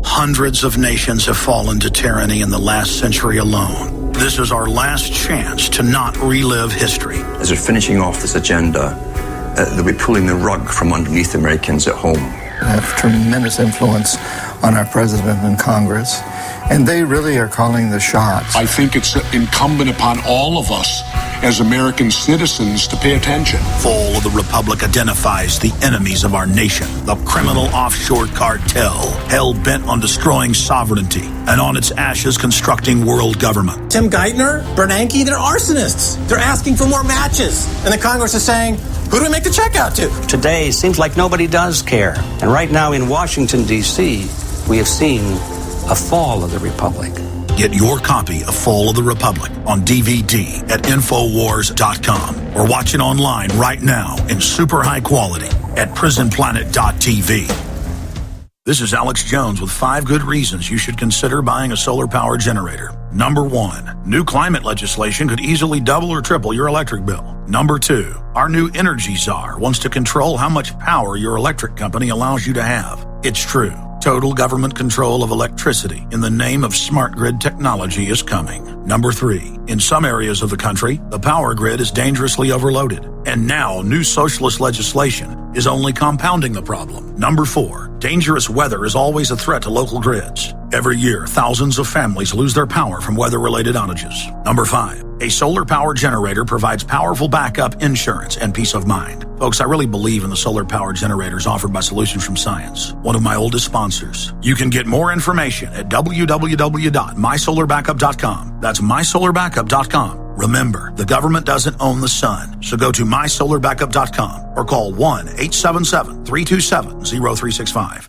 Hundreds of nations have fallen to tyranny in the last century alone. This is our last chance to not relive history. As we're finishing off this agenda, they'll be pulling the rug from underneath Americans at home. I have tremendous influence on our president and Congress, and they really are calling the shots. I think it's incumbent upon all of us as American citizens to pay attention. Fall of the Republic identifies the enemies of our nation, the criminal offshore cartel, hell-bent on destroying sovereignty, and on its ashes constructing world government. Tim Geithner, Bernanke, they're arsonists. They're asking for more matches. And the Congress is saying, who do we make the check out to? Today seems like nobody does care. And right now in Washington, D.C., we have seen a fall of the Republic. Get your copy of Fall of the Republic on DVD at Infowars.com or watch it online right now in super high quality at PrisonPlanet.tv. This is Alex Jones with 5 good reasons you should consider buying a solar power generator. Number 1, new climate legislation could easily double or triple your electric bill. Number 2, our new energy czar wants to control how much power your electric company allows you to have. It's true. Total government control of electricity in the name of smart grid technology is coming. Number 3, in some areas of the country, the power grid is dangerously overloaded. And now new socialist legislation is only compounding the problem. Number 4, dangerous weather is always a threat to local grids. Every year, thousands of families lose their power from weather-related outages. Number 5, a solar power generator provides powerful backup insurance and peace of mind. Folks, I really believe in the solar power generators offered by Solutions from Science, one of my oldest sponsors. You can get more information at www.mysolarbackup.com. That's mysolarbackup.com. Remember, the government doesn't own the sun, so go to mysolarbackup.com or call 1-877-327-0365.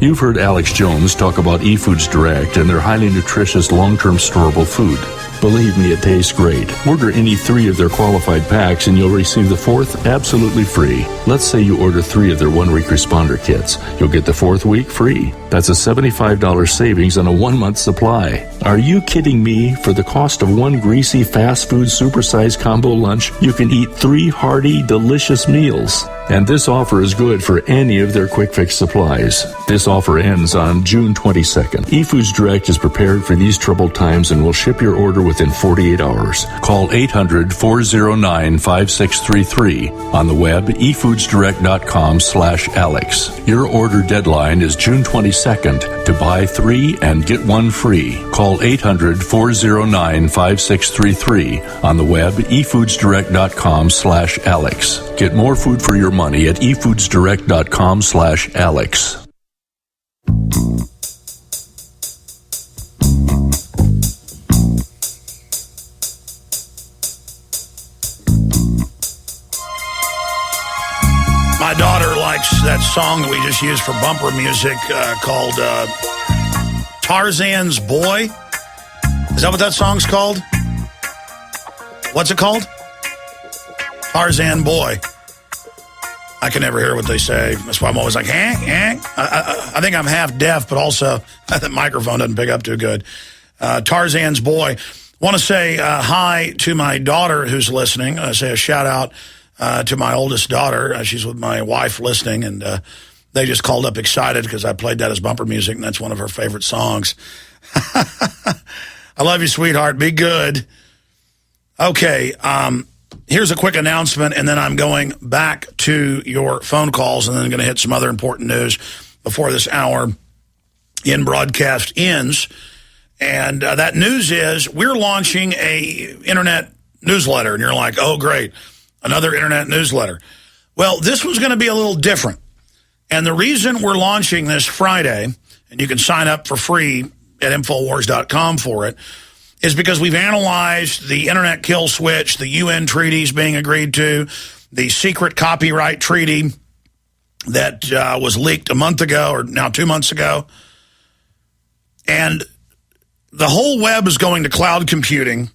You've heard Alex Jones talk about eFoods Direct and their highly nutritious long-term storable food. Believe me, it tastes great. Order any 3 of their qualified packs and you'll receive the 4th absolutely free. Let's say you order 3 of their 1-week responder kits. You'll get the 4th week free. That's a $75 savings on a 1-month supply. Are you kidding me? For the cost of 1 greasy fast food supersized combo lunch, you can eat 3 hearty, delicious meals. And this offer is good for any of their quick fix supplies. This offer ends on June 22nd. eFoods Direct is prepared for these troubled times and will ship your order within 48 hours. Call 800-409-5633. On the web, efoodsdirect.com/Alex. Your order deadline is June 22nd. To buy 3 and get 1 free, call 800-409-5633. On the web, efoodsdirect.com/Alex. Get more food for your money at efoodsdirect.com/Alex. My daughter likes that song that we just used for bumper music called Tarzan's Boy. Is that what that song's called? What's it called? Tarzan Boy. I can never hear what they say. That's why I'm always like, I think I'm half deaf, but also the microphone doesn't pick up too good. Tarzan's Boy. Want to say hi to my daughter who's listening. I say a shout out to my oldest daughter. She's with my wife listening, and they just called up excited because I played that as bumper music, and that's one of her favorite songs. I love you, sweetheart. Be good. Okay, here's a quick announcement, and then I'm going back to your phone calls, and then I'm going to hit some other important news before this hour in broadcast ends. And that news is we're launching a internet newsletter, and you're like, oh, great, another internet newsletter. Well, this one's going to be a little different. And the reason we're launching this Friday, and you can sign up for free at Infowars.com for it, is because we've analyzed the internet kill switch, the UN treaties being agreed to, the secret copyright treaty that was leaked a month ago, or now 2 months ago. And the whole web is going to cloud computing.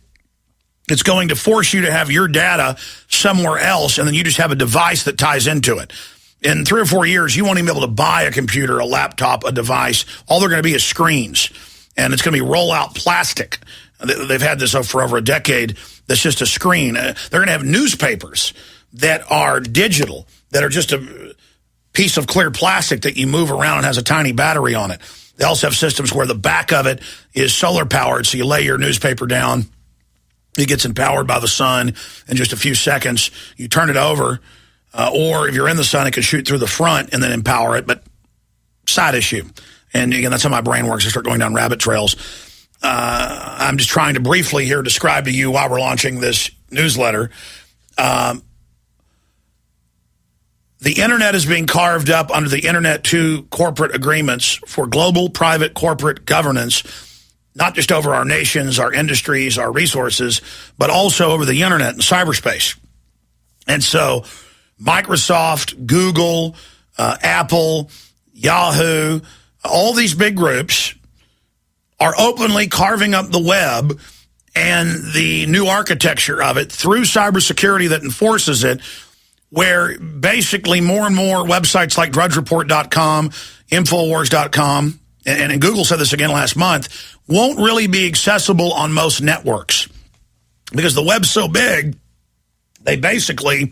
It's going to force you to have your data somewhere else, and then you just have a device that ties into it. In 3 or 4 years, you won't even be able to buy a computer, a laptop, a device. All they're going to be is screens, and it's going to be roll-out plastic. They've had this for over a decade. That's just a screen. They're going to have newspapers that are digital, that are just a piece of clear plastic that you move around and has a tiny battery on it. They also have systems where the back of it is solar-powered, so you lay your newspaper down. It gets empowered by the sun in just a few seconds. You turn it over, or if you're in the sun, it can shoot through the front and then empower it, but side issue. And again, that's how my brain works. I start going down rabbit trails. I'm just trying to briefly here describe to you why we're launching this newsletter. The internet is being carved up under the Internet 2 corporate agreements for global private corporate governance, not just over our nations, our industries, our resources, but also over the internet and cyberspace. And so Microsoft, Google, Apple, Yahoo, all these big groups are openly carving up the web and the new architecture of it through cybersecurity that enforces it, where basically more and more websites like DrudgeReport.com, Infowars.com, and Google said this again last month, won't really be accessible on most networks because the web's so big, they basically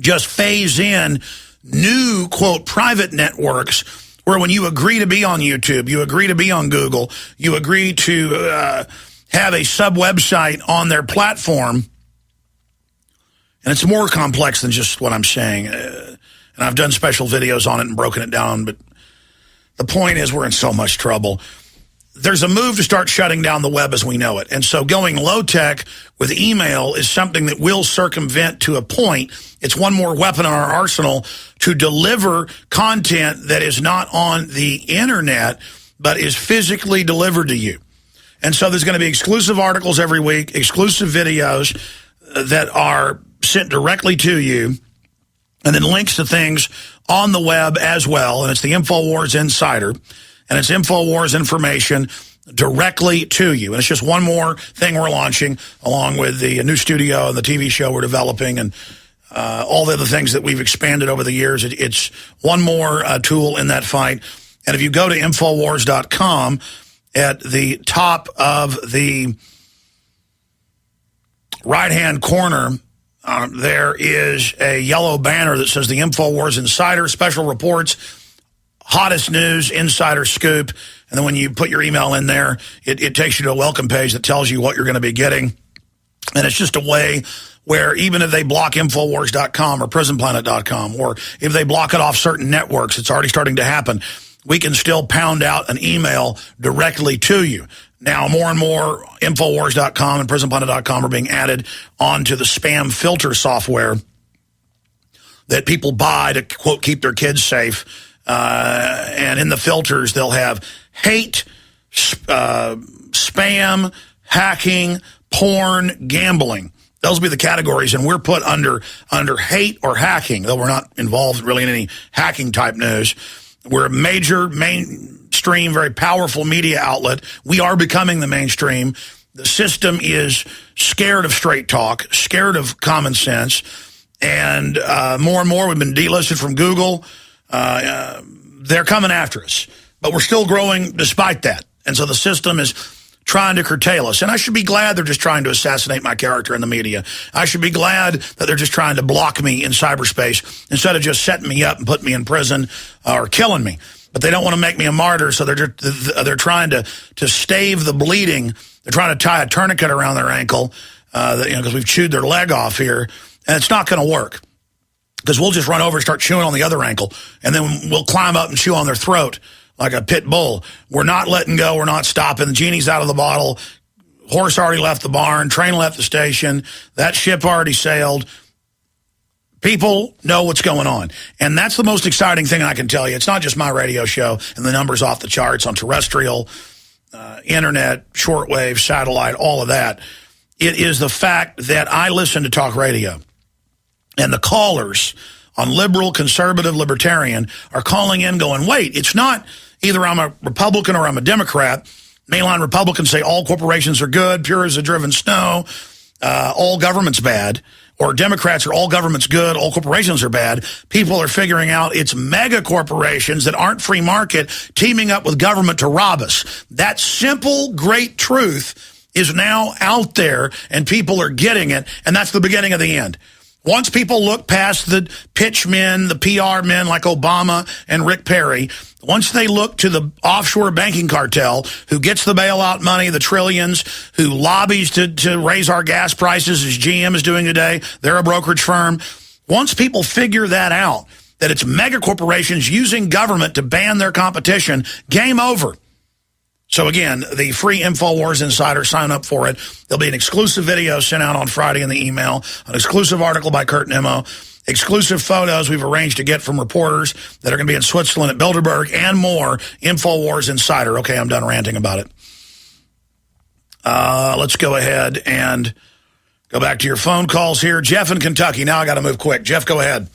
just phase in new, quote, private networks where when you agree to be on YouTube, you agree to be on Google, you agree to have a sub-website on their platform. And it's more complex than just what I'm saying. And I've done special videos on it and broken it down, but the point is we're in so much trouble. There's a move to start shutting down the web as we know it. And so going low-tech with email is something that will circumvent to a point. It's one more weapon in our arsenal to deliver content that is not on the internet, but is physically delivered to you. And so there's going to be exclusive articles every week, exclusive videos that are sent directly to you, and then links to things on the web as well. And it's the InfoWars Insider. And it's InfoWars information directly to you. And it's just one more thing we're launching, along with the new studio and the TV show we're developing and all the other things that we've expanded over the years. It's one more tool in that fight. And if you go to Infowars.com, at the top of the right-hand corner, there is a yellow banner that says the InfoWars Insider, special reports, hottest news, insider scoop. And then when you put your email in there, it takes you to a welcome page that tells you what you're going to be getting. And it's just a way where even if they block Infowars.com or PrisonPlanet.com, or if they block it off certain networks, it's already starting to happen, we can still pound out an email directly to you. Now, more and more Infowars.com and PrisonPlanet.com are being added onto the spam filter software that people buy to, quote, keep their kids safe. And in the filters, they'll have hate, spam, hacking, porn, gambling. Those will be the categories, and we're put under hate or hacking, though we're not involved really in any hacking type news. We're a major, mainstream, very powerful media outlet. We are becoming the mainstream. The system is scared of straight talk, scared of common sense, and more and more we've been delisted from Google. They're coming after us, but we're still growing despite that. And so the system is trying to curtail us. And I should be glad they're just trying to assassinate my character in the media. I should be glad that they're just trying to block me in cyberspace instead of just setting me up and putting me in prison or killing me. But they don't want to make me a martyr, so they're trying to stave the bleeding. They're trying to tie a tourniquet around their ankle, because we've chewed their leg off here, and it's not going to work. Because we'll just run over and start chewing on the other ankle, and then we'll climb up and chew on their throat like a pit bull. We're not letting go. We're not stopping. The genie's out of the bottle. Horse already left the barn. Train left the station. That ship already sailed. People know what's going on. And that's the most exciting thing I can tell you. It's not just my radio show and the numbers off the charts on terrestrial, internet, shortwave, satellite, all of that. It is the fact that I listen to talk radio. And the callers on liberal, conservative, libertarian are calling in going, wait, it's not either I'm a Republican or I'm a Democrat. Mainline Republicans say all corporations are good, pure as the driven snow, all government's bad. Or Democrats are all government's good, all corporations are bad. People are figuring out it's mega corporations that aren't free market teaming up with government to rob us. That simple, great truth is now out there, and people are getting it, and that's the beginning of the end. Once people look past the pitch men, the PR men like Obama and Rick Perry, once they look to the offshore banking cartel who gets the bailout money, the trillions, who lobbies to raise our gas prices as GM is doing today, they're a brokerage firm. Once people figure that out, that it's mega corporations using government to ban their competition, game over. So again, the free InfoWars Insider, sign up for it. There'll be an exclusive video sent out on Friday in the email, an exclusive article by Kurt Nimmo, exclusive photos we've arranged to get from reporters that are going to be in Switzerland at Bilderberg, and more. InfoWars Insider. Okay, I'm done ranting about it. Let's go ahead and go back to your phone calls here. Jeff in Kentucky. Now I got to move quick. Jeff, go ahead.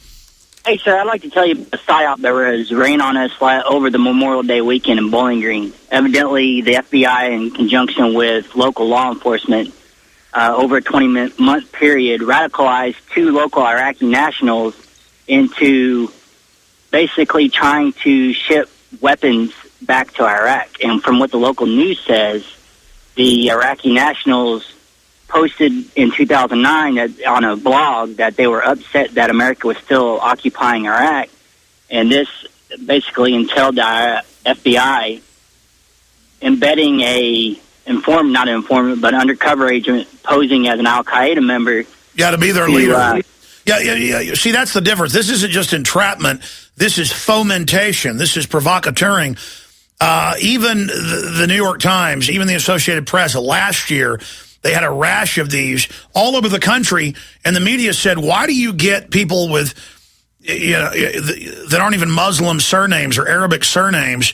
Hey, sir, I'd like to tell you about the PSYOP that was rained on us over the Memorial Day weekend in Bowling Green. Evidently, the FBI, in conjunction with local law enforcement, over a 20-month period, radicalized 2 local Iraqi nationals into basically trying to ship weapons back to Iraq. And from what the local news says, the Iraqi nationals posted in 2009 on a blog that they were upset that America was still occupying Iraq, and this basically entailed the FBI embedding not an informant, but an undercover agent posing as an Al-Qaeda member. Got to be their leader. Yeah. See, that's the difference. This isn't just entrapment. This is fomentation. This is provocateuring. Even the New York Times, even the Associated Press, last year, they had a rash of these all over the country, and the media said, why do you get people with, that aren't even Muslim surnames or Arabic surnames,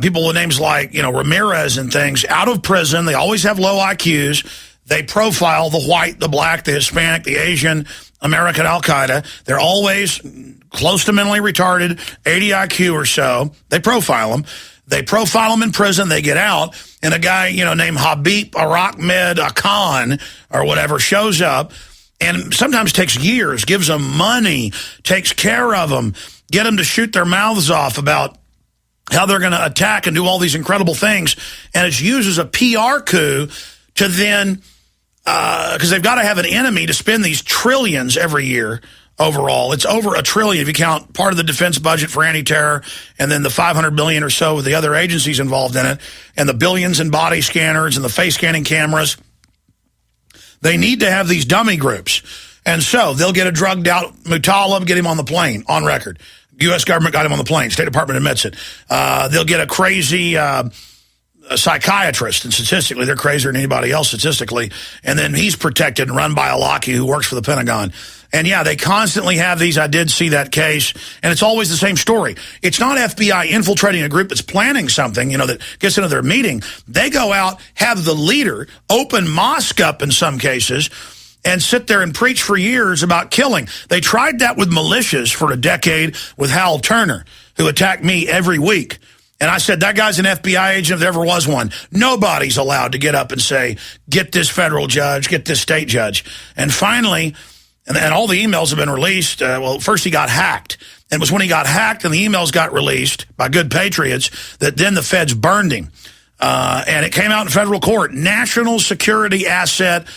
people with names like, Ramirez and things, out of prison? They always have low IQs. They profile the white, the black, the Hispanic, the Asian, American Al-Qaeda. They're always close to mentally retarded, 80 IQ or so. They profile them. They profile them in prison. They get out, and a guy, named Habib Ahmed Khan or whatever shows up, and sometimes takes years, gives them money, takes care of them, get them to shoot their mouths off about how they're going to attack and do all these incredible things, and it's used as a PR coup to then, because they've got to have an enemy to spend these trillions every year. Overall, it's over $1 trillion if you count part of the defense budget for anti-terror, and then the $500 billion or so with the other agencies involved in it, and the billions in body scanners and the face scanning cameras. They need to have these dummy groups, and so they'll get a drugged out Muttalib, get him on the plane on record. U.S. government got him on the plane. State Department admits it. They'll get a crazy psychiatrist, and statistically they're crazier than anybody else statistically, and then he's protected and run by a lackey who works for the Pentagon. And yeah, they constantly have these. I did see that case, and it's always the same story. It's not FBI infiltrating a group that's planning something, that gets into their meeting. They go out, have the leader open mosque up in some cases, and sit there and preach for years about killing. They tried that with militias for a decade with Hal Turner, who attacked me every week. And I said, that guy's an FBI agent if there ever was one. Nobody's allowed to get up and say, get this federal judge, get this state judge. And finally, and all the emails have been released. First he got hacked. And it was when he got hacked and the emails got released by good patriots that then the feds burned him. And it came out in federal court. National security asset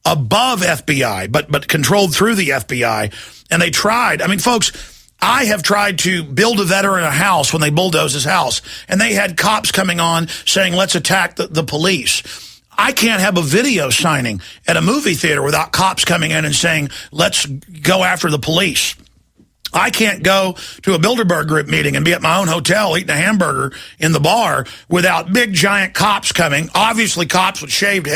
above FBI, but controlled through the FBI. And they tried. I mean, folks, I have tried to build a veteran a house when they bulldozed his house. And they had cops coming on saying, let's attack the police. I can't have a video signing at a movie theater without cops coming in and saying, let's go after the police. I can't go to a Bilderberg group meeting and be at my own hotel eating a hamburger in the bar without big, giant cops coming. Obviously, cops with shaved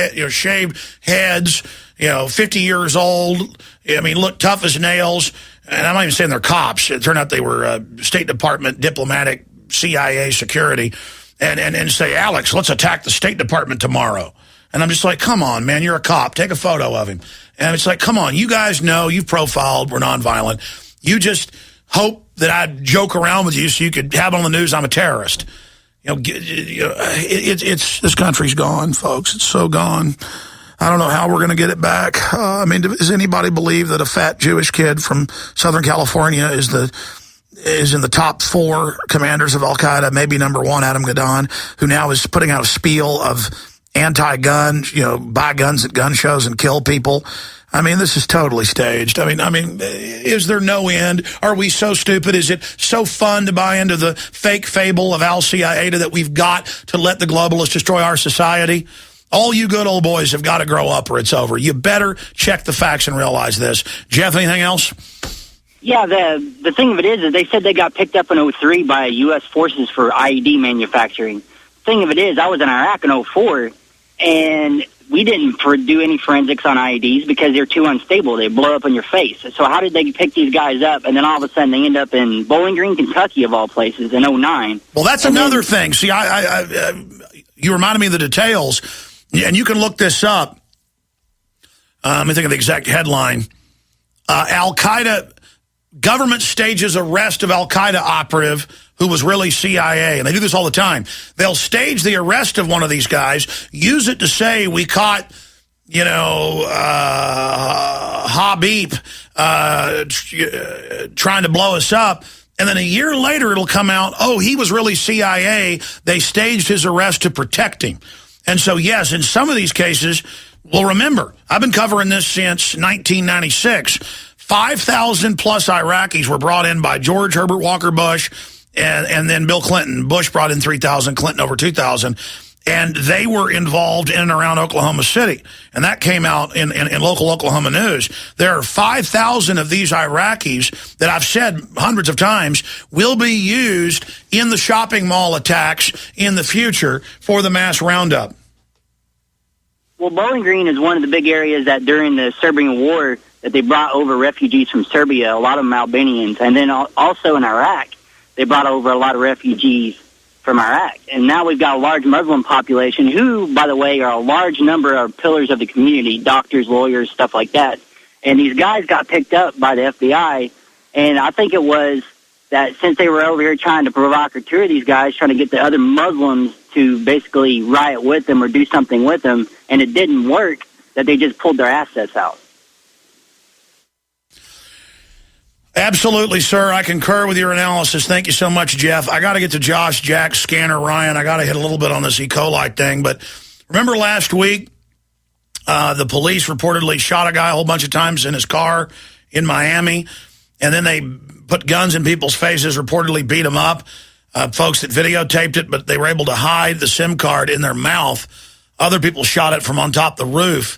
heads, 50 years old. I mean, look tough as nails. And I'm not even saying they're cops. It turned out they were State Department, diplomatic, CIA security. And say, Alex, let's attack the State Department tomorrow. And I'm just like, come on, man, you're a cop. Take a photo of him. And it's like, come on, you guys know, you've profiled, we're nonviolent. You just hope that I joke around with you so you could have on the news I'm a terrorist. This country's gone, folks. It's so gone. I don't know how we're going to get it back. Does anybody believe that a fat Jewish kid from Southern California is in the top 4 commanders of Al-Qaeda, maybe number 1, Adam Gadon, who now is putting out a spiel of anti-gun, buy guns at gun shows and kill people. I mean, this is totally staged. I mean, is there no end? Are we so stupid? Is it so fun to buy into the fake fable of Al-Qaeda that we've got to let the globalists destroy our society? All you good old boys have got to grow up or it's over. You better check the facts and realize this. Jeff, anything else? Yeah, the thing of it is they said they got picked up in 2003 by U.S. forces for IED manufacturing. thing of it is, I was in Iraq in 2004, and we didn't do any forensics on IEDs because they're too unstable. They blow up in your face. So how did they pick these guys up? And then all of a sudden they end up in Bowling Green, Kentucky, of all places, in 2009. Well, that's another thing. See, you reminded me of the details, and you can look this up. Let me think of the exact headline. Al-Qaeda, government stages arrest of Al-Qaeda operative who was really CIA. And they do this all the time. They'll stage the arrest of one of these guys, use it to say, we caught, Habib trying to blow us up. And then a year later, it'll come out, oh, he was really CIA. They staged his arrest to protect him. And so, yes, in some of these cases, well, remember, I've been covering this since 1996. 5,000 plus Iraqis were brought in by George Herbert Walker Bush and then Bill Clinton. Bush brought in 3,000, Clinton over 2,000. And they were involved in and around Oklahoma City. And that came out in local Oklahoma news. There are 5,000 of these Iraqis that I've said hundreds of times will be used in the shopping mall attacks in the future for the mass roundup. Well, Bowling Green is one of the big areas that during the Serbian War that they brought over refugees from Serbia, a lot of them Albanians. And then also in Iraq, they brought over a lot of refugees from Iraq. And now we've got a large Muslim population who, by the way, are a large number of pillars of the community, doctors, lawyers, stuff like that. And these guys got picked up by the FBI, and I think it was that since they were over here trying to provocateur these guys, trying to get the other Muslims to basically riot with them or do something with them, and it didn't work, that they just pulled their assets out. Absolutely, sir. I concur with your analysis. Thank you so much, Jeff. I got to get to Josh, Jack, Scanner, Ryan. I got to hit a little bit on this E. coli thing. But remember last week, the police reportedly shot a guy a whole bunch of times in his car in Miami, and then they put guns in people's faces, reportedly beat them up. Folks that videotaped it, but they were able to hide the SIM card in their mouth. Other people shot it from on top of the roof.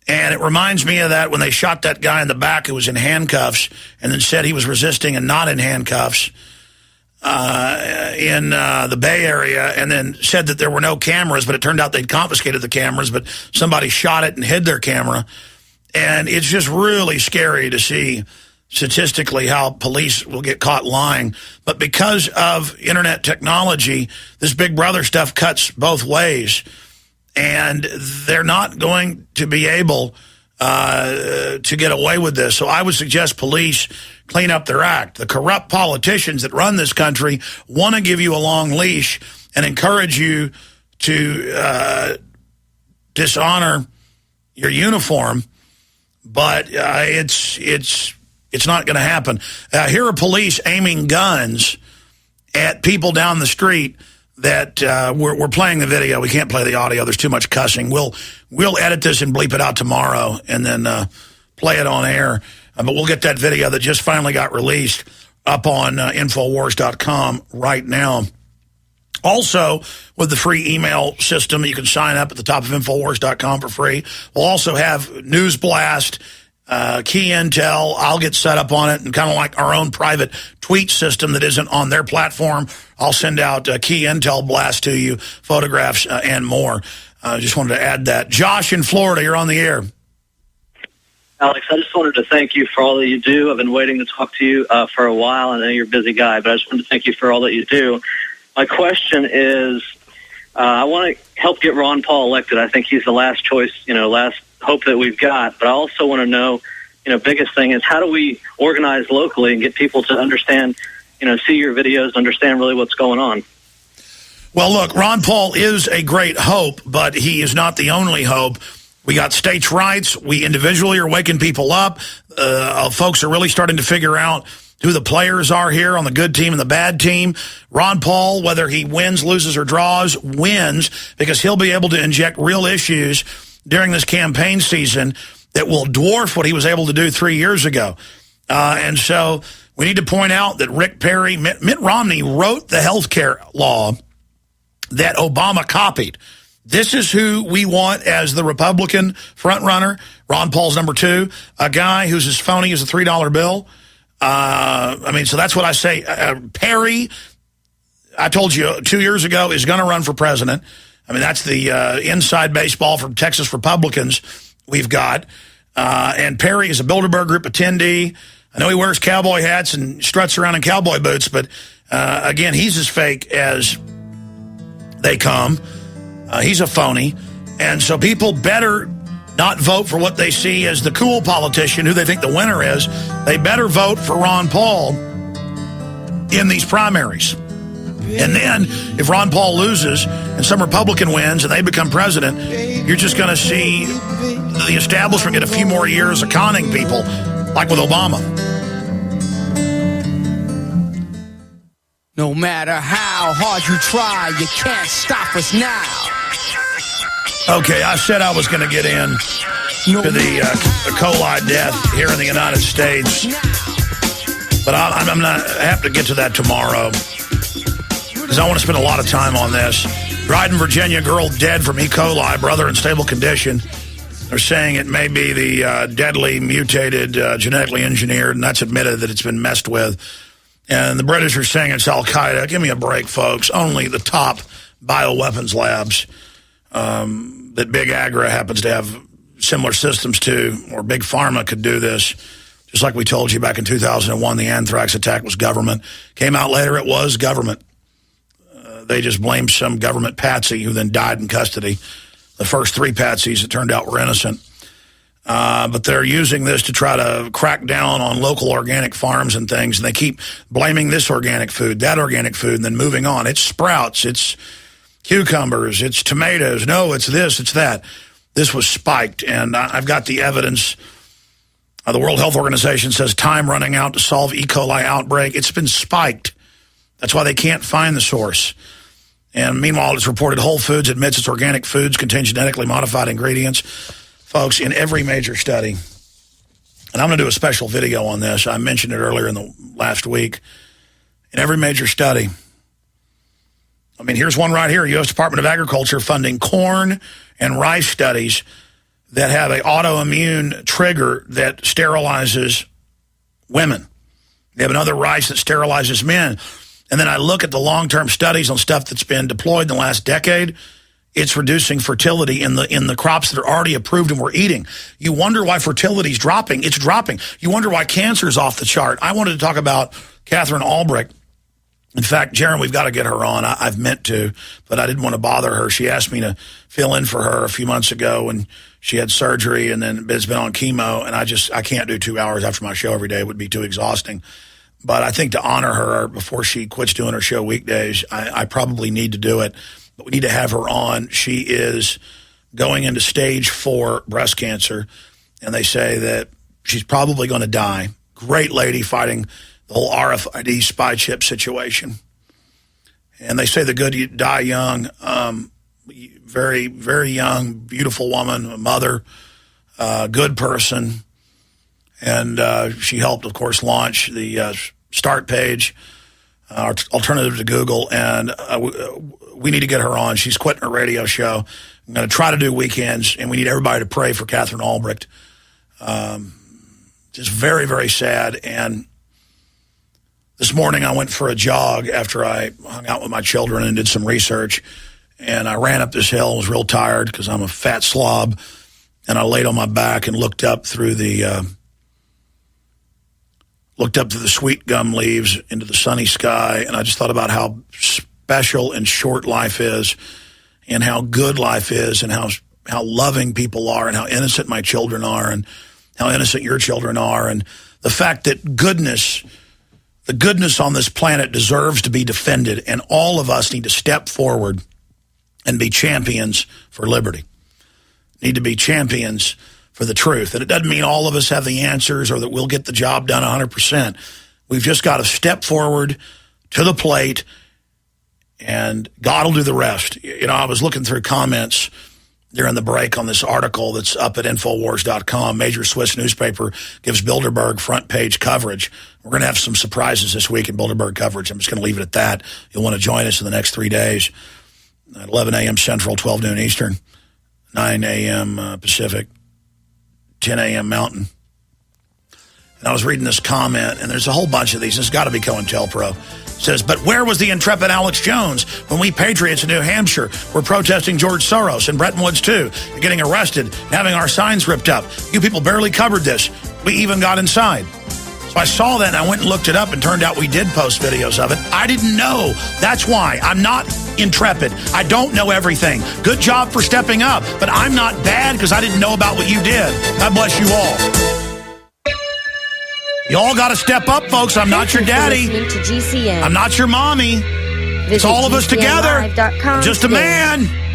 And it reminds me of that when they shot that guy in the back who was in handcuffs and then said he was resisting and not in handcuffs in the Bay Area, and then said that there were no cameras, but it turned out they'd confiscated the cameras, but somebody shot it and hid their camera. And it's just really scary to see statistically how police will get caught lying. But because of internet technology, this Big Brother stuff cuts both ways. And they're not going to be able to get away with this. So I would suggest police clean up their act. The corrupt politicians that run this country want to give you a long leash and encourage you to dishonor your uniform, but it's not going to happen. Here are police aiming guns at people down the street that we're playing the video. We can't play the audio. There's too much cussing. We'll edit this and bleep it out tomorrow and then play it on air. But we'll get that video that just finally got released up on Infowars.com right now. Also, with the free email system, you can sign up at the top of Infowars.com for free. We'll also have News Blast, Key Intel. I'll get set up on it, and kind of like our own private tweet system that isn't on their platform. I'll send out Key Intel blast to you, photographs, and more. Just wanted to add that. Josh in Florida, you're on the air. Alex, I just wanted to thank you for all that you do. I've been waiting to talk to you for a while. I know you're a busy guy, but I just wanted to thank you for all that you do. My question is, I want to help get Ron Paul elected. I think he's the last choice, last hope that we've got. But I also want to know, biggest thing is how do we organize locally and get people to understand, see your videos, understand really what's going on? Well, look, Ron Paul is a great hope, but he is not the only hope. We got states' rights. We individually are waking people up. Folks are really starting to figure out who the players are here on the good team and the bad team. Ron Paul, whether he wins, loses, or draws, wins because he'll be able to inject real issues during this campaign season that will dwarf what he was able to do 3 years ago. And so we need to point out that Rick Perry, Mitt Romney wrote the health care law that Obama copied. This is who we want as the Republican frontrunner. Ron Paul's number 2, a guy who's as phony as a $3 bill. So that's what I say. Perry, I told you 2 years ago, is going to run for president. I mean, that's the inside baseball from Texas Republicans we've got. And Perry is a Bilderberg Group attendee. I know he wears cowboy hats and struts around in cowboy boots, but again, he's as fake as they come. He's a phony. And so people better not vote for what they see as the cool politician who they think the winner is. They better vote for Ron Paul in these primaries. And then if Ron Paul loses and some Republican wins and they become president, you're just going to see the establishment get a few more years of conning people, like with Obama. No matter how hard you try, you can't stop us now. Okay, I said I was going to get in to the E. coli death here in the United States, but I'm not. I have to get to that tomorrow because I want to spend a lot of time on this. Dryden, Virginia, girl dead from E. coli, brother in stable condition. They're saying it may be the deadly, mutated, genetically engineered, and that's admitted that it's been messed with. And the British are saying it's Al-Qaeda. Give me a break, folks. Only the top bioweapons labs that Big Agra happens to have similar systems to, or Big Pharma could do this. Just like we told you back in 2001, the anthrax attack was government. Came out later, it was government. They just blamed some government patsy who then died in custody. The first 3 patsies, it turned out, were innocent. But they're using this to try to crack down on local organic farms and things, and they keep blaming this organic food, that organic food, and then moving on. It's sprouts, it's cucumbers, it's tomatoes. No, it's this, it's that. This was spiked, and I've got the evidence. The World Health Organization says time running out to solve E. coli outbreak. It's been spiked. That's why they can't find the source. And meanwhile, it's reported Whole Foods admits its organic foods contain genetically modified ingredients. Folks, in every major study, and I'm going to do a special video on this. I mentioned it earlier in the last week. In every major study, I mean, here's one right here. U.S. Department of Agriculture funding corn and rice studies that have an autoimmune trigger that sterilizes women. They have another rice that sterilizes men. And then I look at the long-term studies on stuff that's been deployed in the last decade. It's reducing fertility in the crops that are already approved and we're eating. You wonder why fertility is dropping. It's dropping. You wonder why cancer is off the chart. I wanted to talk about Catherine Albrecht. In fact, Jaron, we've got to get her on. I've meant to, but I didn't want to bother her. She asked me to fill in for her a few months ago when she had surgery and then has been on chemo, and I can't do 2 hours after my show every day. It would be too exhausting. But I think to honor her before she quits doing her show weekdays, I probably need to do it. But we need to have her on. She is going into stage 4 breast cancer, and they say that she's probably going to die. Great lady fighting the whole RFID spy chip situation. And they say the good die young. Very, very young, beautiful woman, a mother, good person. And she helped, of course, launch the start page, alternative to Google, and we need to get her on. She's quitting her radio show. I'm going to try to do weekends, and we need everybody to pray for Catherine Albrecht. Just very, very sad. And this morning I went for a jog after I hung out with my children and did some research, and I ran up this hill and was real tired because I'm a fat slob, and I laid on my back and looked up through the sweet gum leaves into the sunny sky, and I just thought about how special and short life is and how good life is and how loving people are and how innocent my children are and how innocent your children are, and the fact that the goodness on this planet deserves to be defended, and all of us need to step forward and be champions for liberty, need to be champions for the truth. And it doesn't mean all of us have the answers or that we'll get the job done 100%. We've just got to step forward to the plate, and God will do the rest. You know, I was looking through comments during the break on this article that's up at Infowars.com. Major Swiss newspaper gives Bilderberg front page coverage. We're going to have some surprises this week in Bilderberg coverage. I'm just going to leave it at that. You'll want to join us in the next 3 days at 11 a.m. Central, 12 noon Eastern, 9 a.m. Pacific, 10 a.m. Mountain. And I was reading this comment, and there's a whole bunch of these. It's got to be COINTELPRO. It says, but where was the intrepid Alex Jones when we patriots in New Hampshire were protesting George Soros and Bretton Woods too, and getting arrested, and having our signs ripped up? You people barely covered this. We even got inside. So I saw that, and I went and looked it up, and turned out we did post videos of it. I didn't know. That's why. I'm not intrepid. I don't know everything. Good job for stepping up, but I'm not bad because I didn't know about what you did. God bless you all. You all got to step up, folks. I'm not your daddy. To GCN. I'm not your mommy. It's all of us together. Just a man.